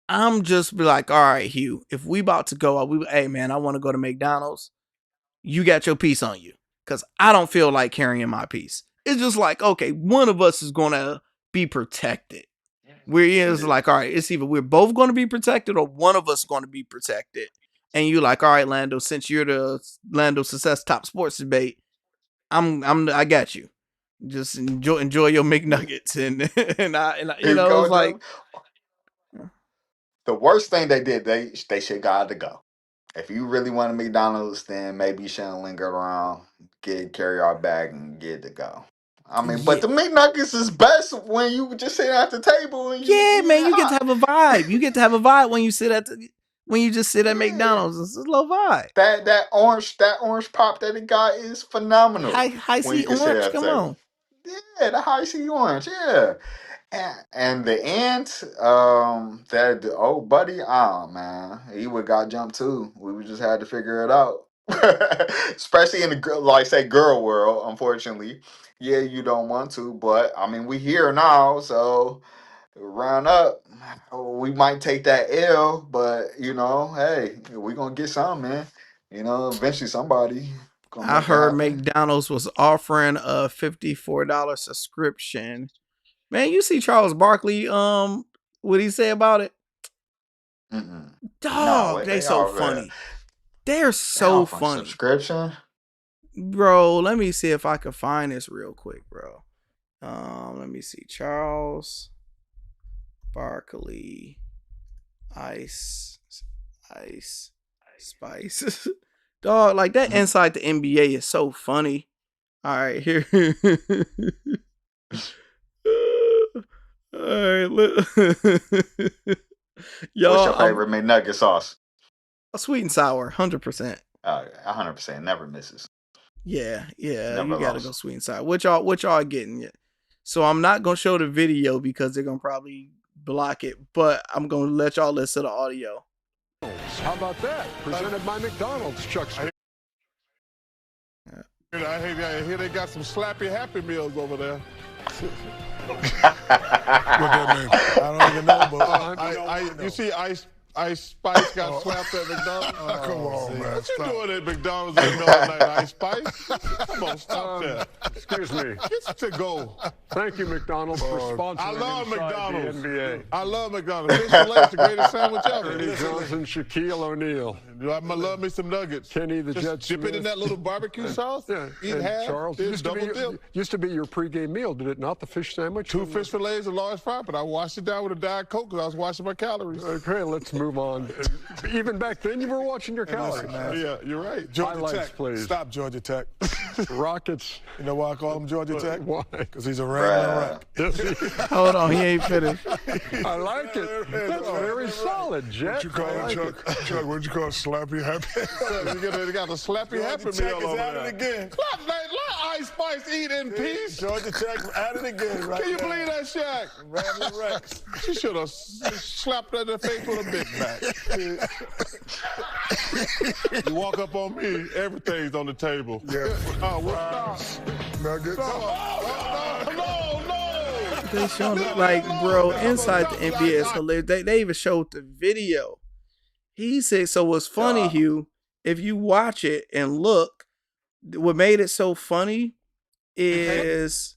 I'm just be like, all right, Hugh, if we about to go out, hey man, I want to go to McDonald's. You got your piece on you, because I don't feel like carrying my piece. It's just like, okay, one of us is gonna be protected. It's like, all right, it's either we're both going to be protected or one of us going to be protected. And you're like, all right, Lando, since you're the Lando Success Top Sports Debate, I got you. Just enjoy your McNuggets and it's like the worst thing they did, they should got to go. If you really want a McDonald's, then maybe you shouldn't linger around, carry our bag and get to go. But the McNuggets is best when you just sit at the table and you get to have a vibe. You get to have a vibe when you sit when you just sit at McDonald's. It's a little vibe. That orange pop that it got is phenomenal. High C orange, come on. Yeah, the high C orange, yeah. And the ant, that the old buddy, man, he would got jumped too. We would just had to figure it out. Especially in the girl world, unfortunately. Yeah, you don't want to, but we here now, so round up. We might take that L, but hey, we gonna get some, man. Eventually somebody. I heard McDonald's was offering a $54 subscription. Man, you see Charles Barkley, what he say about it? Dog, they so funny. They're so funny. Subscription? Bro, let me see if I can find this real quick, bro. Let me see. Charles Barkley Ice Spice. Dog, like that inside the NBA is so funny. All right, here. All right, y'all. What's your favorite McNugget sauce? Sweet and sour, 100%. 100%, never misses. Yeah, never you gotta go sweet and sour. What y'all getting? So I'm not gonna show the video because they're gonna probably block it, but I'm gonna let y'all listen to the audio. How about that? Presented by McDonald's, Chuck. I hear they got some slappy Happy Meals over there. What that mean? I don't even know, but you see Ice Spice got slapped at McDonald's. Come on, man. What you doing at McDonald's ain't no night, Ice Spice? Come on, stop that. Excuse me. Get to go. Thank you, McDonald's, for sponsoring I love McDonald's. The NBA. I love McDonald's. Fish fillet's the greatest sandwich ever. Ernie Johnson, Shaquille O'Neal. I love me some nuggets. Kenny the Jet Dip it in that little barbecue sauce. Yeah. Eat half. Charles, used to be your pregame meal, did it not? The fish sandwich? 2 fish fillets, a large fry, but I washed it down with a Diet Coke because I was watching my calories. Okay, let's move on. Even back then, you were watching your calories. Yeah, you're right. Georgia Tech, please. Stop Georgia Tech. Rockets. You know why I call him Georgia Tech? Why? Because he's a rambling rat. Hold on, he ain't finished. I like it. That's very solid, Jet. What you call him, Chuck? Chuck, what'd you call Slappy Happy? You got the Slappy Happy Meal over there. At it again. Let Ice Spice eat in peace. Georgia Tech at it again, right? Can you believe that, Shaq? Rambling Rex. She should have slapped her in the face with a Big Mac. You walk up on me, everything's on the table. Yeah. Oh, what's Nuggets. No. They showing it like, bro, inside the NBA is hilarious. They even showed the video. He said, so what's funny, Hugh, if you watch it and look, what made it so funny is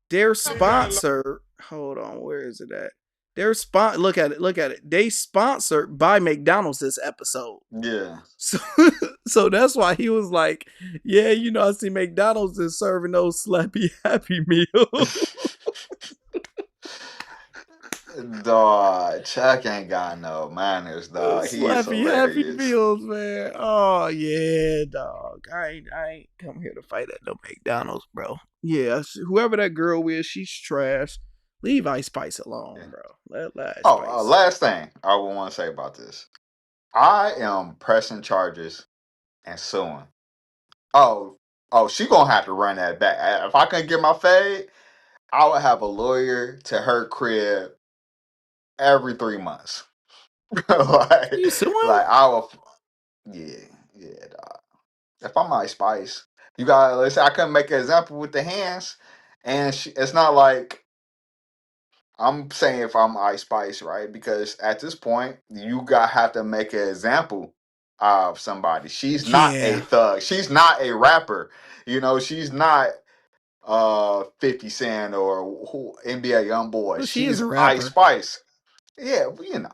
their sponsor. Hold on, where is it at? Look at it. They sponsored by McDonald's this episode. Yeah. So that's why he was like, yeah, I see McDonald's is serving those slappy Happy Meals. Dog, Chuck ain't got no manners, dog. He's Slappy Happy hilarious. Meals, man. Oh yeah, dog. I ain't come here to fight at no McDonald's, bro. Yeah, whoever that girl is, she's trash. Leave Ice Spice alone, bro. Let Ice Spice. Last thing I would want to say about this. I am pressing charges and suing. Oh, she gonna have to run that back. If I couldn't get my fade, I would have a lawyer to her crib every 3 months. like, You suing? like I will. Yeah, dog. If I'm Ice Spice, you got. Let's say I couldn't make an example with the hands, and it's not like I'm saying if I'm Ice Spice, right? Because at this point, you have to make an example of somebody. She's not a Yeah. thug. She's not a rapper. She's not 50 Cent or NBA YoungBoy. Well, she is She's a Ice rapper. Spice. Yeah, yeah, no.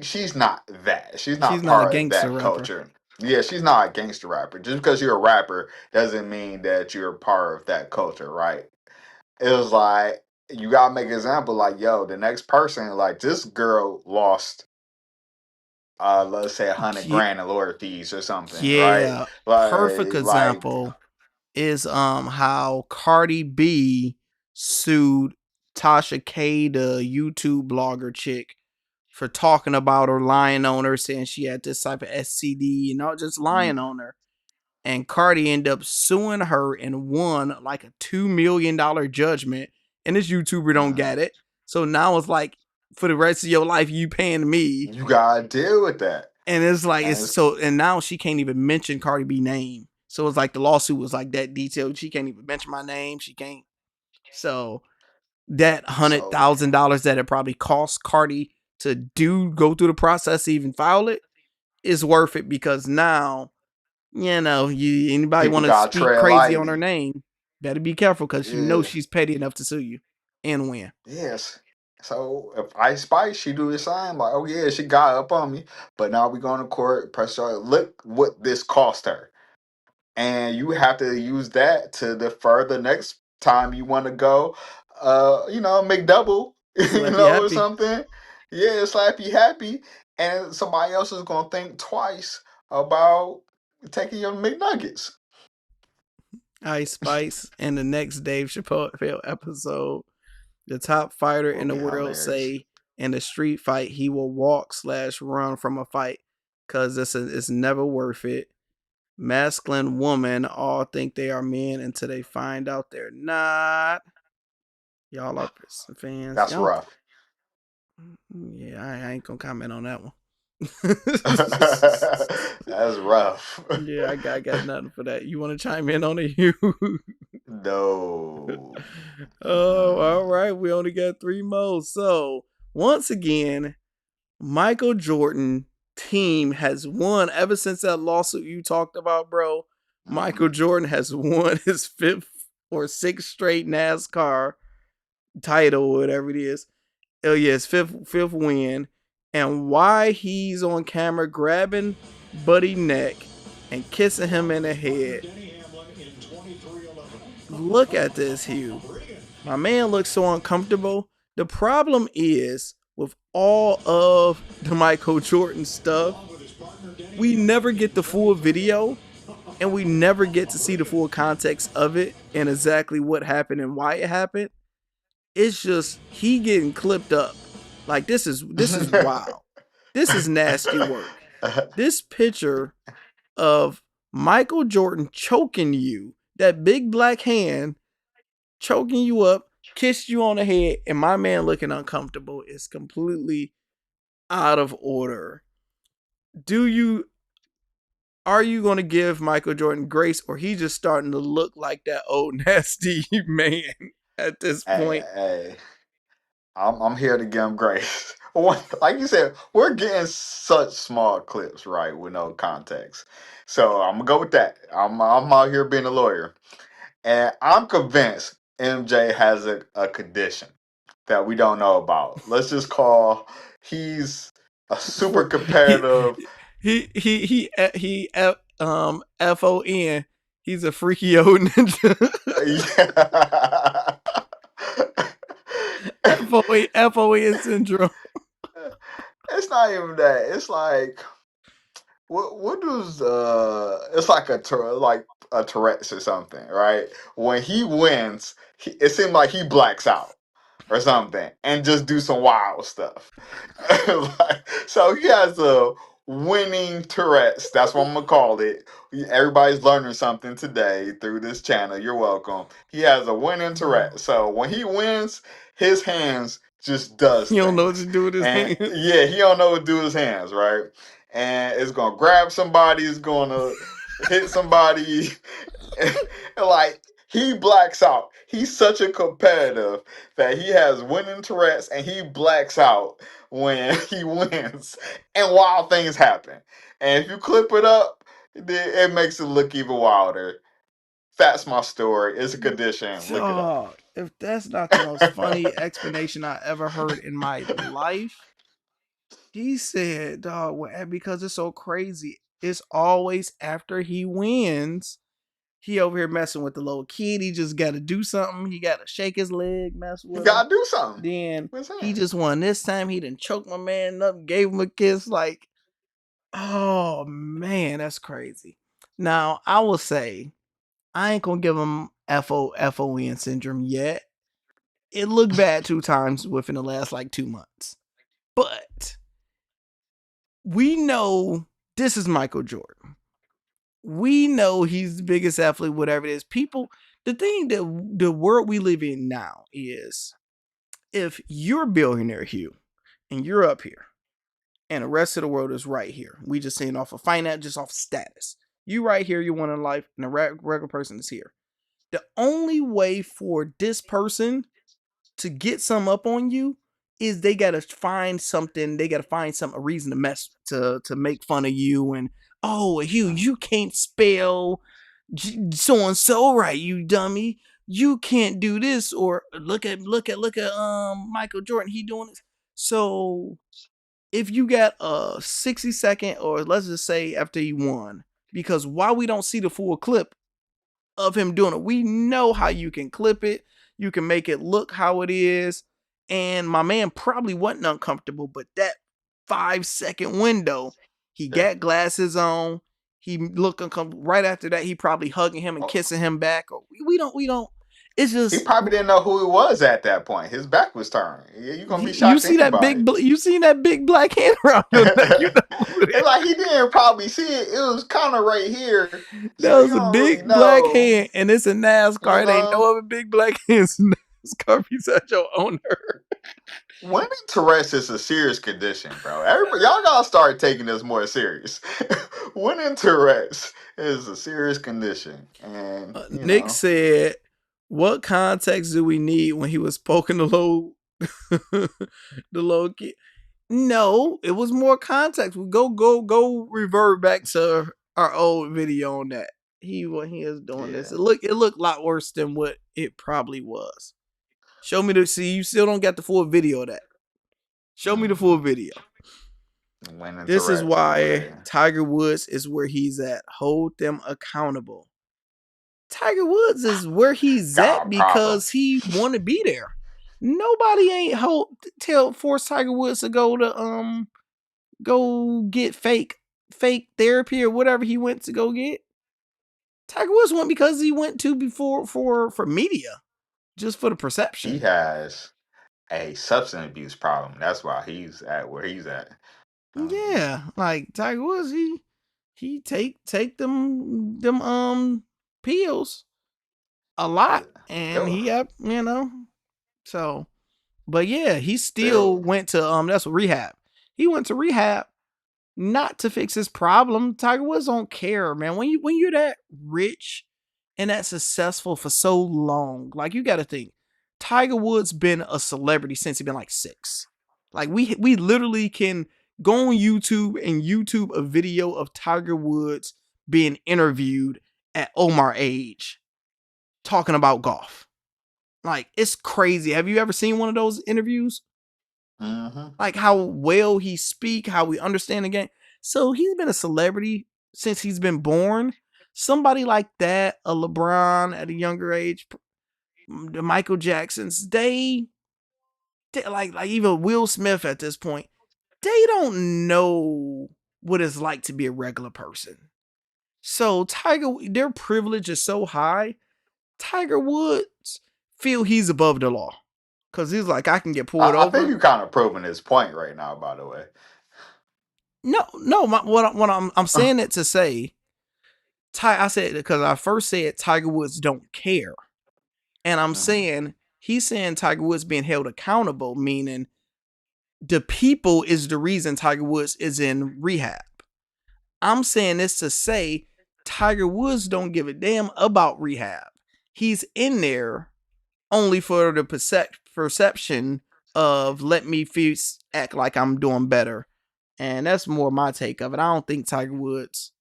She's not that. She's not She's not a part of gangster that rapper. culture. Yeah, she's not a gangster rapper. Just because you're a rapper doesn't mean that you're part of that culture, right? It was like you gotta make an example. Like, yo, the next person, like this girl lost, let's say 100 grand in lawyer fees or something, right? Yeah. Perfect Like, example is how Cardi B sued Tasha K, the YouTube blogger chick, for talking about her, lying on her, saying she had this type of STD and not just lying on her. And Cardi ended up suing her and won like a $2 million judgment. And this YouTuber don't get it. So now it's like, for the rest of your life, you paying me. you gotta deal with that. And it's like, And and now she can't even mention Cardi B name. So it's like the lawsuit was like that detailed. She can't even mention my name. She can't. So that $100,000 that it probably cost Cardi to go through the process to even file it is worth it, because now, anybody people want to gotta speak tread crazy on lightly. her name, better be careful, because Yeah. she's petty enough to sue you and win. Yes. So if Ice Spice, she do the same, like, oh yeah, she got up on me, but now we going to court, press charge. Look what this cost her, and you have to use that to defer the next time you want to go, McDouble, Slappy or happy. something. Yeah, slap you happy, and somebody else is gonna think twice about taking your McNuggets. Ice Spice and the next Dave Chappelle episode. The top fighter in the world Hilarious. say in a street fight he will walk/run from a fight because it's never worth it. Masculine women all think they are men until they find out they're not. Y'all are fans. That's rough. Yeah, I ain't gonna comment on that one. That's rough. Yeah, I got nothing for that. You want to chime in on it, you? No. Oh, all right. We only got 3 more. So, once again, Michael Jordan team has won ever since that lawsuit you talked about, bro. Michael Jordan has won his 5th or 6th straight NASCAR title, whatever it is. Oh yeah, his fifth win. And why he's on camera grabbing Buddy neck and kissing him in the head. Look at this, Hugh. My man looks so uncomfortable. The problem is, with all of the Michael Jordan stuff, we never get the full video, and we never get to see the full context of it and exactly what happened and why it happened. It's just he getting clipped up. Like, this is wild. This is nasty work. This picture of Michael Jordan choking you, that big black hand choking you up, kissed you on the head, and my man looking uncomfortable is completely out of order. Are you going to give Michael Jordan grace, or he just starting to look like that old nasty man at this point? Hey, I'm here to give him grace. Like you said, we're getting such small clips, right, with no context. So I'm gonna go with that. I'm out here being a lawyer, and I'm convinced MJ has a condition that we don't know about. Let's just call he's a super competitive. He FON. He's a freaky old ninja. Yeah. FOE syndrome. It's not even that. It's like what does it's like a Tourette's or something, right? When he wins, it seems like he blacks out or something and just do some wild stuff. So he has a winning Tourette's. That's what I'm gonna call it. Everybody's learning something today through this channel. You're welcome. He has a winning Tourette's. So when he wins, his hands just does He don't know what things. to do with his And hands. yeah, he don't know what to do with his hands, right? And it's gonna grab somebody, it's gonna hit somebody. Like he blacks out. He's such a competitive that he has winning Tourette's and he blacks out when he wins and wild things happen. And if you clip it up, it makes it look even wilder. That's my story. It's a condition. Look it up. Dog, if that's not the most funny explanation I ever heard in my life, he said, dog, because it's so crazy, it's always after he wins. He over here messing with the little kid. He just got to do something. He got to shake his leg, mess You with him. gotta do something. Then What's that? he just won this time. He done choked my man up, gave him a kiss. Like, oh man, that's crazy. Now I will say, I ain't gonna give him FON syndrome yet. It looked bad 2 times within the last like 2 months, but we know this is Michael Jordan. We know he's the biggest athlete, whatever it is. People, the thing that the world we live in now is, if you're a billionaire, Hugh, and you're up here, and the rest of the world is right here. We just saying off of finance, just off status. You right here, you want in life, and the regular person is here. The only way for this person to get some up on you is they gotta find something. They gotta find a reason to make fun of you. And oh, Hugh, you can't spell so and so right, you dummy. You can't do this. Or look at Michael Jordan. He doing this. So if you got a 60-second, or let's just say after he won, because while we don't see the full clip of him doing it, we know how you can clip it. You can make it look how it is. And my man probably wasn't uncomfortable, but that 5-second window, he got glasses on. He looked uncomfortable. Right after that, he probably hugging him and kissing him back. We don't. It's just, he probably didn't know who he was at that point. His back was turned. You're gonna be you shocked. see that big black hand around your neck. You know It's like he didn't probably see it. It was kind of right here. that So was a big really black know, hand, and it's a NASCAR. you It ain't know? no other big black hands in NASCAR besides your owner. Winning Tourette's is a serious condition, bro. Everybody, y'all gotta start taking this more serious. Winning Tourette's is a serious condition, and Nick said, "What context do we need when he was poking the low, the low kid?" No, it was more context. We go revert back to our old video on that. When he is doing this, it looked a lot worse than what it probably was. Show me you still don't got the full video of that. Show me the full video. This is why Tiger Woods is where he's at. Hold them accountable. Tiger Woods is where he's at because he want to be there. Nobody ain't force Tiger Woods to go get fake therapy or whatever he went to go get. Tiger Woods went because he went to before for media, just for the perception. He has a substance abuse problem. That's why he's at where he's at. Yeah, like Tiger Woods, he take them pills a lot, and he up, so. But yeah, he still went to that's rehab. He went to rehab not to fix his problem. Tiger Woods don't care, man. When you're that rich and that successful for so long, like, you got to think, Tiger Woods been a celebrity since he been like 6. Like, we literally can go on YouTube and YouTube a video of Tiger Woods being interviewed at Omar age talking about golf. Like, it's crazy. Have you ever seen one of those interviews? Mm-hmm. Like, how well he speak, how we understand the game. So he's been a celebrity since he's been born. Somebody like that, a LeBron at a younger age, the Michael Jacksons, they like even Will Smith at this point, they don't know what it's like to be a regular person. So their privilege is so high. Tiger Woods feel he's above the law because he's like, I can get pulled I think over. you kind of proving his point right now. By the way, No, what I'm saying it to say. I said because I first said Tiger Woods don't care, and I'm saying he's saying Tiger Woods being held accountable, meaning the people is the reason Tiger Woods is in rehab. I'm saying this to say Tiger Woods don't give a damn about rehab. He's in there only for the perception of let me act like I'm doing better. And that's more my take of it. I don't think Tiger Woods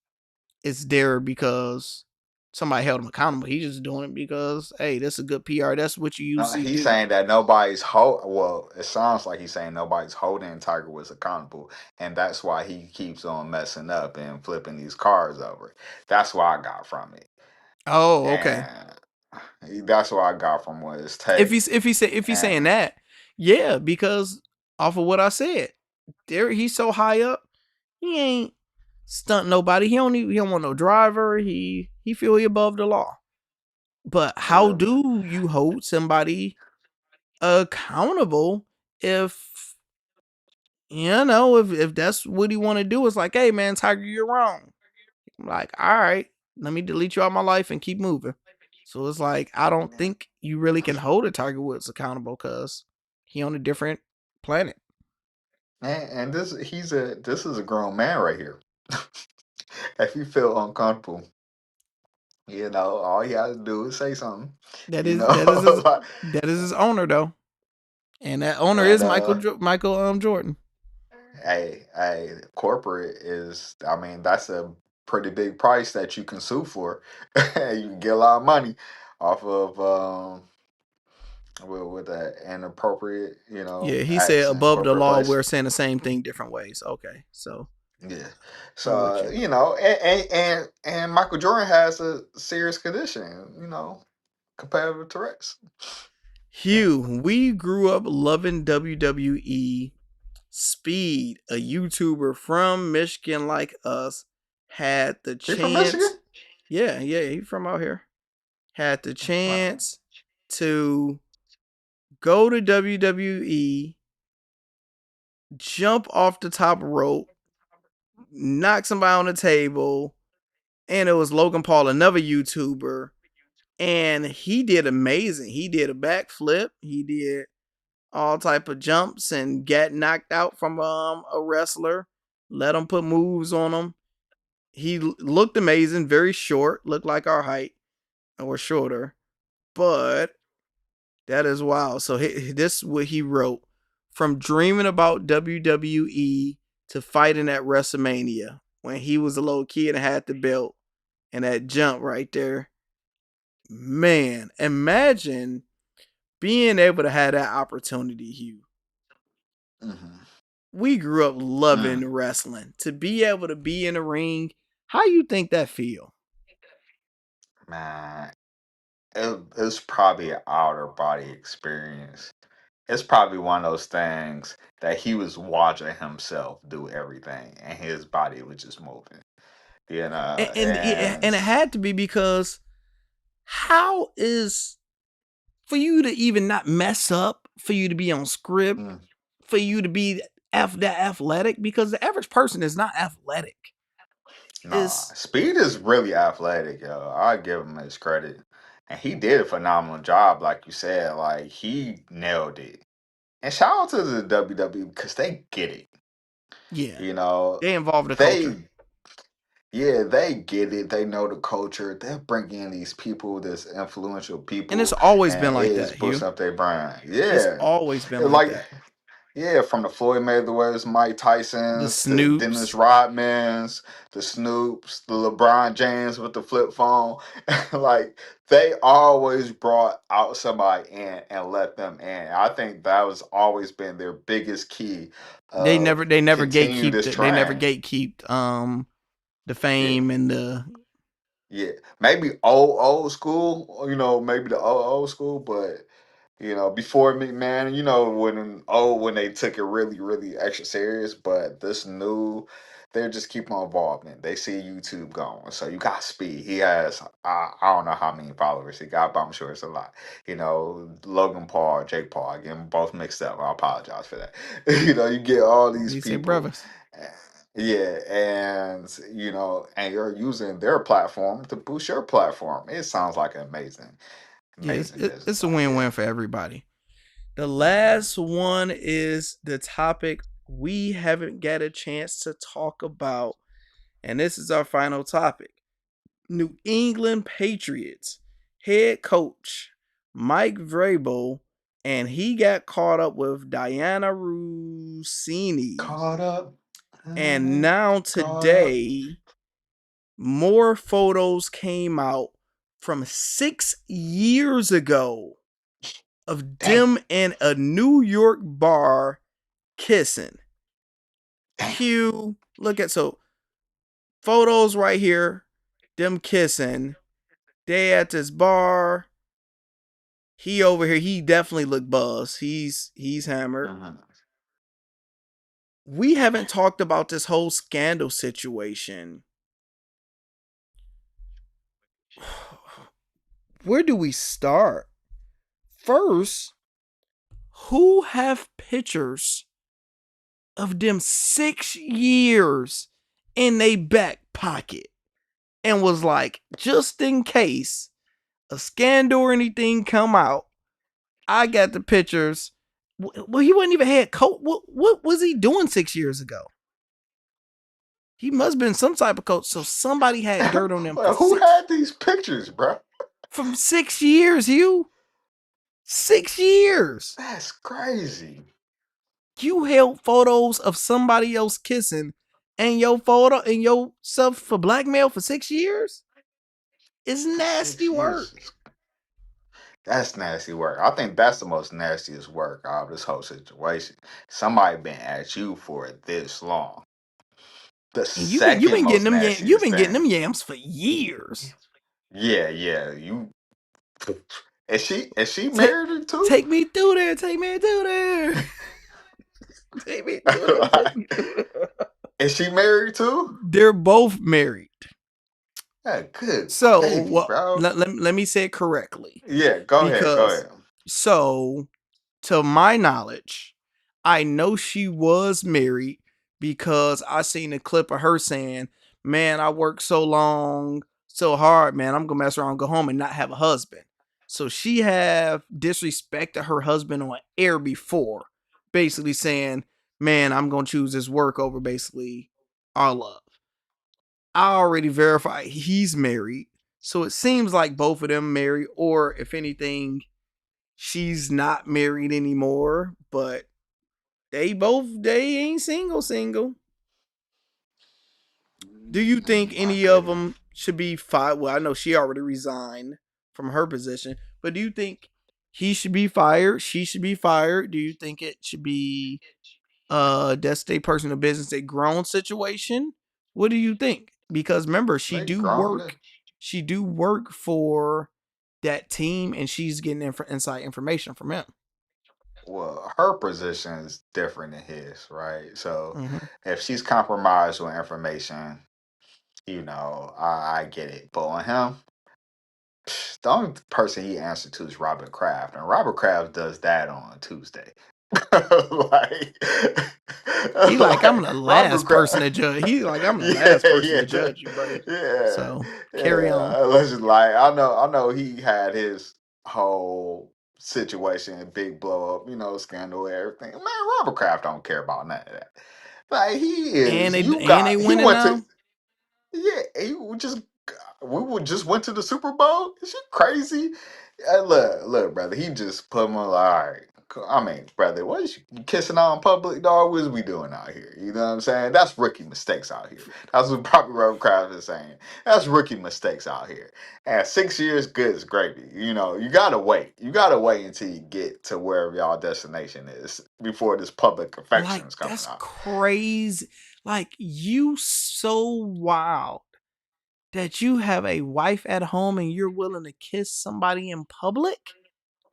is there because somebody held him accountable. He's just doing it because, hey, that's a good PR. That's what you usually he's do. saying that nobody's well, it sounds like he's saying nobody's holding Tiger Woods accountable, and that's why he keeps on messing up and flipping these cars over. That's what I got from it. Oh, okay. And that's what I got from what his take. If he's saying that, yeah, because off of what I said, he's so high up, he ain't stunt nobody. He don't want no driver. He feel he above the law. But how do you hold somebody accountable if if that's what he want to do? It's like, hey man, Tiger, you're wrong. I'm like, all right, let me delete you out of my life and keep moving. So it's like, I don't think you really can hold a Tiger Woods accountable because he on a different planet. And this is a grown man right here. If you feel uncomfortable, all you have to do is say something. That You is know, that is his owner though, and that owner and is Michael Jordan. hey, corporate is. I mean, that's a pretty big price that you can sue for. You can get a lot of money off of with that inappropriate, Yeah, he said acts in above the corporate law. place. We're saying the same thing different ways. Okay, so Yeah. I'm with So you. and Michael Jordan has a serious condition. Competitive Tourette's. Hugh, we grew up loving WWE. Speed, a YouTuber from Michigan like us, had the He from Michigan? chance. Yeah, he from out here. Had the Wow. chance to go to WWE, jump off the top rope, knock somebody on the table, and it was Logan Paul, another YouTuber, and he did amazing. He did a backflip. He did all type of jumps and got knocked out from a wrestler. Let him put moves on him. He looked amazing, very short, looked like our height or shorter, but that is wild. So this is what he wrote: from dreaming about WWE to fighting at WrestleMania when he was a little kid and had the belt and that jump right there. Man, imagine being able to have that opportunity, Hugh. Mm-hmm. We grew up loving wrestling. To be able to be in the ring, how you think that feel? Man, it's probably an outer body experience. It's probably one of those things that he was watching himself do everything, and his body was just moving. And it had to be because how is for you to even not mess up, for you to be on script, for you to be that athletic? Because the average person is not athletic. Nah, Speed is really athletic, yo. I give him his credit, and he did a phenomenal job, like you said. Like he nailed it. And shout out to the WWE because they get it. Yeah, They involve the culture. They get it. They know the culture. They bring in these people, this influential people, and it's always been like it's that, Hugh. boosting up their brand. It's Yeah, always been it's like that. Yeah, from the Floyd Mayweather's, Mike The Tyson's, the Dennis Snoops. Rodmans, the Snoops, the LeBron James with the flip phone. Like they always brought out somebody in and let them in. I think that was always been their biggest key They of never continue gatekeeped this it. They never trend. gatekeeped the Yeah. fame and the Yeah, maybe old school, maybe the old school, but Before me, man, when they took it really, really extra serious, but they're just keep on evolving. They see YouTube going, so you got Speed. He has, I don't know how many followers he got, but I'm sure it's a lot. Logan Paul, Jake Paul, I get them both mixed up. I apologize for that. You get all these You say people. brothers. Yeah, and you're using their platform to boost your platform. It sounds like an amazing, Yes, amazing business it's a idea. win-win for everybody. The last one is the topic we haven't got a chance to talk about, and this is our final topic. New England Patriots head coach Mike Vrabel, and he got caught up with Diana Rossini. Caught up. And now today, more photos came out from 6 years ago of them in a New York bar kissing. Q, look at photos right here, them kissing. They at this bar. He over here, he definitely looked buzzed. He's hammered. We haven't talked about this whole scandal situation. Where do we start? First, who have pictures of them 6 years in their back pocket and was like, just in case a scandal or anything come out, I got the pictures. Well, he wasn't even head coach. What was he doing 6 years ago? He must have been some type of coach. So somebody had dirt on them. Who had these pictures, bro? From 6 years, Hugh. 6 years. That's crazy. You held photos of somebody else kissing and your photo and yourself for blackmail for 6 years? It's nasty work. That's nasty work. I think that's the most nastiest work out of this whole situation. Somebody been at you for this long. The And second been most getting them nastiest you've been getting thing. them yams for years. Yeah. You. Is she married too? Take me through there. Take me through there. Take me through there. Is she married too? They're both married. Yeah, good. So, baby, bro. Let me say it correctly. Yeah, go ahead. So, to my knowledge, I know she was married because I seen a clip of her saying, "Man, I worked so long, so hard, man. I'm gonna mess around, go home, and not have a husband." So she have disrespected her husband on air before, basically saying, "Man, I'm gonna choose this work over basically our love." I already verified he's married, so it seems like both of them married, or if anything, she's not married anymore, but they ain't single. Do you think any of them should be fired? Well, I know she already resigned from her position, but do you think he should be fired? She should be fired? Do you think it should be that's their personal business, a grown situation? What do you think? Because remember, she do work for that team, and she's getting inside information from him. Well, her position is different than his, right? So if she's compromised with information, I get it. But on him, the only person he answered to is Robert Kraft, and Robert Kraft does that on Tuesday. He like, I'm the last person to judge. He's like, I'm the last person to judge you, buddy. Yeah. So carry on. Let's just I know he had his whole situation, big blow up, scandal, everything. Man, Robert Kraft don't care about none of that. Like he is, and they winning now. We just went to the Super Bowl. Is she crazy? Look, brother. He just put him on. All right. I mean, brother, what is you kissing out in public, dog? What is we doing out here? You know what I'm saying? That's rookie mistakes out here. That's what probably Robert Kraft is saying. That's rookie mistakes out here. And 6 years, good as gravy. You gotta wait. You gotta wait until you get to wherever y'all destination is before this public affection is coming out. That's crazy. Like, you so wild that you have a wife at home and you're willing to kiss somebody in public?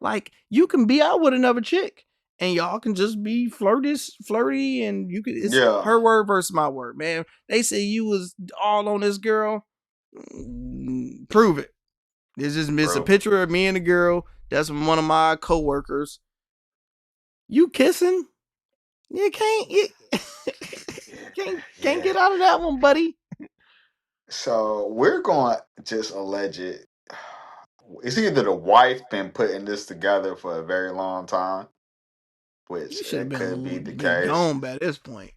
Like, you can be out with another chick and y'all can just be flirty, and you can, it's her word versus my word, man. They say you was all on this girl. Prove it. It's a picture of me and a girl. That's one of my coworkers. You kissing? You can't get out of that one, buddy. So we're going to just allege it. It's either the wife been putting this together for a very long time, which He should it could be have the been case. gone by this point.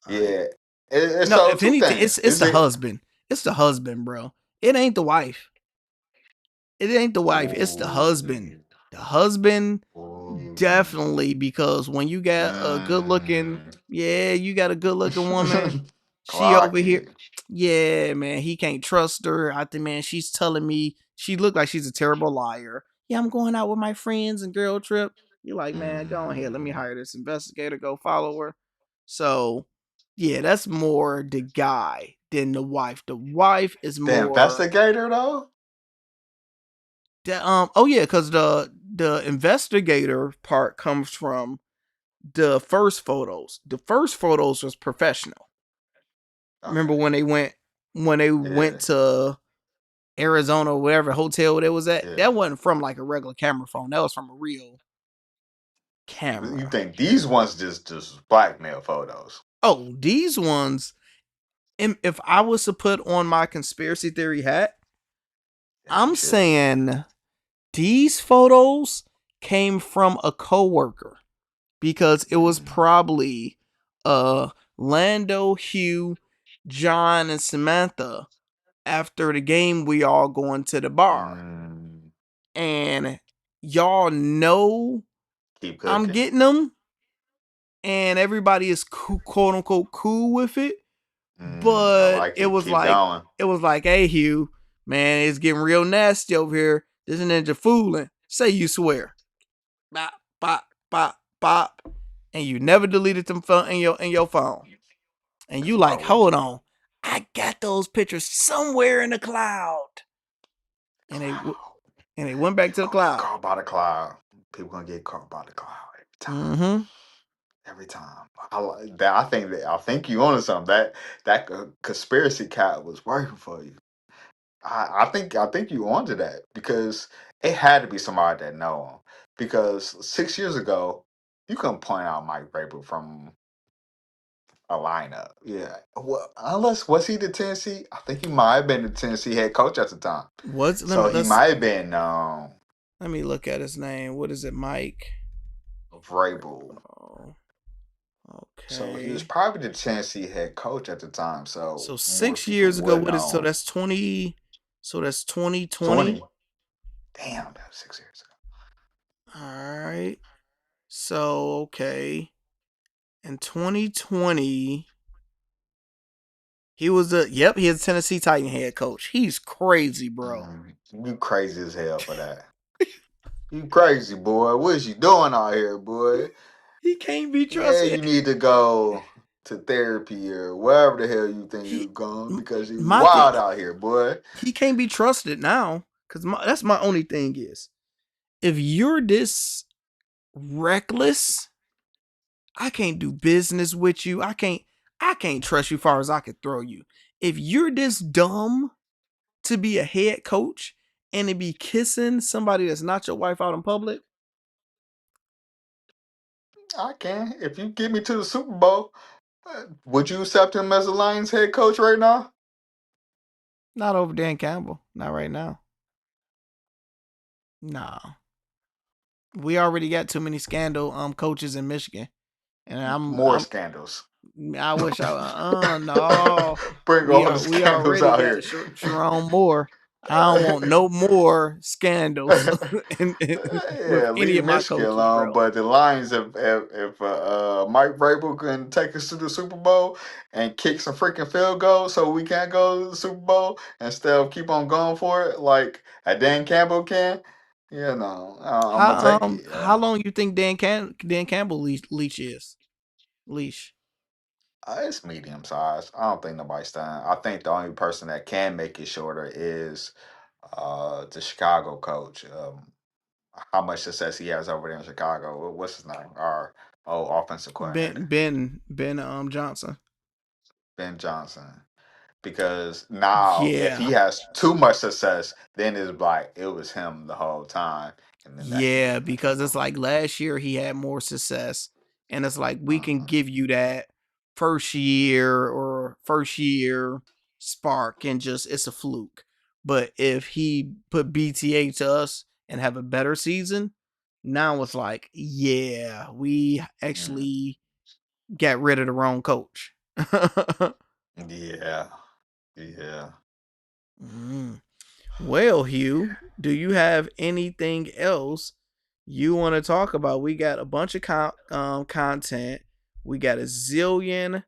Yeah. No, So if two anything, things. it's the husband. It's the husband, bro. It ain't the wife. It ain't the wife. It's the husband. The husband, definitely, because when you got a good looking, you got a good looking woman. She over here. Yeah, man, he can't trust her. I think, man, she's telling me she looked like she's a terrible liar. Yeah, I'm going out with my friends and girl trip. You're like, man, go ahead. Let me hire this investigator. Go follow her. So, yeah, that's more the guy than the wife. The wife is more the investigator, though. Oh yeah, because the investigator part comes from the first photos. The first photos was professional. Okay. Remember when they went to Arizona or whatever hotel it was at? Yeah. That wasn't from like a regular camera phone. That was from a real camera. You think these ones just blackmail photos? Oh, these ones. If I was to put on my conspiracy theory hat, I'm saying these photos came from a coworker. Because it was probably Lando, Hugh, John, and Samantha after the game. We all going to the bar, and y'all know I'm getting them, and everybody is cool, quote unquote cool with it. But like it was like, hey Hugh, man, it's getting real nasty over here. This ninja fooling. Say you swear. Bop, bop, bop, bop. And you never deleted them in your phone. And you like, hold on, I got those pictures somewhere in the cloud. And they went back to the cloud. Caught by the cloud. People gonna get caught by the cloud every time. Mm-hmm. Every time. I like that. I think you onto something. That conspiracy cat was working for you. I think you onto that because it had to be somebody that know him. Because 6 years ago, you couldn't point out Mike Vrabel from a lineup. Yeah. Well, unless was he the Tennessee? I think he might have been the Tennessee head coach at the time. He might have been. Let me look at his name. What is it, Mike Vrabel? Oh, okay. So he was probably the Tennessee head coach at the time. So 6 years ago. What is so? That's 20. So that's 2020. Damn, that was 6 years ago. All right. So okay. In 2020, he was he is Tennessee Titan head coach. He's crazy, bro. You crazy as hell for that. You crazy, boy. What is you doing out here, boy? He can't be trusted. Yeah, you need to go to therapy or wherever the hell you think you're going because you're wild out here, boy. He can't be trusted now because that's my only thing is, if you're this reckless, I can't do business with you. I can't trust you far as I could throw you. If you're this dumb to be a head coach and to be kissing somebody that's not your wife out in public, I can. If you get me to the Super Bowl, would you accept him as the Lions head coach right now? Not over Dan Campbell. Not right now. Nah. We already got too many scandal coaches in Michigan. And I'm scandals. I wish I no. Bring all the scandals out here. Jerome Moore. I don't want no more scandals with any of my coaches, alone, bro. but the Lions, if Mike Vrabel can take us to the Super Bowl and kick some freaking field goals so we can't go to the Super Bowl instead of keep on going for it like a Dan Campbell can, I'm gonna take it. How long you think Dan Campbell leash is? Leash. It's medium size. I don't think nobody's done. I think the only person that can make it shorter is the Chicago coach. how much success he has over there in Chicago. What's his name? Our offensive coordinator, Ben Johnson. Ben Johnson. Because now, if he Yeah. has too much success, then it's like it was him the whole time, and then that can Yeah, get because difficult. it's like last year he had more success, and it's like we can give you that first year spark and just it's a fluke. But if he put BTA to us and have a better season, now it's like, yeah, we actually got rid of the wrong coach. Yeah, yeah. Mm. Well, Hugh, do you have anything else you want to talk about? We got a bunch of content. We got a zillion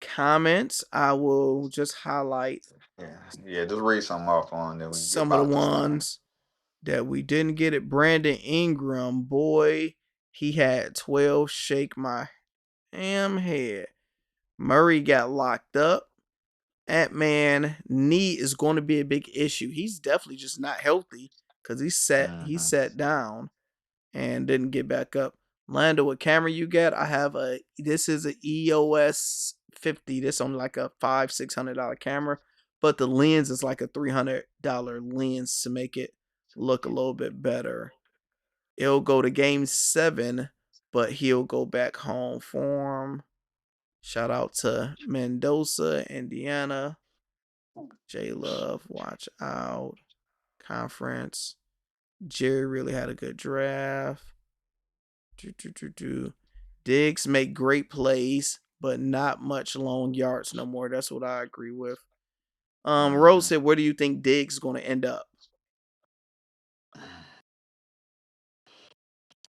comments. I will just highlight Yeah. Just read something off on, then we can get some of the about this thing. ones that we didn't get it. Brandon Ingram, boy, he had 12. Shake my damn head. Murray got locked up. Ant-Man knee is going to be a big issue. He's definitely just not healthy because he sat down and didn't get back up. Lando, what camera you got? I have this is a EOS 50. This only like a $600 camera, but the lens is like a $300 lens to make it look a little bit better. It'll go to game 7, but he'll go back home form. Shout out to Mendoza, Indiana. J Love, watch out. Conference. Jerry really had a good draft. Diggs make great plays, but not much long yards no more. That's what I agree with. Rose said, where do you think Diggs is going to end up?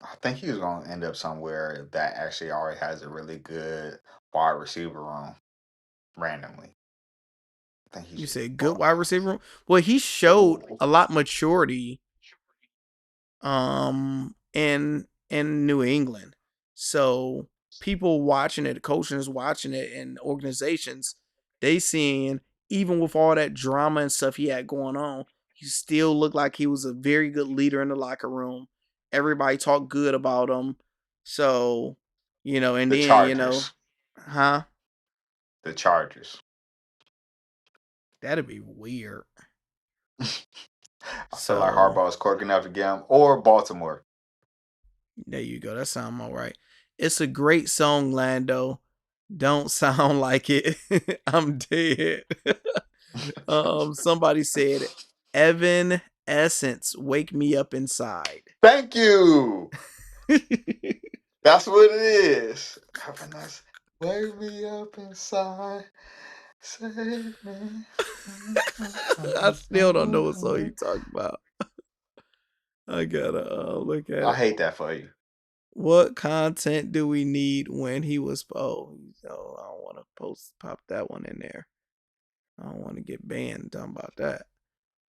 I think he's going to end up somewhere that actually already has a really good wide receiver room randomly. I think he You should said good fall wide receiver room? Well, he showed a lot maturity in New England. So people watching it, coaches watching it, and organizations, they seeing even with all that drama and stuff he had going on, he still looked like he was a very good leader in the locker room. Everybody talked good about him. So, and The then, Chargers. huh? The Chargers. That'd be weird. I feel like So Harbaugh is corking up again, or Baltimore. there you go. That sounds all right. It's a great song, Lando. Don't sound like it. I'm dead. Somebody said, Evan Essence, wake me up inside. Thank you. That's what it is. Happiness, wake me up inside, save me. I still don't know what song you talking about. I gotta look at I it. hate that for you. What content do we need when he was? I don't want to pop that one in there. I don't want to get banned talking about that.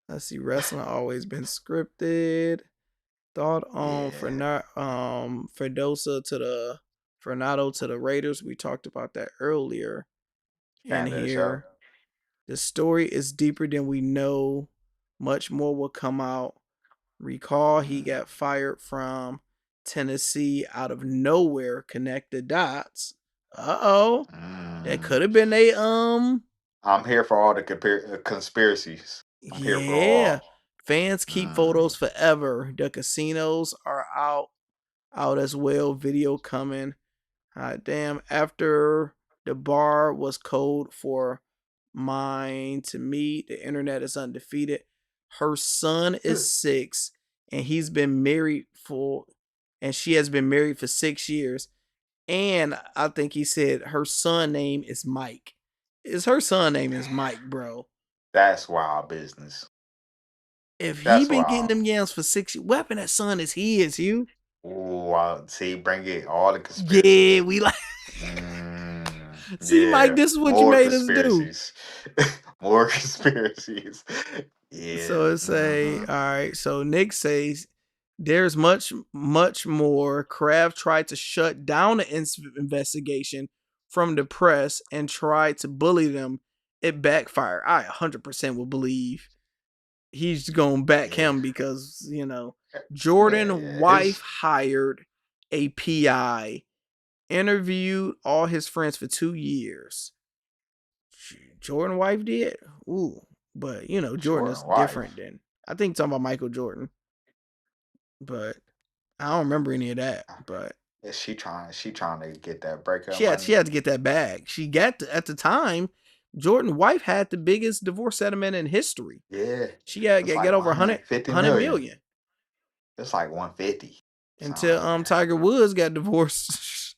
Let's see. Wrestling always been scripted. Thought on Ferdosa to the Raiders. We talked about that earlier in Fan of the show. here. The story is deeper than we know. Much more will come out. Recall he got fired from Tennessee out of nowhere. Connect the dots. That could have been I'm here for all the conspiracies. I'm here for yeah. all. Fans keep photos forever. The casinos are out as well. Video coming. Damn. After the bar was cold for mine to meet, the internet is undefeated. Her son is 6, and she has been married for 6 years. And I think he said her son name is Mike. Her son name is Mike, bro. That's wild business. If he That's been getting wild. them yams for 6 years, weapon that son is his, you. Ooh, see, bring it all the conspiracies. Yeah, we like. See, Mike, this is what you made us do. More conspiracies. Yeah. So it say, all right. So Nick says there's much more. Kraft tried to shut down the investigation from the press and tried to bully them. It backfired. I 100% will believe he's going to back him because, Jordan wife hired a PI, interviewed all his friends for 2 years. Jordan wife did? Ooh. But, Jordan is different than... I think talking about Michael Jordan. But I don't remember any of that. But is she trying to get that breakup she had money? to get that bag. She got at the time, Jordan's wife had the biggest divorce settlement in history. Yeah. She had get over 100 million. It's like 150. Until Tiger Woods got divorced.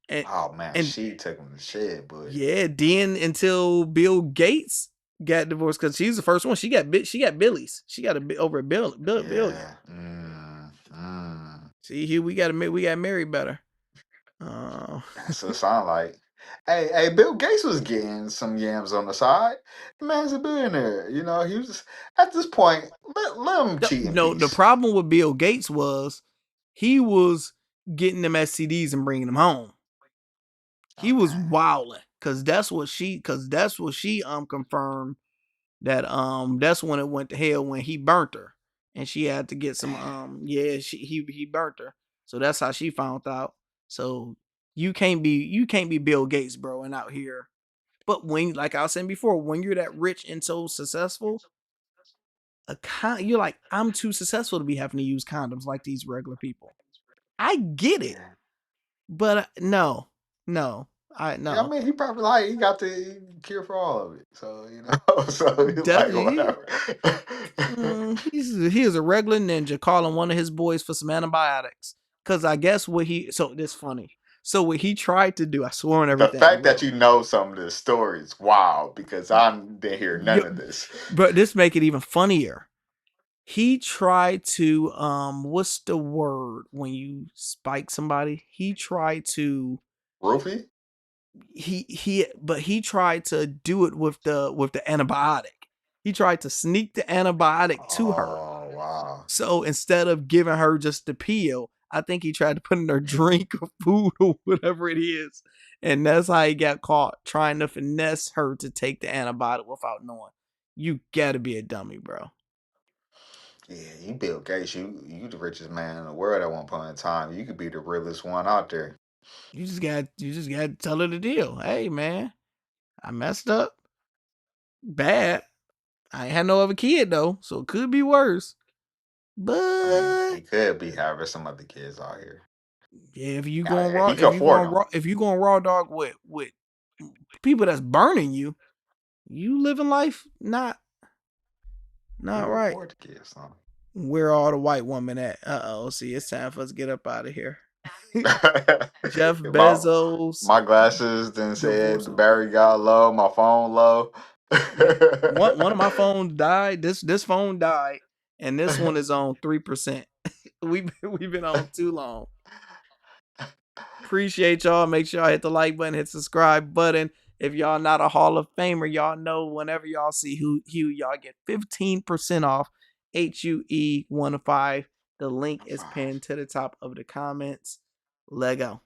And she took him to shit, but yeah, then until Bill Gates got divorced, because she's the first one. She got Billy's. She got over $1 billion. See, here we got married better. So it sound like, hey, Bill Gates was getting some yams on the side. The man's a billionaire, he was at this point. Let him cheat in peace. The problem with Bill Gates was he was getting them STDs and bringing them home. He was wilding, because that's what she confirmed that that's when it went to hell, when he burnt her and she had to get some he burnt her. So that's how she found out. So you can't be Bill Gates, bro, and out here. But when, like I was saying before, when you're that rich and so successful, you're like, I'm too successful to be having to use condoms like these regular people. I get it, but no. I mean, he probably he got the cure for all of it, so so he's like, whatever. He is a regular ninja calling one of his boys for some antibiotics, because I guess this funny. So what he tried to do, I swear on everything. The fact that some of this story is wild, because I didn't hear none of this. But this make it even funnier. He tried to what's the word when you spike somebody? He tried to roofie. He tried to do it with the antibiotic. He tried to sneak the antibiotic to her. Oh, wow. So instead of giving her just the pill, I think he tried to put in her drink or food or whatever it is. And that's how he got caught, trying to finesse her to take the antibiotic without knowing. You gotta be a dummy, bro. Yeah, you Bill Gates, you the richest man in the world at one point in time. You could be the realest one out there. You just got to tell her the deal. Hey, man, I messed up bad. I ain't had no other kid though, so it could be worse. But he could be having some other kids out here. Yeah, if you going raw dog with people that's burning you, you living life not right. Kids, huh? Where all the white women at? See, it's time for us to get up out of here. Jeff Bezos. My glasses then said the battery got low, my phone low. One of my phones died. This phone died, and this one is on 3%. We've been on too long. Appreciate y'all. Make sure y'all hit the like button, hit subscribe button. If y'all not a Hall of Famer, y'all know whenever y'all see Hugh, y'all get 15% off. HUE15. The link is pinned to the top of the comments. Lego.